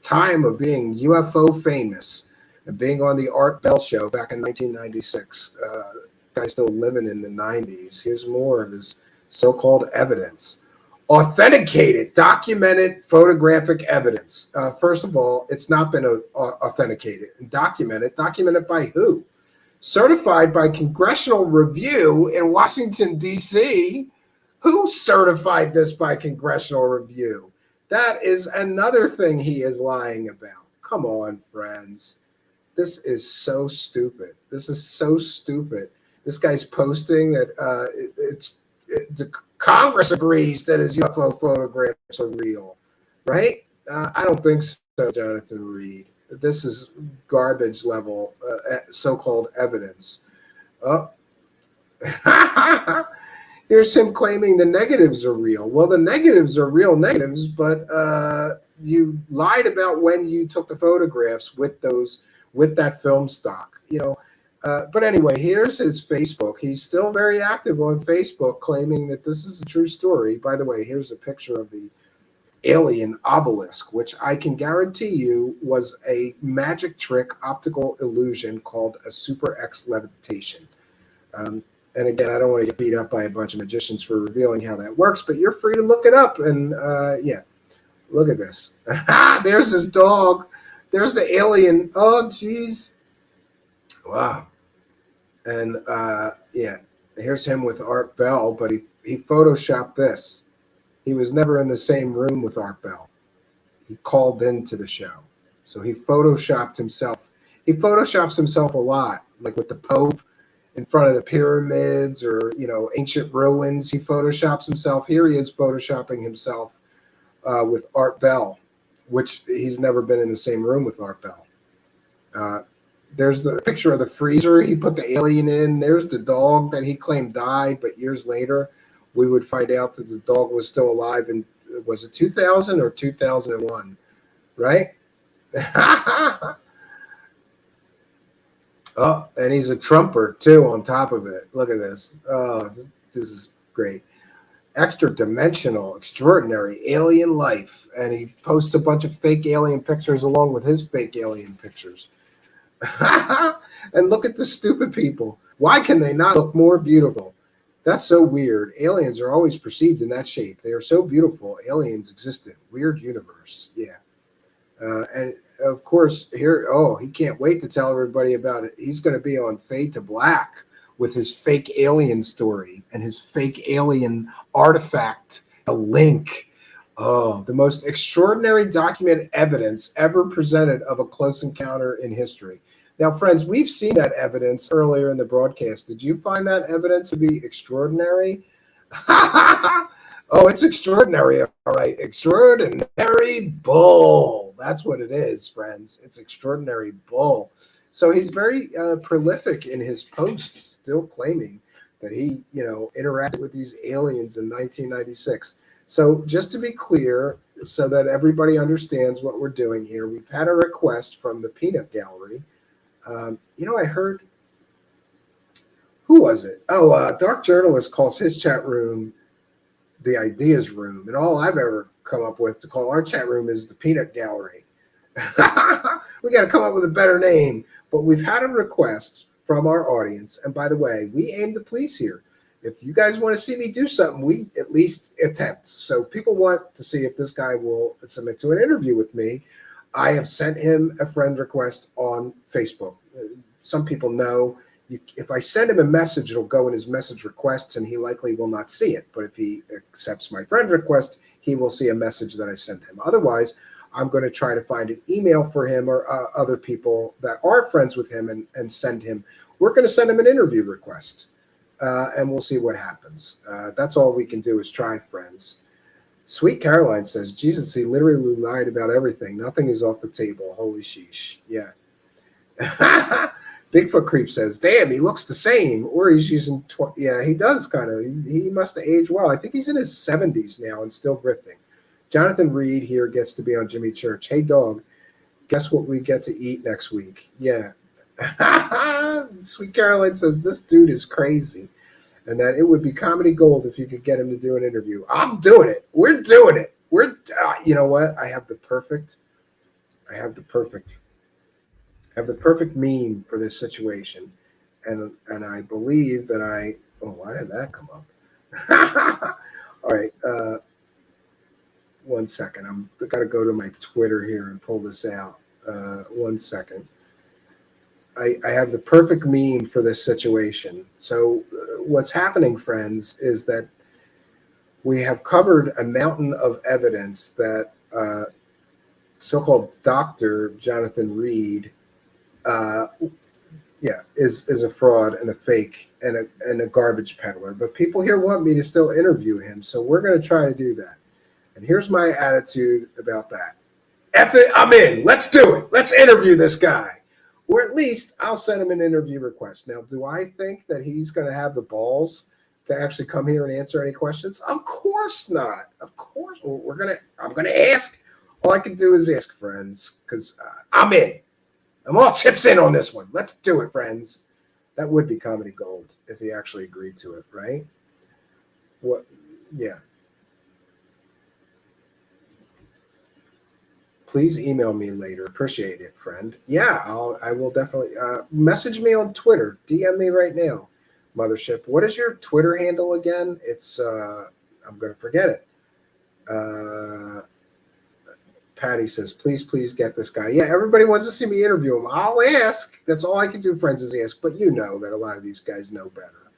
time of being UFO famous and being on the Art Bell show back in 1996. Guy's still living in the 90s. Here's more of his so-called evidence. Authenticated, documented photographic evidence. First of all, it's not been authenticated and documented. Documented by who? Certified by Congressional Review in Washington, D.C. Who certified this by Congressional Review? That is another thing he is lying about. Come on, friends. This is so stupid. This is so stupid. This guy's posting that the Congress agrees that his UFO photographs are real, right? I don't think so, Jonathan Reed. This is garbage level so-called evidence. Oh. Here's him claiming the negatives are real. Well, the negatives are real negatives, but you lied about when you took the photographs with that film stock, But anyway, here's his Facebook. He's still very active on Facebook, claiming that this is a true story. By the way, here's a picture of the alien obelisk, which I can guarantee you was a magic trick optical illusion called a Super X levitation. And again, I don't want to get beat up by a bunch of magicians for revealing how that works, but you're free to look it up. And look at this. There's his dog. There's the alien. Oh, geez. Wow. And here's him with Art Bell, but he photoshopped this. He was never in the same room with Art Bell. He called into the show. So he photoshopped himself. He photoshops himself a lot, like with the Pope in front of the pyramids or, ancient ruins. He photoshops himself. Here he is photoshopping himself with Art Bell, which he's never been in the same room with Art Bell. There's the picture of the freezer he put the alien in. There's the dog that he claimed died, but years later, we would find out that the dog was still alive in, was it 2000 or 2001, right? Oh, and he's a Trumper, too, on top of it. Look at this. Oh, this is great. Extra dimensional, extraordinary alien life. And he posts a bunch of fake alien pictures along with his fake alien pictures. And look at the stupid people. Why can they not look more beautiful? That's so weird. Aliens are always perceived in that shape. They are so beautiful. Aliens exist in a weird universe. Yeah. And of course, here, he can't wait to tell everybody about it. He's going to be on Fade to Black with his fake alien story and his fake alien artifact, a link. Oh, the most extraordinary documented evidence ever presented of a close encounter in history. Now, friends, we've seen that evidence earlier in the broadcast. Did you find that evidence to be extraordinary? Oh, it's extraordinary. All right. Extraordinary bull. That's what it is, friends. It's extraordinary bull. So he's very prolific in his posts, still claiming that he, interacted with these aliens in 1996. So just to be clear, so that everybody understands what we're doing here, we've had a request from the Peanut Gallery. I heard, who was it? Oh, Dark Journalist calls his chat room the Ideas Room. And all I've ever come up with to call our chat room is the Peanut Gallery. We got to come up with a better name. But we've had a request from our audience. And by the way, we aim to please here. If you guys want to see me do something, we at least attempt. So people want to see if this guy will submit to an interview with me. I have sent him a friend request on Facebook. Some people know if I send him a message, it'll go in his message requests, and he likely will not see it. But if he accepts my friend request, he will see a message that I sent him. Otherwise, I'm going to try to find an email for him or other people that are friends with him and send him. We're going to send him an interview request, and we'll see what happens. That's all we can do is try, friends. Sweet Caroline says, Jesus, he literally lied about everything. Nothing is off the table. Holy sheesh. Yeah. Bigfoot Creep says, damn, he looks the same. Or he's using, yeah, he does kind of. He must have aged well. I think he's in his 70s now and still grifting. Jonathan Reed here gets to be on Jimmy Church. Hey, dog, guess what we get to eat next week? Yeah. Sweet Caroline says, this dude is crazy. And that it would be comedy gold if you could get him to do an interview. I'm doing it. We're doing it. You know what? I have the perfect meme for this situation. And I believe that why did that come up? All right. One second. I got to go to my Twitter here and pull this out. 1 second. I have the perfect meme for this situation. So what's happening, friends, is that we have covered a mountain of evidence that so-called Dr. Jonathan Reed is a fraud and a fake and a garbage peddler. But people here want me to still interview him, so we're going to try to do that. And here's my attitude about that. F it, I'm in. Let's do it. Let's interview this guy. Or at least I'll send him an interview request. Now, do I think that he's going to have the balls to actually come here and answer any questions? Of course not. Of course. I'm going to ask. All I can do is ask, friends, because I'm in. I'm all chips in on this one. Let's do it, friends. That would be comedy gold if he actually agreed to it, right? What? Yeah. Please email me later. Appreciate it, friend. Yeah, I will definitely message me on Twitter. DM me right now, Mothership. What is your Twitter handle again? It's I'm going to forget it. Patty says, please get this guy. Yeah, everybody wants to see me interview him. I'll ask. That's all I can do, friends, is ask. But you know that a lot of these guys know better,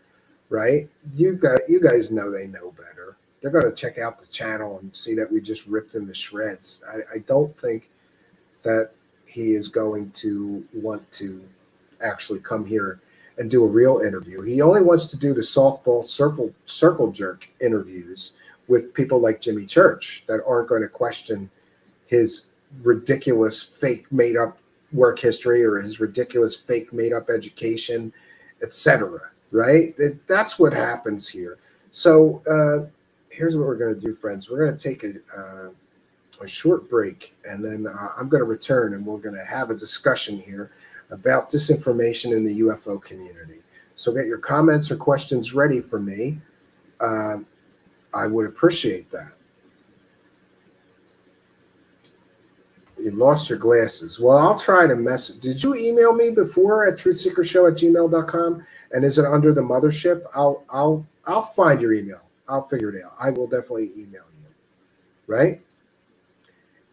right? You guys know they know better. They're going to check out the channel and see that we just ripped him to shreds. I don't think that he is going to want to actually come here and do a real interview. He only wants to do the softball circle jerk interviews with people like Jimmy Church that aren't going to question his ridiculous fake made up work history or his ridiculous fake made up education, etc. Right? That's what happens here. So here's what we're going to do, friends. We're going to take a short break, and then I'm going to return, and we're going to have a discussion here about disinformation in the UFO community. So get your comments or questions ready for me. I would appreciate that. You lost your glasses. Well, I'll try to message. Did you email me before at truthseekershow@gmail.com? And is it under the mothership? I'll find your email. I'll figure it out. I will definitely email you. Right?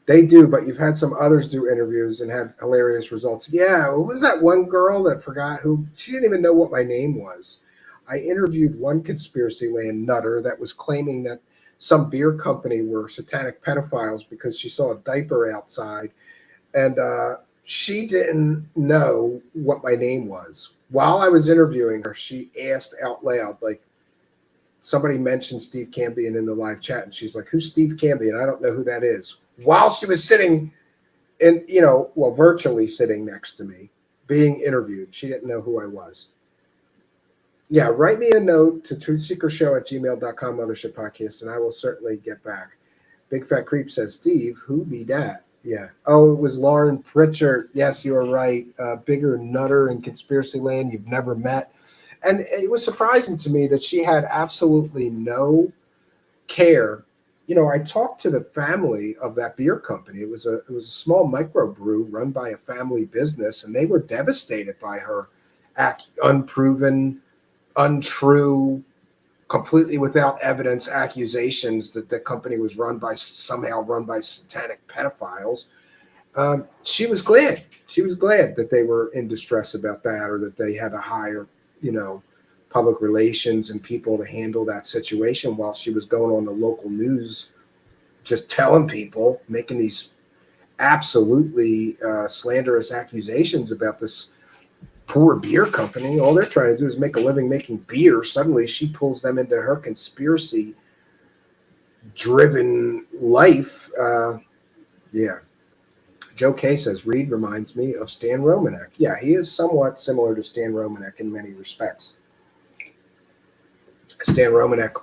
They do, but you've had some others do interviews and had hilarious results. Yeah, what was that one girl that forgot who? She didn't even know what my name was. I interviewed one conspiracy land nutter that was claiming that some beer company were satanic pedophiles because she saw a diaper outside, and she didn't know what my name was. While I was interviewing her, she asked out loud, like, somebody mentioned Steve Cambion in the live chat, and she's like, who's Steve Cambion? I don't know who that is. While she was sitting in, virtually sitting next to me, being interviewed. She didn't know who I was. Yeah, write me a note to truthseekershow@gmail.com, Mothership Podcast, and I will certainly get back. Big Fat Creep says, Steve, who be that? Yeah. Oh, it was Lauren Pritchard. Yes, you are right. Bigger nutter in conspiracy land you've never met. And it was surprising to me that she had absolutely no care. I talked to the family of that beer company. It was a small microbrew run by a family business, and they were devastated by her unproven, untrue, completely without evidence accusations that the company was somehow run by satanic pedophiles. She was glad. She was glad that they were in distress about that, or that they had to hire, public relations and people to handle that situation while she was going on the local news, just telling people, making these absolutely slanderous accusations about this poor beer company. All they're trying to do is make a living making beer. Suddenly she pulls them into her conspiracy driven life. Yeah. Joe K says, Reed reminds me of Stan Romanek. Yeah, he is somewhat similar to Stan Romanek in many respects. Stan Romanek,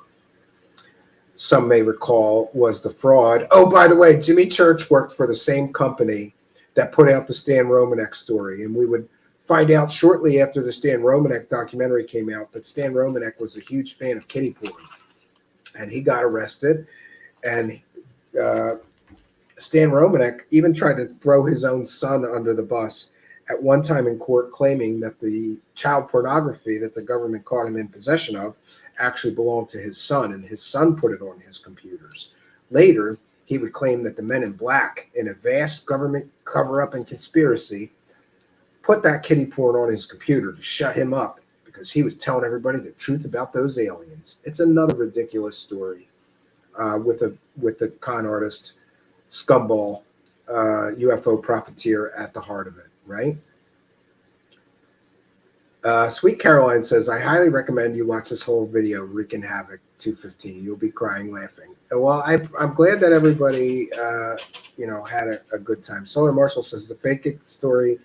some may recall, was the fraud. Oh, by the way, Jimmy Church worked for the same company that put out the Stan Romanek story. And we would find out shortly after the Stan Romanek documentary came out that Stan Romanek was a huge fan of kiddie porn. And he got arrested. And Stan Romanek even tried to throw his own son under the bus at one time in court, claiming that the child pornography that the government caught him in possession of actually belonged to his son, and his son put it on his computers. Later, he would claim that the Men in Black, in a vast government cover-up and conspiracy, put that kiddie porn on his computer to shut him up because he was telling everybody the truth about those aliens. It's another ridiculous story with the con artist, scumball, UFO profiteer at the heart of it, right? Sweet Caroline says, I highly recommend you watch this whole video, Wreaking Havoc 215. You'll be crying laughing. Well, I'm glad that everybody, had a good time. Solar Marshall says, the fakest story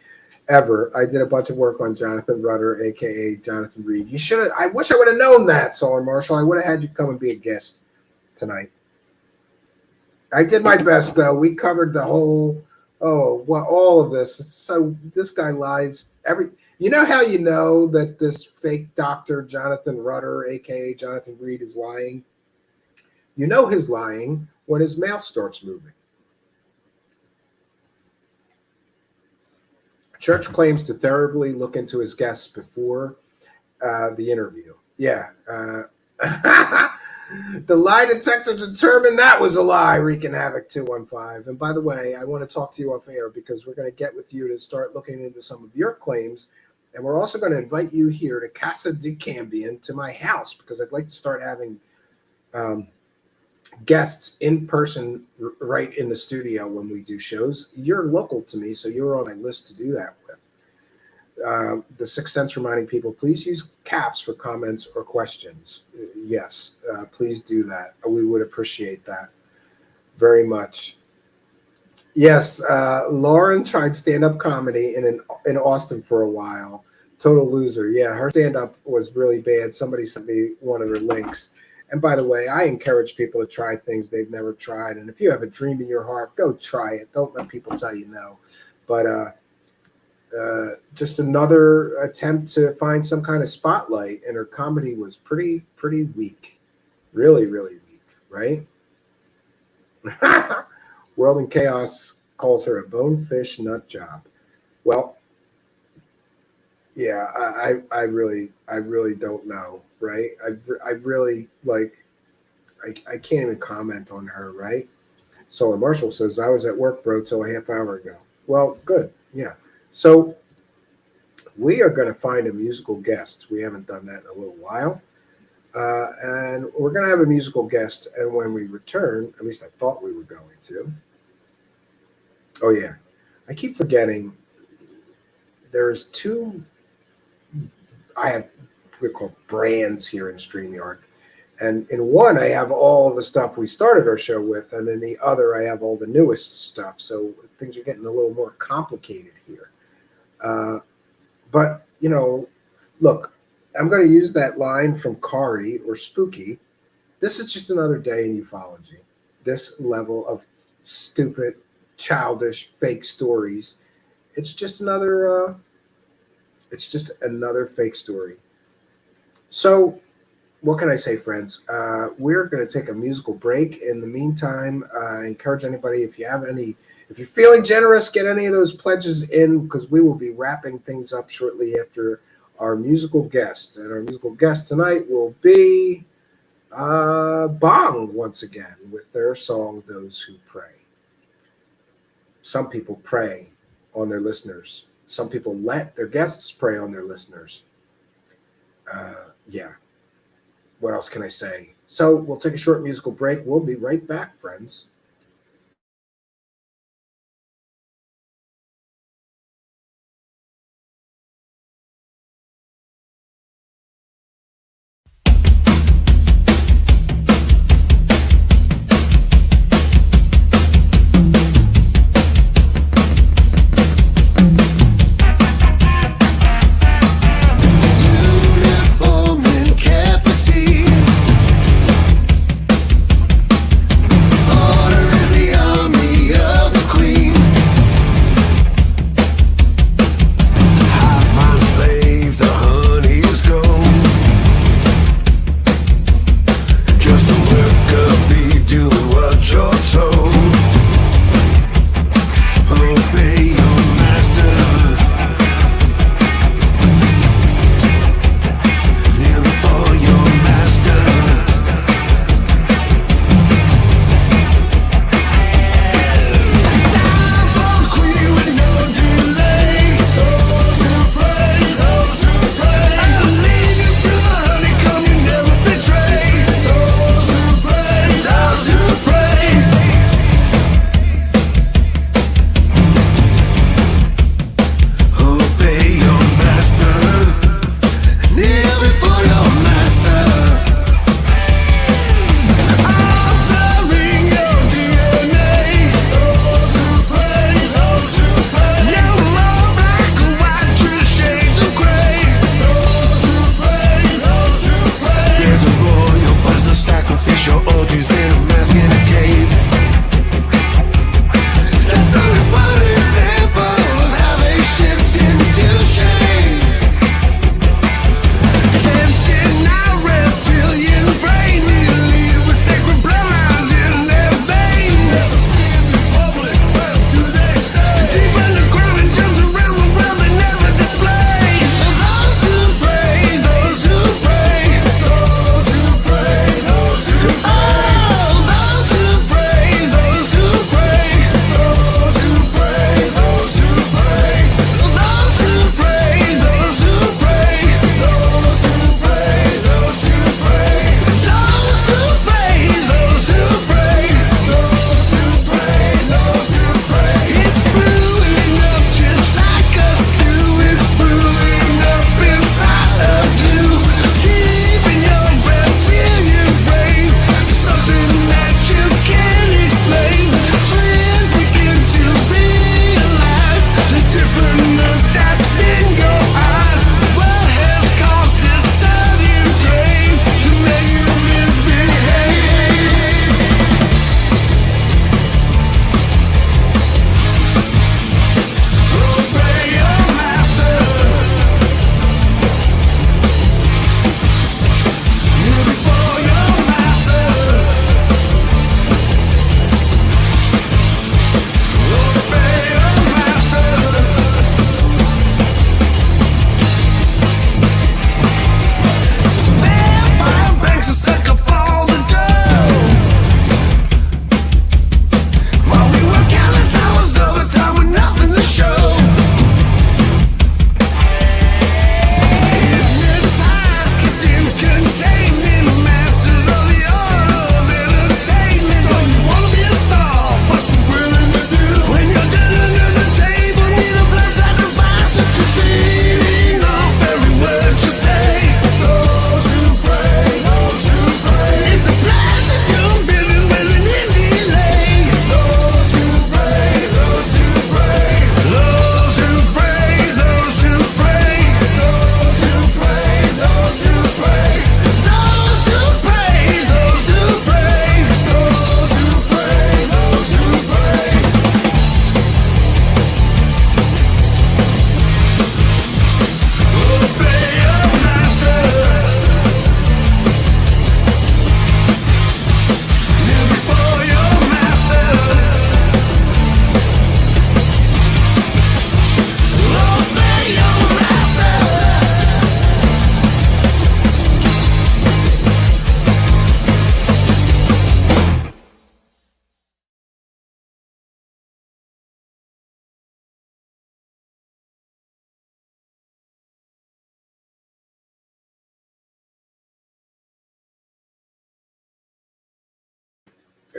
ever. I did a bunch of work on Jonathan Rudder, a.k.a. Jonathan Reed. You should have. I wish I would have known that, Solar Marshall. I would have had you come and be a guest tonight. I did my best, though. We covered the whole, all of this. So this guy lies You know how you know that this fake doctor, Jonathan Rudder, a.k.a. Jonathan Reed, is lying? You know he's lying when his mouth starts moving. Church claims to thoroughly look into his guests before the interview. Yeah. The lie detector determined that was a lie, Wreaking Havoc 215. And by the way, I want to talk to you off air because we're going to get with you to start looking into some of your claims. And we're also going to invite you here to Casa de Cambion, to my house, because I'd like to start having guests in person right in the studio when we do shows. You're local to me, so you're on my list to do that with. The Sixth Sense reminding people, please use caps for comments or questions. Yes, please do that. We would appreciate that very much. Yes, Lauren tried stand-up comedy in Austin for a while. Total loser. Yeah, her stand-up was really bad. Somebody sent me one of her links. And by the way, I encourage people to try things they've never tried. And if you have a dream in your heart, go try it. Don't let people tell you no. But just another attempt to find some kind of spotlight. And her comedy was pretty weak. Really, really weak, right? World in Chaos calls her a bonefish nut job. Well, yeah, I really don't know, right? I really I can't even comment on her, right? Solar Marshall says, I was at work, bro, till a half hour ago. Well, good, yeah. So we are going to find a musical guest. We haven't done that in a little while. And we're going to have a musical guest. And when we return, at least I thought we were going to. Oh, yeah. I keep forgetting there's two, I have what we call brands here in StreamYard. And in one, I have all the stuff we started our show with. And in the other, I have all the newest stuff. So things are getting a little more complicated here. But, look, I'm going to use that line from Kari or Spooky. This is just another day in ufology. This level of stupid, childish, fake stories. It's just another fake story. So what can I say, friends? We're going to take a musical break. In the meantime, I encourage anybody, if you're feeling generous, get any of those pledges in, because we will be wrapping things up shortly after our musical guest. And our musical guest tonight will be Bong once again with their song, Those Who Pray. Some people prey on their listeners. Some people let their guests prey on their listeners. Yeah. What else can I say? So we'll take a short musical break. We'll be right back, friends.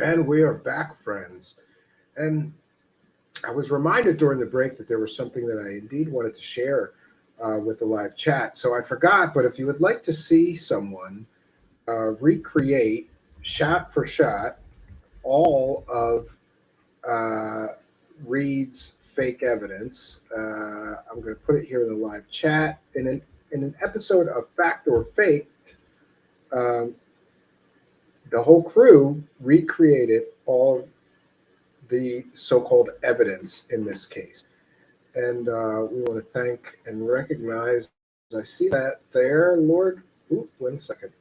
And we are back, friends. And I was reminded during the break that there was something that I indeed wanted to share with the live chat. So I forgot, but if you would like to see someone recreate shot for shot all of uh, Reed's fake evidence, I'm going to put it here in the live chat. In an episode of Fact or Faked, um, the whole crew recreated all of the so-called evidence in this case. And we want to thank and recognize, I see that there, Lord, 1 second,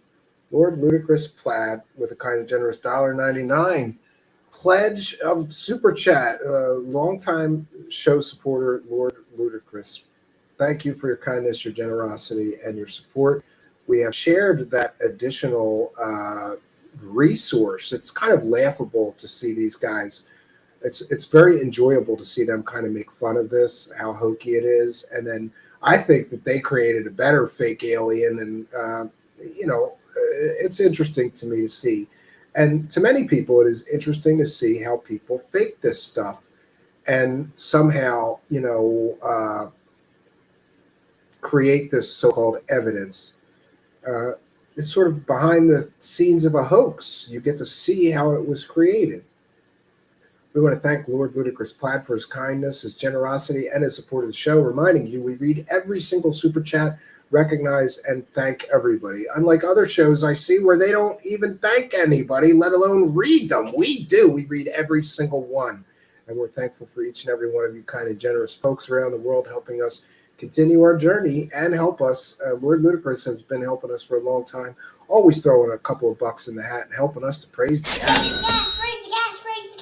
Lord Ludicrous Plaid with a kind of generous $1.99 pledge of super chat, longtime show supporter, Lord Ludicrous. Thank you for your kindness, your generosity, and your support. We have shared that additional resource. It's kind of laughable to see these guys. It's very enjoyable to see them kind of make fun of this, how hokey it is, and then I think that they created a better fake alien, and it's interesting to me to see, and to many people, it is interesting to see how people fake this stuff, and somehow create this so-called evidence. It's sort of behind the scenes of a hoax. You get to see how it was created. We want to thank Lord Ludicrous Plaid for his kindness, his generosity, and his support of the show, reminding you we read every single super chat, recognize, and thank everybody. Unlike other shows I see where they don't even thank anybody, let alone read them. We do. We read every single one. And we're thankful for each and every one of you kind and generous folks around the world helping us continue our journey and help us. Lord Ludicrous has been helping us for a long time, always throwing a couple of bucks in the hat and helping us to praise the cash. Praise the cash, praise the cash, praise the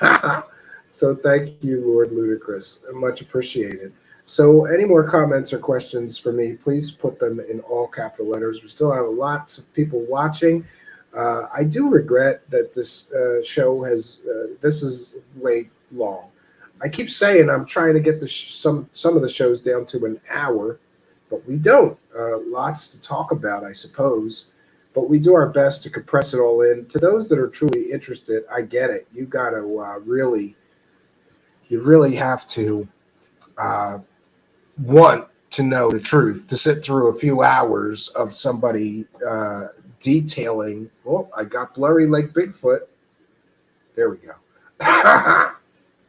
cash. So thank you, Lord Ludicrous. Much appreciated. So any more comments or questions for me, please put them in all capital letters. We still have lots of people watching. I do regret that this show has, this is way long. I keep saying I'm trying to get some of the shows down to an hour, but we don't. Lots to talk about, I suppose. But we do our best to compress it all in. To those that are truly interested, I get it. You got to really have to want to know the truth, to sit through a few hours of somebody detailing. Oh, I got blurry like Bigfoot. There we go.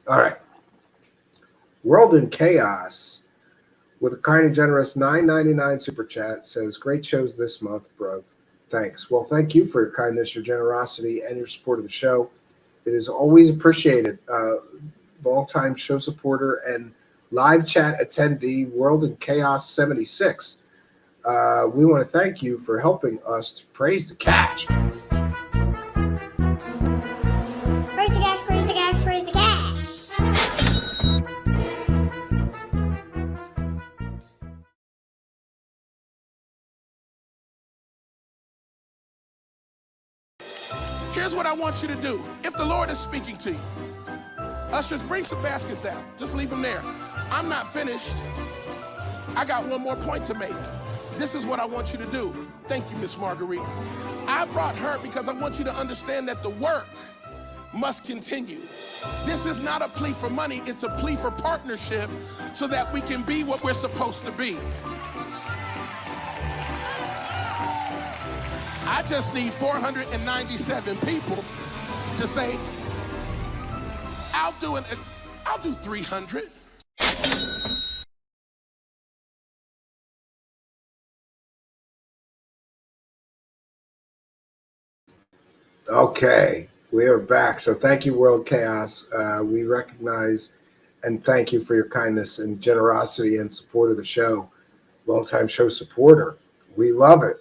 All right. World in Chaos with a kind and generous $9.99 super chat says, great shows this month, bro. Thanks. Well, thank you for your kindness, your generosity, and your support of the show. It is always appreciated. Longtime show supporter and live chat attendee, World in Chaos 76. We want to thank you for helping us to praise the cash. Praise the cash, praise the cash, praise the cash. Here's what I want you to do. If the Lord is speaking to you, ushers, bring some baskets down. Just leave them there. I'm not finished. I got one more point to make. This is what I want you to do. Thank you, Miss Marguerite. I brought her because I want you to understand that the work must continue. This is not a plea for money. It's a plea for partnership so that we can be what we're supposed to be. I just need 497 people to say, I'll do 300. Okay, we are back. So thank you, World Chaos. We recognize and thank you for your kindness and generosity and support of the show. Longtime show supporter. We love it.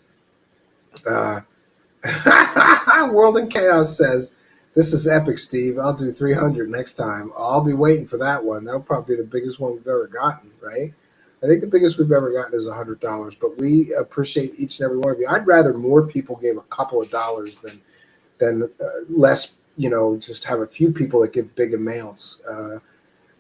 World in Chaos says, this is epic, Steve. I'll do 300 next time. I'll be waiting for that one. That'll probably be the biggest one we've ever gotten, right? I think the biggest we've ever gotten is $100, but we appreciate each and every one of you. I'd rather more people gave a couple of dollars than less, just have a few people that give big amounts.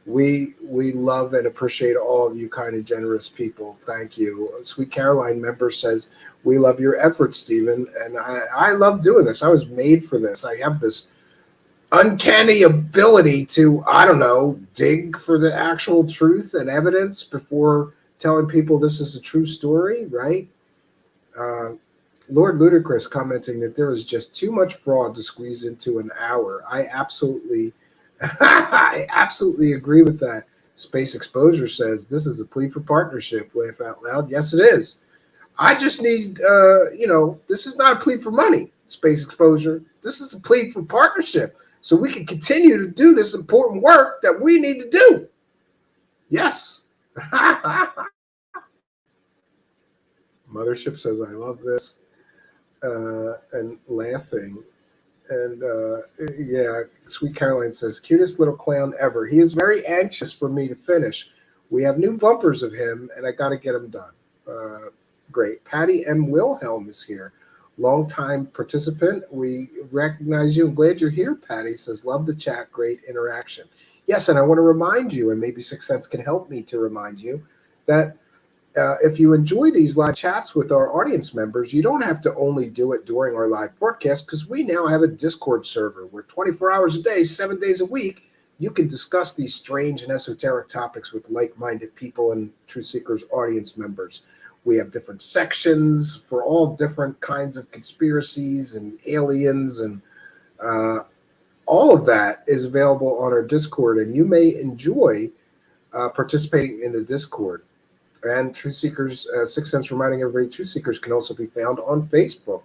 We love and appreciate all of you kind and generous people. Thank you. Sweet Caroline member says, we love your efforts, Stephen. And I love doing this. I was made for this. I have this uncanny ability to, I don't know, dig for the actual truth and evidence before telling people this is a true story, right? Lord Ludicrous commenting that there is just too much fraud to squeeze into an hour. I absolutely agree with that. Space Exposure says this is a plea for partnership. Laugh out loud. Yes, it is. I just need, this is not a plea for money, Space Exposure. This is a plea for partnership so we can continue to do this important work that we need to do. Yes. Mothership says, I love this. And laughing. And yeah, Sweet Caroline says, cutest little clown ever. He is very anxious for me to finish. We have new bumpers of him, and I got to get them done. Great. Patty M. Wilhelm is here. Longtime participant. We recognize you. I'm glad you're here, Patty. Says, love the chat. Great interaction. Yes, and I want to remind you, and maybe Sixth Sense can help me to remind you, that if you enjoy these live chats with our audience members, you don't have to only do it during our live broadcast, because we now have a Discord server where 24 hours a day, 7 days a week, you can discuss these strange and esoteric topics with like-minded people and Truth Seekers audience members. We have different sections for all different kinds of conspiracies and aliens, and all of that is available on our Discord, and you may enjoy participating in the Discord. And Truth Seekers, Sixth Sense reminding everybody, Truth Seekers can also be found on Facebook.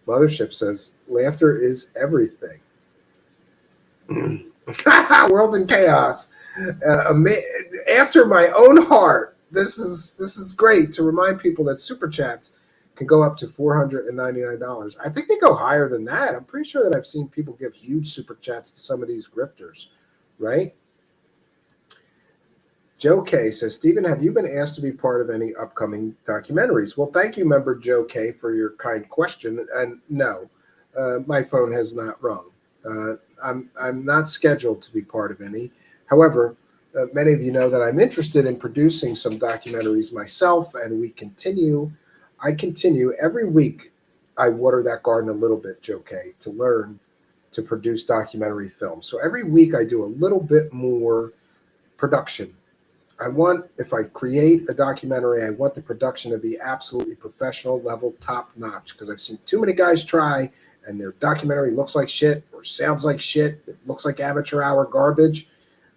Mothership says, laughter is everything. World in chaos. After my own heart. This is great to remind people that super chats can go up to $499. I think they go higher than that. I'm pretty sure that I've seen people give huge super chats to some of these grifters, right? Joe K says, Stephen, have you been asked to be part of any upcoming documentaries? Well, thank you, member Joe K, for your kind question. And no, my phone has not rung. I'm not scheduled to be part of any. However, many of you know that I'm interested in producing some documentaries myself, and I continue every week. I water that garden a little bit, Joe K, to learn to produce documentary films. So every week I do a little bit more production. If I create a documentary, I want the production to be absolutely professional level, top notch, because I've seen too many guys try and their documentary looks like shit or sounds like shit. It looks like amateur hour garbage.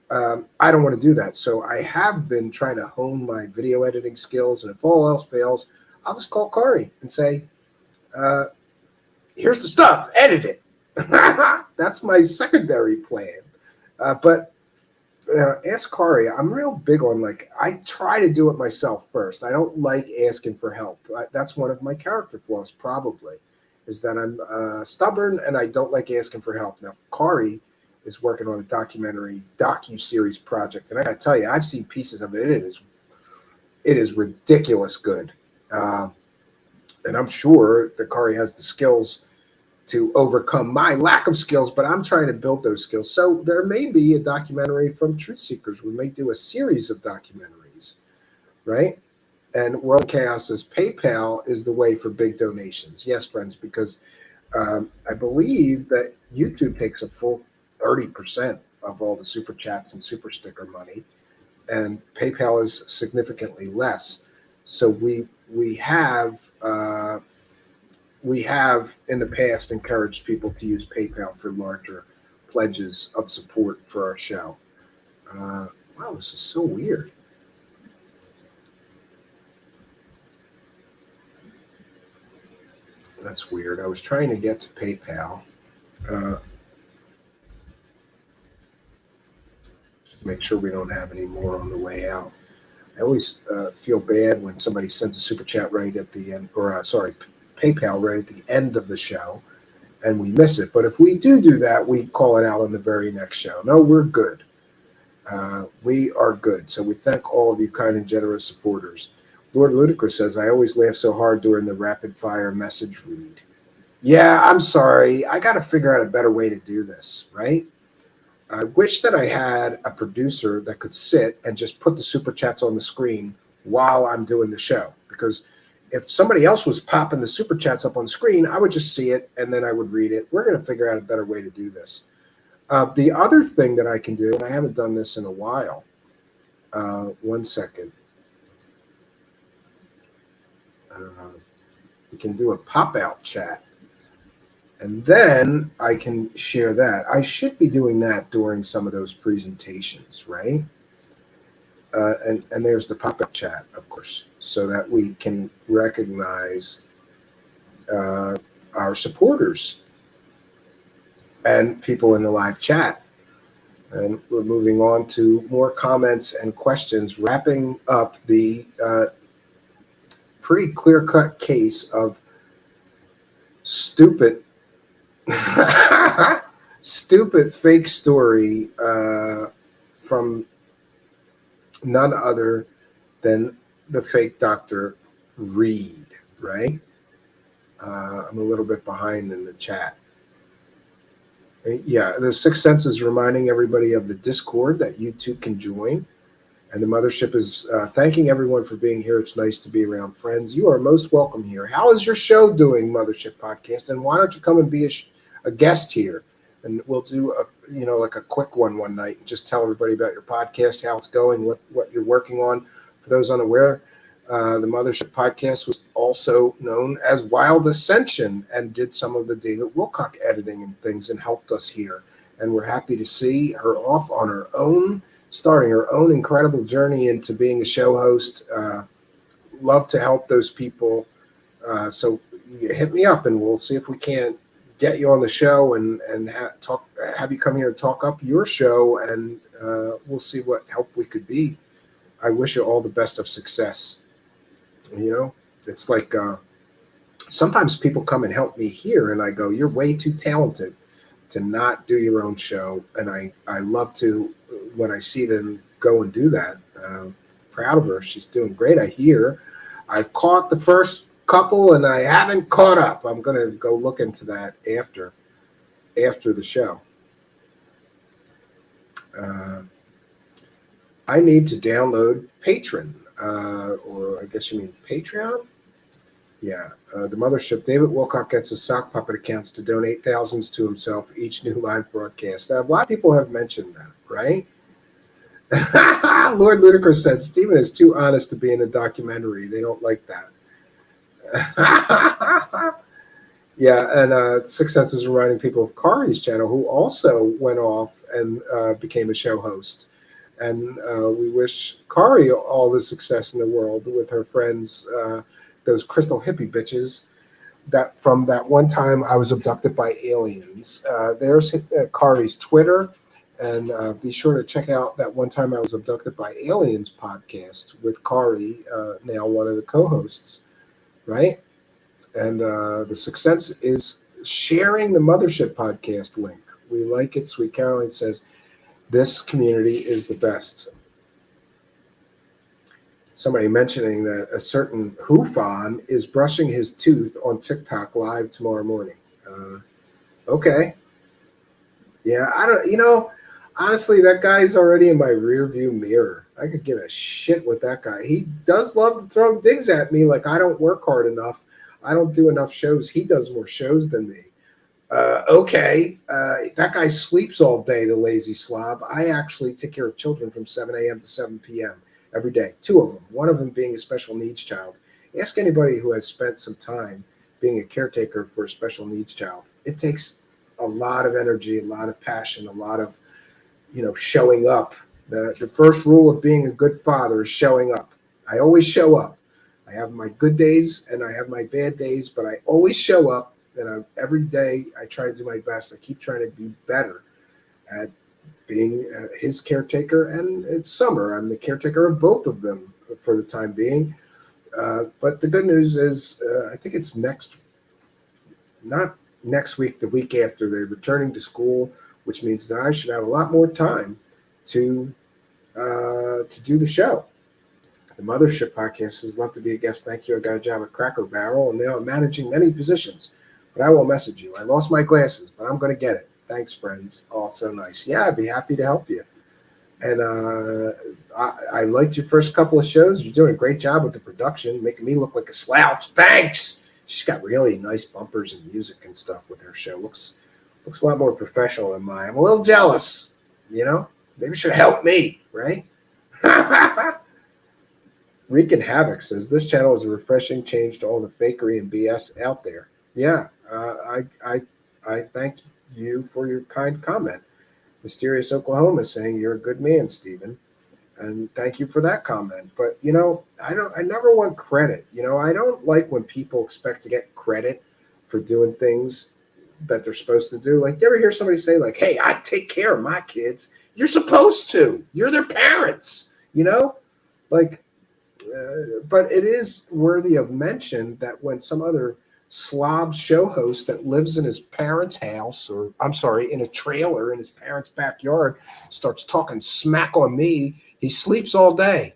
I don't want to do that. So I have been trying to hone my video editing skills, and if all else fails, I'll just call Kari and say, here's the stuff, edit it. That's my secondary plan. But ask Kari. I'm real big on, I try to do it myself first. I don't like asking for help. That's one of my character flaws, probably, is that I'm stubborn and I don't like asking for help. Now, Kari is working on a docu-series project, and I gotta tell you, I've seen pieces of it. It is ridiculous good, and I'm sure that Kari has the skills to overcome my lack of skills, but I'm trying to build those skills. So there may be a documentary from Truth Seekers. We may do a series of documentaries, right? And World Chaos says PayPal is the way for big donations. Yes, friends, because I believe that YouTube takes a full 30% of all the super chats and super sticker money, and PayPal is significantly less. So we have in the past encouraged people to use PayPal for larger pledges of support for our show. Wow, this is so weird. That's weird. I was trying to get to PayPal. Make sure we don't have any more on the way out. I always feel bad when somebody sends a super chat right at the end, or PayPal right at the end of the show, and we miss it. But if we do that, we call it out on the very next show. No, we're good. We are good. So we thank all of you kind and generous supporters. Lord Ludicrous says, I always laugh so hard during the rapid fire message read. Yeah, I'm sorry. I got to figure out a better way to do this, right? I wish that I had a producer that could sit and just put the super chats on the screen while I'm doing the show. Because if somebody else was popping the super chats up on the screen, I would just see it and then I would read it. We're going to figure out a better way to do this. The other thing that I can do, and I haven't done this in a while, 1 second. We can do a pop-out chat. And then I can share that. I should be doing that during some of those presentations, right? And there's the pop-up chat, of course, so that we can recognize our supporters and people in the live chat. And we're moving on to more comments and questions, wrapping up the pretty clear-cut case of stupid fake story from none other than the fake Dr. Reed, right? I'm a little bit behind in the chat. Yeah, the Sixth Sense is reminding everybody of the Discord that you too can join. And the Mothership is thanking everyone for being here. It's nice to be around friends. You are most welcome here. How is your show doing, Mothership Podcast? And why don't you come and be a guest here? And we'll do like a quick one night and just tell everybody about your podcast, how it's going, what you're working on. For those unaware, the Mothership Podcast was also known as Wild Ascension and did some of the David Wilcock editing and things and helped us here. And we're happy to see her off on her own, starting her own incredible journey into being a show host. Love to help those people. So you hit me up and we'll see if we can't get you on the show and have you come here and talk up your show, and we'll see what help we could be. I wish you all the best of success. It's like sometimes people come and help me here and I go, you're way too talented to not do your own show. And I love to, when I see them go and do that. Proud of her. She's doing great. I hear. I caught the first couple and I haven't caught up. I'm going to go look into that after the show. I need to download Patreon, or I guess you mean Patreon? Yeah, the Mothership. David Wilcock gets his sock puppet accounts to donate thousands to himself each new live broadcast. A lot of people have mentioned that, right? Lord Ludacris said, Stephen is too honest to be in a documentary. They don't like that. Yeah, and Sixth Sense is reminding people of Kari's channel, who also went off and became a show host. And we wish Kari all the success in the world with her friends, those crystal hippie bitches. That from that one time I was abducted by aliens. There's Kari's Twitter. And be sure to check out that One Time I Was Abducted by Aliens podcast with Kari, now one of the co-hosts, right? And the Success is sharing the Mothership podcast link. We like it. Sweet Caroline says, this community is the best. Somebody mentioning that a certain Hoofon is brushing his tooth on TikTok live tomorrow morning. Okay. Yeah, I don't, honestly, that guy's already in my rear view mirror. I could give a shit with that guy. He does love to throw digs at me like I don't work hard enough. I don't do enough shows. He does more shows than me. Okay. That guy sleeps all day, the lazy slob. I actually take care of children from 7 a.m. to 7 p.m. every day. 2 of them. One of them being a special needs child. Ask anybody who has spent some time being a caretaker for a special needs child. It takes a lot of energy, a lot of passion, a lot of showing up. The first rule of being a good father is showing up. I always show up. I have my good days and I have my bad days, but I always show up. And every day I try to do my best. I keep trying to be better at being his caretaker. And it's summer. I'm the caretaker of both of them for the time being. But the good news is I think it's not next week, the week after, they're returning to school, which means that I should have a lot more time to do the show. The Mothership Podcast says, love to be a guest. Thank you. I got a job at Cracker Barrel, and now I'm managing many positions. But I will message you. I lost my glasses, but I'm going to get it. Thanks, friends. All so nice. Yeah, I'd be happy to help you. And I liked your first couple of shows. You're doing a great job with the production, making me look like a slouch. Thanks. She's got really nice bumpers and music and stuff with her show. Looks a lot more professional than mine. I'm a little jealous, you know? Maybe you should help me, right? Wreaking Havoc says, this channel is a refreshing change to all the fakery and BS out there. Yeah, I thank you for your kind comment. Mysterious Oklahoma saying you're a good man, Stephen. And thank you for that comment. But, you know, I never want credit. You know, I don't like when people expect to get credit for doing things that they're supposed to do. Like, you ever hear somebody say, like, hey, I take care of my kids? You're supposed to. You're their parents, you know? Like, but it is worthy of mention that when some other slob show host that lives in his parents' house, or I'm sorry, in a trailer in his parents' backyard, starts talking smack on me, he sleeps all day.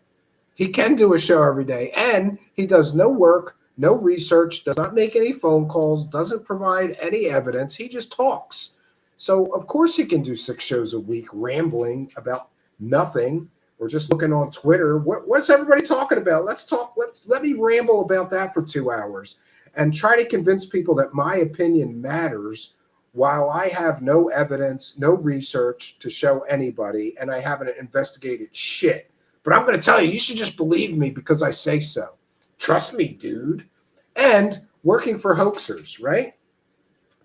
He can do a show every day, and he does no work, no research, does not make any phone calls, doesn't provide any evidence. He just talks. So of course he can do 6 shows a week rambling about nothing, or just looking on Twitter. What's everybody talking about? Let's talk. Let me ramble about that for 2 hours and try to convince people that my opinion matters while I have no evidence, no research to show anybody, and I haven't investigated shit. But I'm going to tell you, you should just believe me because I say so. Trust me, dude. And working for hoaxers, right?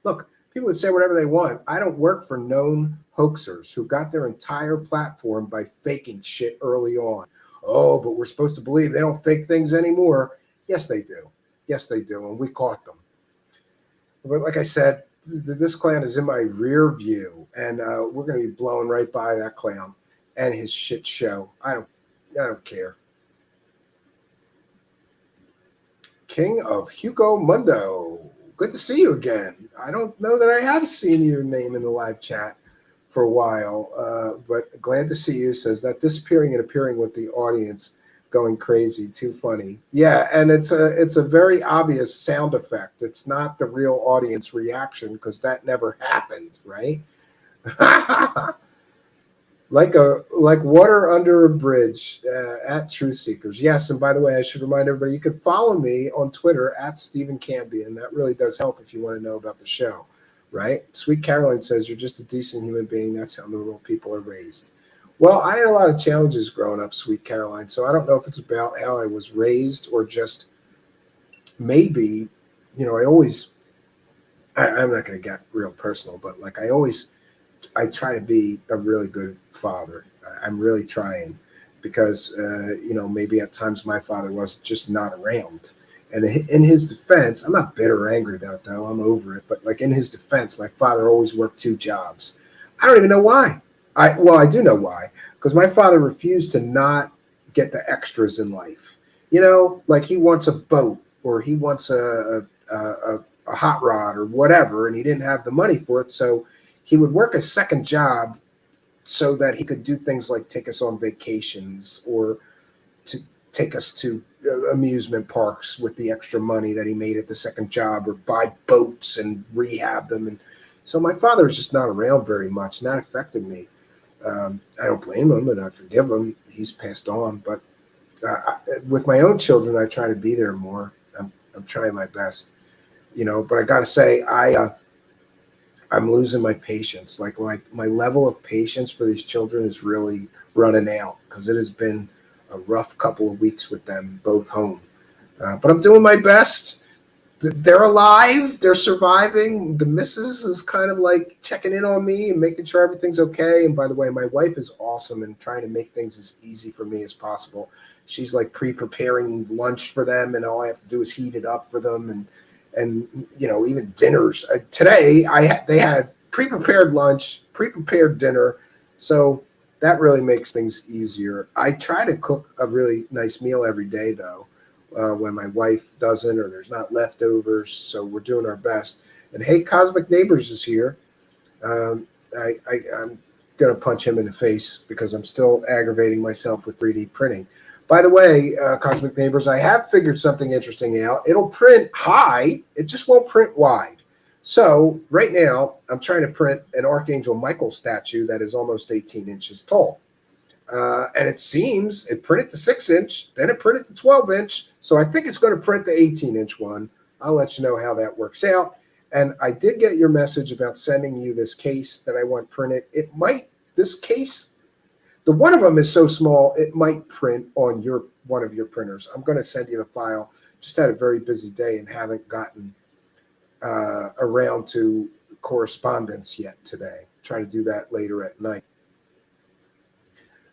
Look, people would say whatever they want. I don't work for known hoaxers who got their entire platform by faking shit early on. Oh, but we're supposed to believe they don't fake things anymore. Yes, they do. Yes, they do. And we caught them. But like I said, this clown is in my rear view, and we're going to be blowing right by that clown and his shit show. I don't care. King of Hugo Mundo. Good to see you again. I don't know that I have seen your name in the live chat for a while, but glad to see you. Says that disappearing and appearing with the audience going crazy. Too funny. Yeah, and it's a very obvious sound effect. It's not the real audience reaction because that never happened, right? Like water under a bridge at Truthseekers. Yes, and by the way, I should remind everybody you can follow me on Twitter at Stephen Cambion. That really does help if you want to know about the show, right? Sweet Caroline says you're just a decent human being. That's how normal people are raised. Well, I had a lot of challenges growing up, Sweet Caroline, so I don't know if it's about how I was raised or just maybe, you know, I'm not going to get real personal, but like I try to be a really good father. I'm really trying because, you know, maybe at times my father was just not around. And in his defense, I'm not bitter or angry about it, though. I'm over it. But like in his defense, my father always worked 2 jobs. I don't even know why. I do know why. Because my father refused to not get the extras in life. You know, like he wants a boat or he wants a hot rod or whatever, and he didn't have the money for it. So he would work a second job so that he could do things like take us on vacations or to take us to amusement parks with the extra money that he made at the second job, or buy boats and rehab them. And so my father was just not around very much, and that affected me. I don't blame him, and I forgive him. He's passed on. But with my own children, I try to be there more. I'm trying my best, you know. But I got to say, I'm losing my patience. Like my level of patience for these children is really running out because it has been a rough couple of weeks with them both home. But I'm doing my best. They're alive. They're surviving. The missus is kind of like checking in on me and making sure everything's okay. And by the way, my wife is awesome and trying to make things as easy for me as possible. She's like pre-preparing lunch for them, and all I have to do is heat it up for them. And you know, even dinners. Today, they had pre-prepared lunch, pre-prepared dinner. So that really makes things easier. I try to cook a really nice meal every day, though. When my wife doesn't, or there's not leftovers, so we're doing our best. And hey, Cosmic Neighbors is here. I'm gonna punch him in the face because I'm still aggravating myself with 3D printing. By the way, Cosmic Neighbors, I have figured something interesting out. It'll print high, it just won't print wide. So right now, I'm trying to print an Archangel Michael statue that is almost 18 inches tall. And it seems it printed to 6-inch, then it printed to 12-inch. So I think it's going to print the 18-inch one. I'll let you know how that works out. And I did get your message about sending you this case that I want printed. This case, the one of them is so small, it might print on one of your printers. I'm going to send you the file. Just had a very busy day and haven't gotten around to correspondence yet today. Try to do that later at night.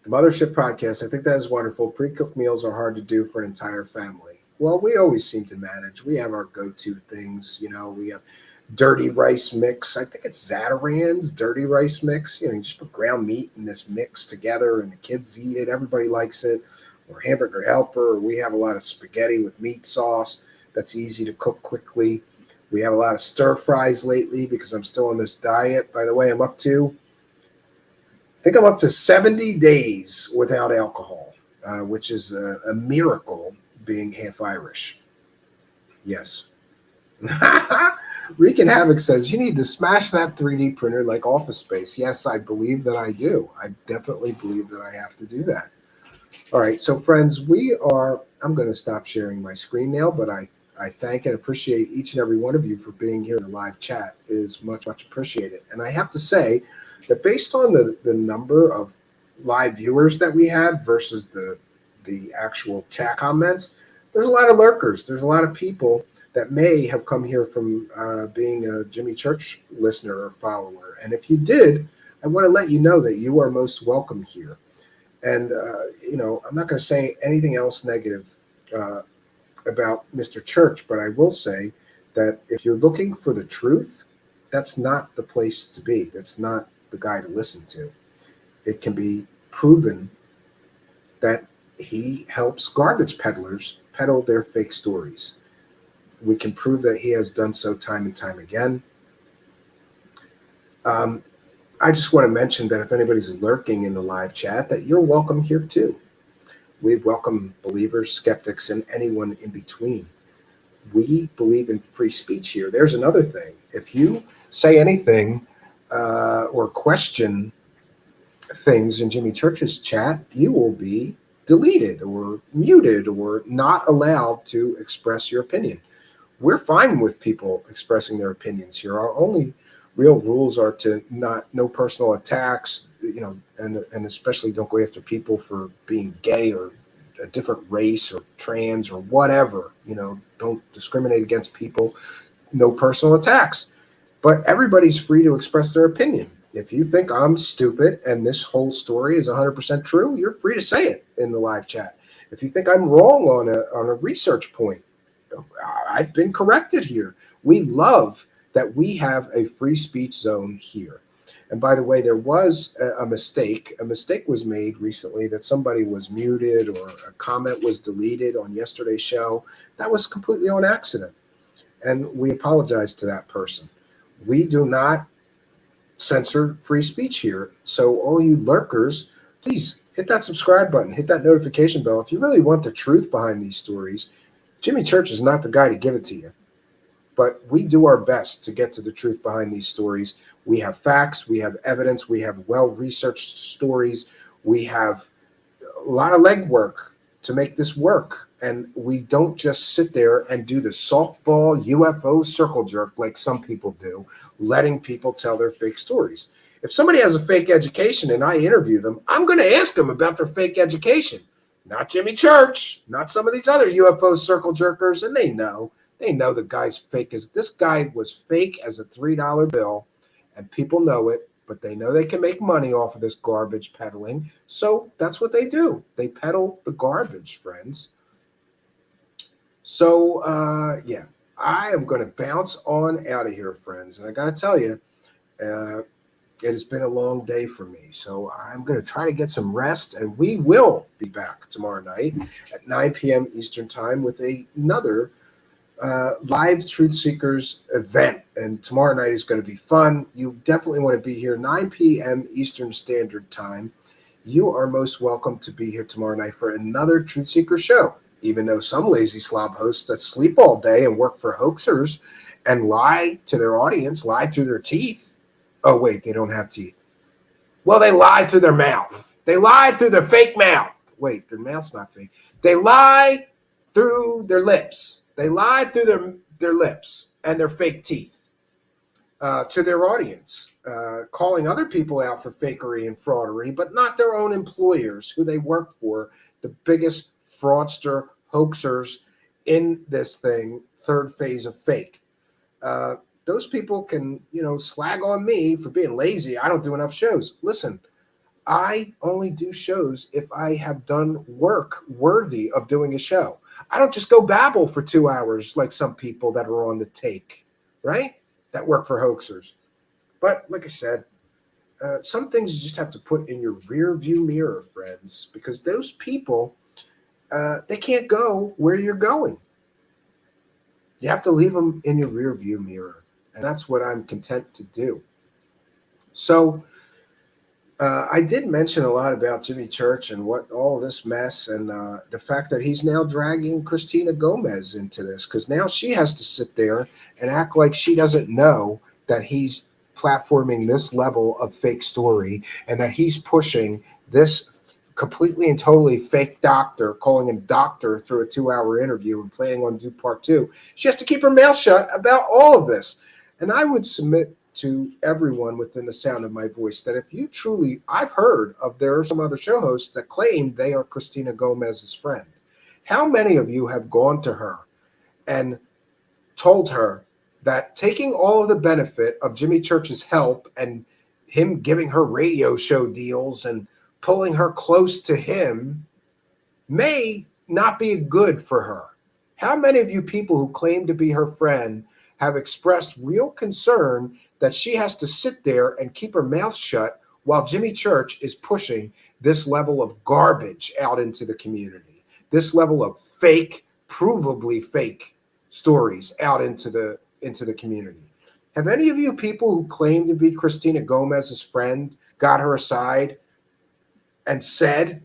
The Mothership Podcast, I think that is wonderful. Pre-cooked meals are hard to do for an entire family. Well, we always seem to manage. We have our go-to things. We have dirty rice mix. I think it's Zataran's dirty rice mix. You just put ground meat in this mix together and the kids eat it. Everybody likes it. Or Hamburger Helper. Or we have a lot of spaghetti with meat sauce that's easy to cook quickly. We have a lot of stir fries lately because I'm still on this diet. By the way, I think I'm up to 70 days without alcohol, which is a miracle being half Irish. Yes. Reek and Havoc says, you need to smash that 3D printer like Office Space. Yes, I believe that I do. I definitely believe that I have to do that. All right, so friends, I'm going to stop sharing my screen now, but I thank and appreciate each and every one of you for being here in the live chat. It is much, much appreciated. And I have to say that based on the number of live viewers that we had versus the actual chat comments, there's a lot of lurkers. There's a lot of people that may have come here from being a Jimmy Church listener or follower. And if you did, I want to let you know that you are most welcome here. And, I'm not going to say anything else negative about Mr. Church, but I will say that if you're looking for the truth, that's not the place to be. That's not the guy to listen to. It can be proven that he helps garbage peddlers peddle their fake stories. We can prove that he has done so time and time again. I just want to mention that if anybody's lurking in the live chat, that you're welcome here too. We welcome believers, skeptics, and anyone in between. We believe in free speech here. There's another thing. If you say anything or question things in Jimmy Church's chat, you will be deleted or muted or not allowed to express your opinion. We're fine with people expressing their opinions here. Our only real rules are to no personal attacks, and especially don't go after people for being gay or a different race or trans or whatever. Don't discriminate against people. No personal attacks. But everybody's free to express their opinion. If you think I'm stupid and this whole story is 100% true, you're free to say it in the live chat. If you think I'm wrong on a research point, I've been corrected here. We love that we have a free speech zone here. And by the way, there was a mistake. A mistake was made recently that somebody was muted or a comment was deleted on yesterday's show. That was completely on accident. And we apologize to that person. We do not censor free speech here. So all you lurkers, please hit that subscribe button, hit that notification bell. If you really want the truth behind these stories, Jimmy Church is not the guy to give it to you. But we do our best to get to the truth behind these stories. We have facts, we have evidence, we have well-researched stories, we have a lot of legwork to make this work. And we don't just sit there and do the softball UFO circle jerk like some people do, letting people tell their fake stories. If somebody has a fake education and I interview them, I'm going to ask them about their fake education. Not Jimmy Church, not some of these other UFO circle jerkers, and they know the guy's fake. This guy was fake as a $3 bill, and people know it, but they know they can make money off of this garbage peddling. So that's what they do. They peddle the garbage, friends. So, I am going to bounce on out of here, friends. And I got to tell you, it has been a long day for me. So I'm going to try to get some rest, and we will be back tomorrow night at 9 p.m. Eastern Time with another live Truth Seekers event. And tomorrow night is going to be fun. You definitely want to be here 9 p.m. Eastern Standard Time. You are most welcome to be here tomorrow night for another Truth Seeker show. Even though some lazy slob hosts that sleep all day and work for hoaxers and lie to their audience, lie through their teeth. Oh, wait, they don't have teeth. Well, they lie through their mouth. They lie through their fake mouth. Wait, their mouth's not fake. They lie through their lips. They lie through their lips and their fake teeth to their audience, calling other people out for fakery and fraudery, but not their own employers who they work for, the biggest fraudster hoaxers in this thing, third phase of fake. Those people can, slag on me for being lazy. I don't do enough shows. Listen, I only do shows if I have done work worthy of doing a show. I don't just go babble for 2 hours like some people that are on the take, right? That work for hoaxers. But like I said, some things you just have to put in your rear view mirror, friends, because those people, they can't go where you're going. You have to leave them in your rear view mirror. And that's what I'm content to do. So I did mention a lot about Jimmy Church and what all this mess and the fact that he's now dragging Christina Gomez into this, because now she has to sit there and act like she doesn't know that he's platforming this level of fake story and that he's pushing this completely and totally fake doctor, calling him doctor through a 2-hour interview and planning on do part 2. She has to keep her mouth shut about all of this. And I would submit to everyone within the sound of my voice that if you truly, I've heard of, there are some other show hosts that claim they are Christina Gomez's friend. How many of you have gone to her and told her that taking all of the benefit of Jimmy Church's help and him giving her radio show deals and pulling her close to him may not be good for her? How many of you people who claim to be her friend have expressed real concern that she has to sit there and keep her mouth shut while Jimmy Church is pushing this level of garbage out into the community, this level of fake, provably fake stories out into the community? Have any of you people who claim to be Christina Gomez's friend got her aside and said,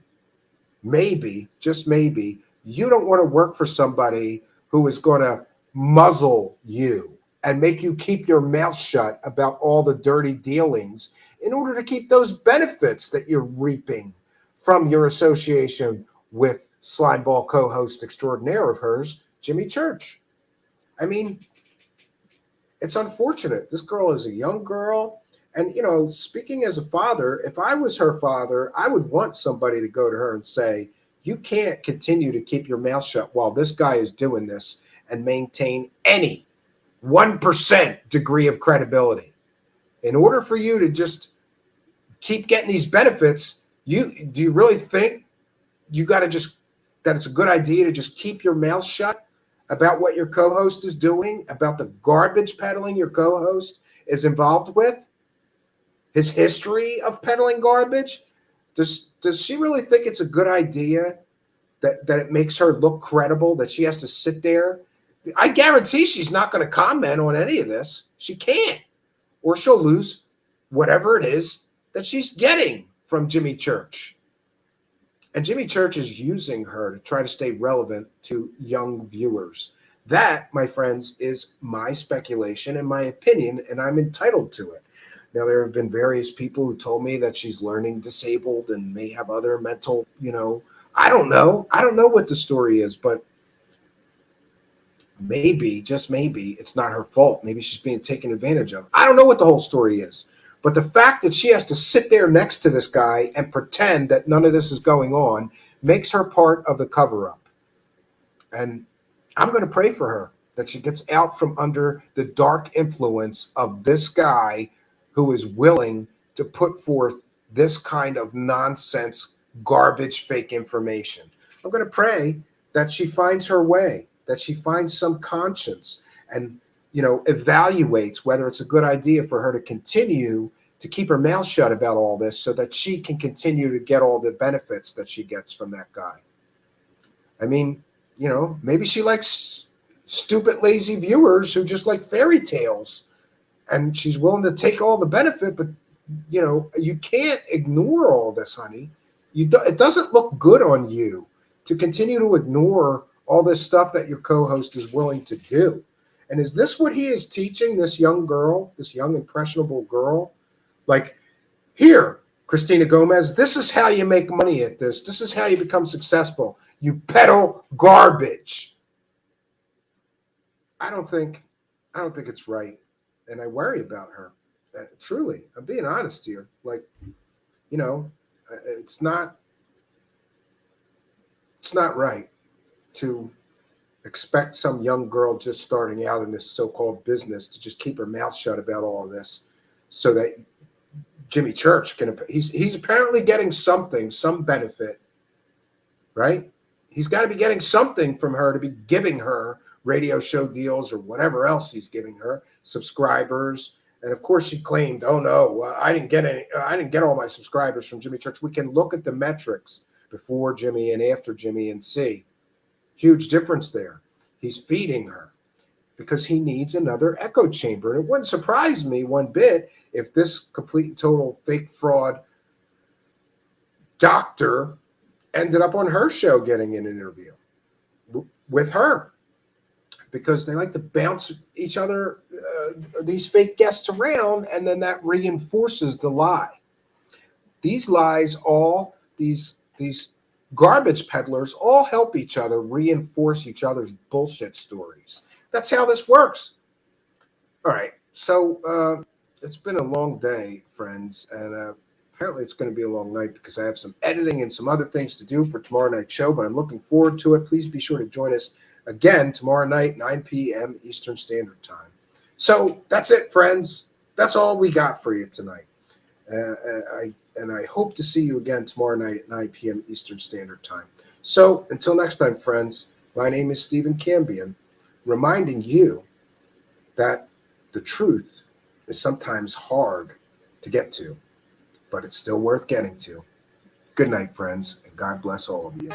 maybe, just maybe, you don't want to work for somebody who is going to muzzle you and make you keep your mouth shut about all the dirty dealings in order to keep those benefits that you're reaping from your association with slimeball co-host extraordinaire of hers, Jimmy Church? I mean, it's unfortunate. This girl is a young girl. And, speaking as a father, if I was her father, I would want somebody to go to her and say, you can't continue to keep your mouth shut while this guy is doing this and maintain any 1% degree of credibility. In order for you to just keep getting these benefits, do you really think you got to that it's a good idea to just keep your mouth shut about what your co-host is doing, about the garbage peddling your co-host is involved with, his history of peddling garbage? Does she really think it's a good idea that it makes her look credible, that she has to sit there? I guarantee she's not going to comment on any of this. She can't, or she'll lose whatever it is that she's getting from Jimmy Church. And Jimmy Church is using her to try to stay relevant to young viewers. That, my friends, is my speculation and my opinion, and I'm entitled to it. Now, there have been various people who told me that she's learning disabled and may have other mental, I don't know. I don't know what the story is, but maybe, just maybe, it's not her fault. Maybe she's being taken advantage of. I don't know what the whole story is. But the fact that she has to sit there next to this guy and pretend that none of this is going on makes her part of the cover-up. And I'm going to pray for her, that she gets out from under the dark influence of this guy who is willing to put forth this kind of nonsense, garbage, fake information. I'm going to pray that she finds her way, that she finds some conscience and, evaluates whether it's a good idea for her to continue to keep her mouth shut about all this so that she can continue to get all the benefits that she gets from that guy. I mean, maybe she likes stupid, lazy viewers who just like fairy tales, and she's willing to take all the benefit, but, you can't ignore all this, honey. It doesn't look good on you to continue to ignore all this stuff that your co-host is willing to do. And is this what he is teaching this young girl, this young impressionable girl? Like, here, Christina Gomez, this is how you make money at this. This is how you become successful. You peddle garbage. I don't think it's right. And I worry about her. Truly, I'm being honest here. Like, you know, it's not right to expect some young girl just starting out in this so-called business to just keep her mouth shut about all of this, so that Jimmy Church can. He's apparently getting something, some benefit, right? He's got to be getting something from her to be giving her radio show deals or whatever else he's giving her, subscribers. And of course, she claimed, "Oh no, I didn't get any. I didn't get all my subscribers from Jimmy Church." We can look at the metrics before Jimmy and after Jimmy and see huge difference there. He's feeding her because he needs another echo chamber. And it wouldn't surprise me one bit if this complete and total fake fraud doctor ended up on her show getting an interview with her, because they like to bounce each other, these fake guests around, and then that reinforces the lie. These lies, all these garbage peddlers all help each other reinforce each other's bullshit stories. That's how this works. All right. So it's been a long day, friends. And apparently it's going to be a long night because I have some editing and some other things to do for tomorrow night's show, but I'm looking forward to it. Please be sure to join us again tomorrow night, 9 p.m. Eastern Standard Time. So that's it, friends. That's all we got for you tonight. And I hope to see you again tomorrow night at 9 p.m. Eastern Standard Time. So until next time, friends, my name is Stephen Cambion, reminding you that the truth is sometimes hard to get to, but it's still worth getting to. Good night, friends, and God bless all of you.